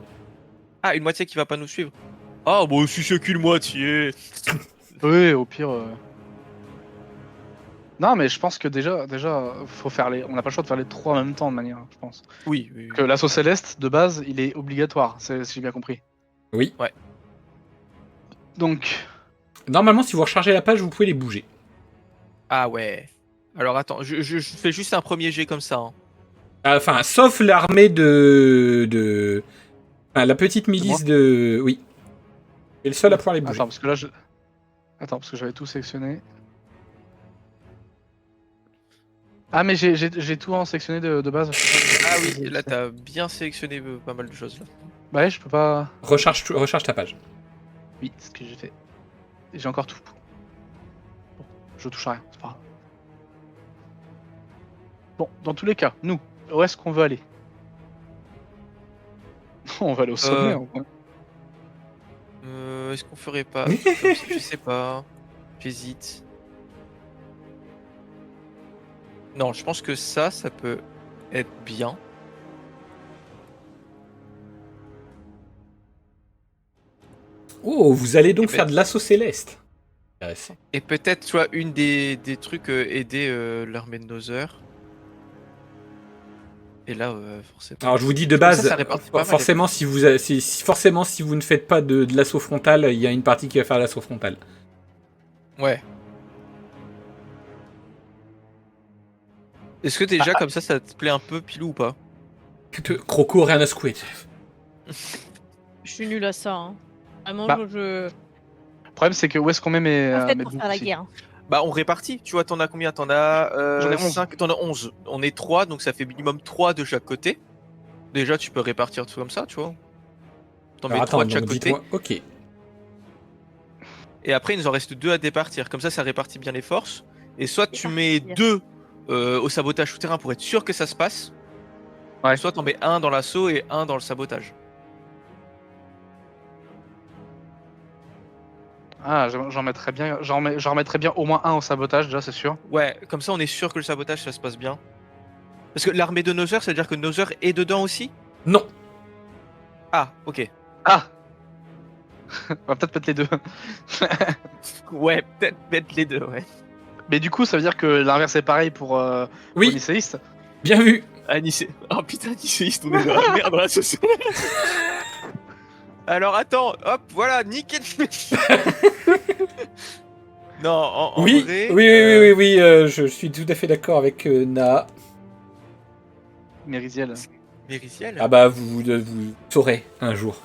Ah, une moitié qui va pas nous suivre. Ah, bon, si c'est qu'une moitié. Oui, au pire. Non, mais je pense que déjà, faut faire on n'a pas le choix de faire les trois en même temps de manière, je pense. Oui, oui. Que l'assaut céleste de base, il est obligatoire, si j'ai bien compris. Oui. Ouais. Donc, Normalement, si vous rechargez la page, vous pouvez les bouger. Ah ouais. Alors attends, je fais juste un premier jet comme ça. Hein. Enfin, sauf l'armée de... Enfin, la petite milice de... Oui. C'est le seul à pouvoir les bouger. attends, parce que là, attends, parce que j'avais tout sélectionné. Ah, mais j'ai tout en sélectionné de base. Ah oui, là t'as bien sélectionné pas mal de choses là. Bah ouais, je peux pas. Recharge ta page. Oui, c'est ce que j'ai fait. J'ai encore tout. Bon, je touche à rien, c'est pas grave. Bon, dans tous les cas, nous, où est-ce qu'on veut aller? On va aller au sommet. en vrai. Est-ce qu'on ferait pas comme ça, je sais pas. J'hésite. Non, je pense que ça peut être bien. Oh, vous allez donc Eh ben- faire de l'assaut céleste. Intéressant. Et peut-être, tu vois, une des trucs aider l'armée de Nozer. Et là, forcément. Alors je vous dis de Comme base, ça répartit pas mal, forcément, si vous ne faites pas de l'assaut frontal, il y a une partie qui va faire l'assaut frontal. Ouais. Est-ce que déjà, comme ça te plaît un peu, Pilou, ou pas? Croco, rien à secouer. Je suis nul à ça. Hein. Vraiment, Bah, je. Le problème, c'est que où est-ce qu'on met mes. Pas fait mes pour faire la boucliers guerre. Bah, on répartit. Tu vois, t'en as combien? T'en as J'en ai 11. 5, t'en as 11. On est 3, donc ça fait minimum 3 de chaque côté. Déjà, tu peux répartir tout comme ça, tu vois. T'en mets Alors 3 attends, de chaque donc côté. dites-moi. Ok. Et après, il nous en reste 2 à départir. Comme ça répartit bien les forces. Et soit tu mets Départir. 2 au sabotage souterrain pour être sûr que ça se passe. Ouais. Soit t'en mets 1 dans l'assaut et 1 dans le sabotage. Ah, j'en mettrais bien, j'en remettrais bien au moins un au sabotage, déjà, c'est sûr. Ouais, comme ça on est sûr que le sabotage ça se passe bien. Parce que l'armée de Nozer, ça veut dire que Nozer est dedans aussi? Non. Ah, ok. Ah On va peut-être mettre les deux. Ouais, peut-être mettre les deux, ouais. Mais du coup, ça veut dire que l'inverse est pareil pour Oui, Nicéiste. bien vu. Ah, Oh putain, Nicéiste, on est dans la merde dans la société. Alors attends, hop, voilà, nickel. Non, en Oui, vrai. oui, je suis tout à fait d'accord avec Na. Mérisiel. Mérisiel. Ah bah, vous saurez un jour.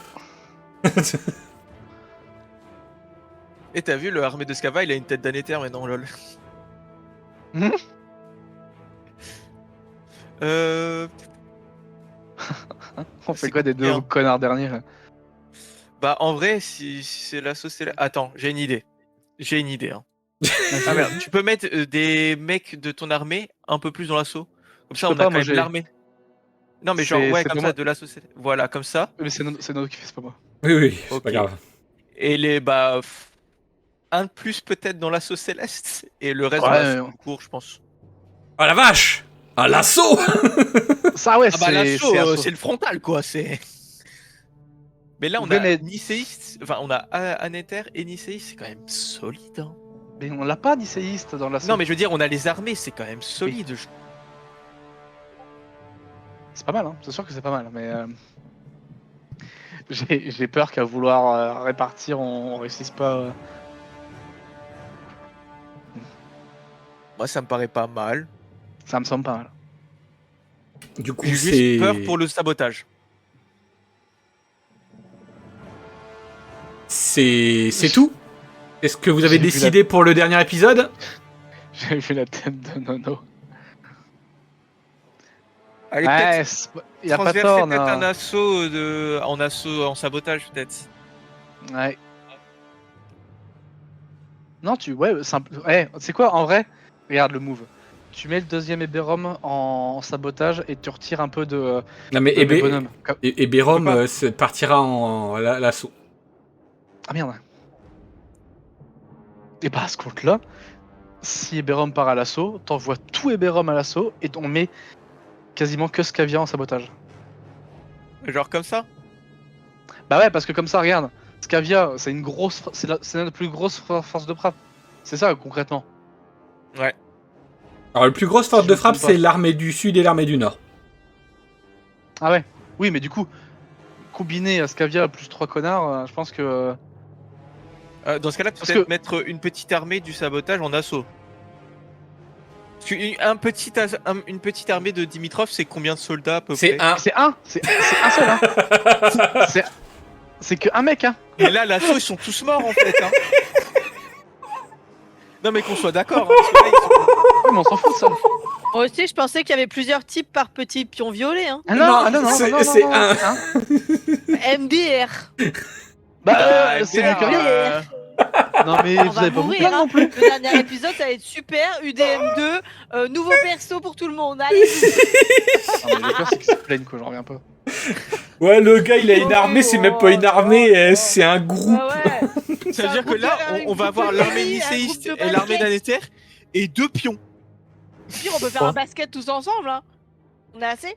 Et t'as vu, le armée de Scava, il a une tête d'anéter maintenant, lol. Mhm. On fait C'est quoi des deux compliqué, hein. connards derniers là? Bah en vrai, si c'est l'assaut, c'est Attends, j'ai une idée. J'ai une idée, hein. Ah merde, tu peux mettre des mecs de ton armée un peu plus dans l'assaut. Comme ça, peux on a pas, quand moi, même j'ai- l'armée. Non, mais genre, ouais, C'est comme pas ça, moi. de l'assaut. Voilà, comme ça. Mais c'est Nono qui fait, c'est pas moi. Oui, oui, c'est pas Ok. grave. Et un de plus peut-être dans l'assaut céleste et le reste dans Ouais, l'assaut tout court, je pense. Oh la vache! Un l'assaut! ça ouais, Ah bah c'est l'assaut, assaut. c'est le frontal, quoi. C'est. Mais là, on Ouais, a mais... Nicéiste, enfin, on a Anéter et Nicéiste, c'est quand même solide, hein. mais on l'a pas Nicéiste dans l'assaut. Non, mais je veux dire, on a les armées, c'est quand même solide. C'est pas mal, hein. C'est sûr que c'est pas mal, mais j'ai peur qu'à vouloir répartir, on réussisse pas. Moi, ça me paraît pas mal. Ça me semble pas mal. Du coup, J'ai juste peur c'est. pour le sabotage. C'est tout? Est-ce que vous avez J'ai vu décidé pour le dernier épisode? J'ai vu la tête de Nono. Allez, Ouais, peut-être il y a pas transverser tort, peut-être un non. assaut en sabotage, peut-être. Ouais. Non, ouais, simple. Ouais, c'est quoi en vrai? Regarde le move. Tu mets le deuxième Eberom en sabotage et tu retires un peu Non, mais de mes bonhommes. Eberom On peut partira en l'assaut. Ah merde. Et bah à ce compte-là, si Eberom part à l'assaut, t'envoies tout Eberom à l'assaut et on met quasiment que Scavia en sabotage. Genre comme ça? Bah ouais, parce que comme ça, regarde, Scavia, c'est une grosse, c'est notre plus grosse force de frappe. C'est ça concrètement. Ouais. Alors, le plus grosse Si force je de me frappe, trompe pas. c'est l'armée du Sud et l'armée du Nord. Ah ouais. Oui, mais du coup, combiner Scavia plus 3 connards, je pense que. Dans ce cas-là, Parce peut-être que mettre une petite armée du sabotage en assaut. Parce une petite armée de Dimitrov, c'est combien de soldats à peu C'est près? un. c'est un seul, hein. C'est c'est que un mec, hein. Mais là, l'assaut, ils sont tous morts en fait, hein. Non, mais qu'on soit d'accord, hein, parce que là, ils sont- Oui, mais on s'en fout de ça. Moi aussi, je pensais qu'il y avait plusieurs types par petit pion violet. Hein. Ah non, Non, ah non, non, c'est- non, non, c'est non, un. hein. MDR. Bah, Ah, c'est mieux que MDR. rien. Non, mais On vous va avez pas vous mourir. plaindre Hein. non plus. Le dernier épisode, ça va être super. UDM2, nouveau perso pour tout le monde. Allez. Non, mais le pire, c'est qu'ils se plaignent, quoi, j'en reviens pas. Ouais, le gars, il a une armée, c'est même pas une armée, c'est un groupe. Ouais. Ça veut dire que là, on va avoir l'armée nicéiste et l'armée d'Anéter et 2 pions. Pire, on peut faire un basket tous ensemble. Hein. On a assez.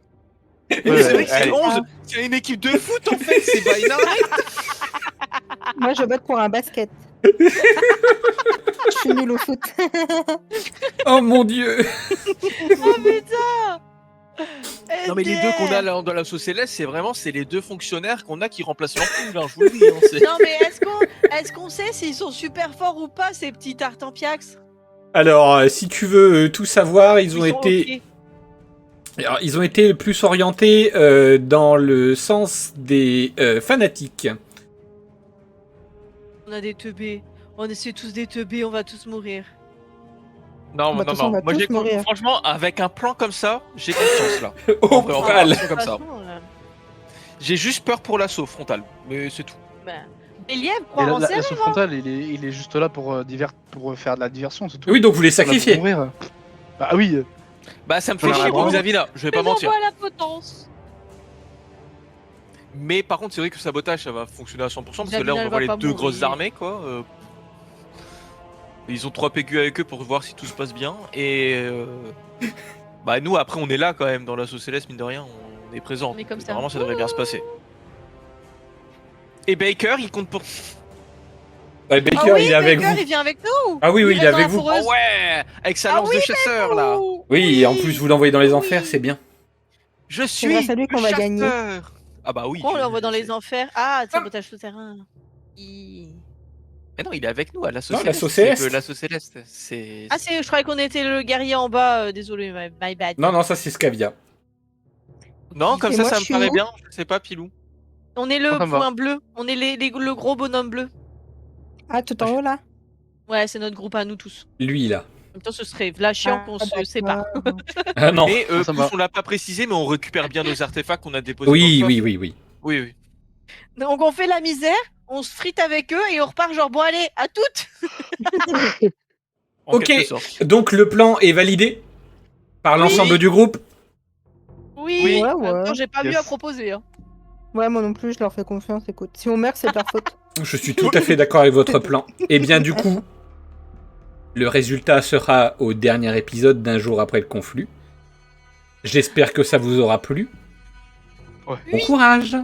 C'est vrai que c'est allez. 11. C'est une équipe de foot en fait, c'est pas une armée. Moi, je vote pour un basket. Je suis nulle au foot. Oh mon dieu. Oh putain. Non mais les deux qu'on a là dans la sauce céleste, c'est les deux fonctionnaires qu'on a qui remplacent l'ampoule, hein, je vous le dis. Hein, Non mais est-ce qu'on sait s'ils sont super forts ou pas ces petits Tartampiax? Alors, si tu veux tout savoir, ils ont Ils sont été. ok. Alors, ils ont été plus orientés dans le sens des fanatiques. On a des teubés. On est tous des teubés, on va tous mourir. Non, Bah, de non, toute façon, on non. va Moi, tous mourir. franchement, avec un plan comme ça, j'ai confiance là. Au vrai, on va pral. partir comme ça. De toute façon, J'ai juste peur pour l'assaut frontal, mais c'est tout. bah, Bélièvre, Et croire en ses l'assaut frontal, il est juste là pour, pour faire de la diversion, c'est tout. Oui, donc vous les Pas là pour sacrifiez. mourir. Bah oui, Bah, ça me On fait a chier la pour branle. Xavina, je vais pas Mais on mentir. voit la potence. Mais par contre, c'est vrai que le sabotage, ça va fonctionner à 100% parce que là, Xavina, on elle va voir va les pas deux grosses mourir. armées, quoi. Ils ont 3 PQ avec eux pour voir si tout se passe bien. Et bah, nous, après, on est là quand même dans l'assaut céleste, mine de rien, on est présent. On est comme Donc, ça. normalement, ça devrait bien se passer. Et Baker, il compte pour. Ouais, Baker, Ah oui, il est avec Baker, vous. il vient avec nous. Ah oui, oui, il est reste dans avec la vous. foreuse. Oh ouais, avec sa Ah lance oui, de chasseur là. Ouh, Oui, et en plus, vous l'envoyez dans les enfers, oui. c'est bien. Je suis grâce à lui le qu'on va gagner. chasseur. Ah bah oui. Pourquoi on je- l'envoie dans je les sais. enfers? Ah, sabotage souterrain. Mais non, il est avec nous à l'assaut Non, céleste. l'assaut C'est que céleste. l'assaut céleste, c'est. Ah, je croyais qu'on était le guerrier en bas. Désolé, my bad. Non, non, ça c'est Scavia. Non, comme Et ça, moi, ça je me suis paraît où bien. Je sais pas, Pilou. On est le Ça me va. point bleu. On est le gros bonhomme bleu. Ah, tout en haut là? Ouais, c'est notre groupe à nous tous. Lui, là. En même temps, ce serait v'là chiant qu'on se d'accord. sépare. Ah non. Mais Ça me plus va. on l'a pas précisé, mais on récupère bien nos artefacts qu'on a déposés. Oui, dans le oui, coffre. oui, oui. Oui, oui. Donc on fait la misère, on se frite avec eux et on repart genre bon allez, à toutes. En Ok. quelque sorte. Donc le plan est validé par Oui. l'ensemble du groupe. Oui, Oui. en même Ouais. temps, j'ai pas Yes. mieux à proposer. Hein. Ouais, moi non plus, je leur fais confiance, écoute. Si on meurt, c'est de leur faute. Je suis tout à fait d'accord avec votre plan. Et bien du coup, le résultat sera au dernier épisode d'un jour après le conflit. J'espère que ça vous aura plu. Ouais. Bon courage.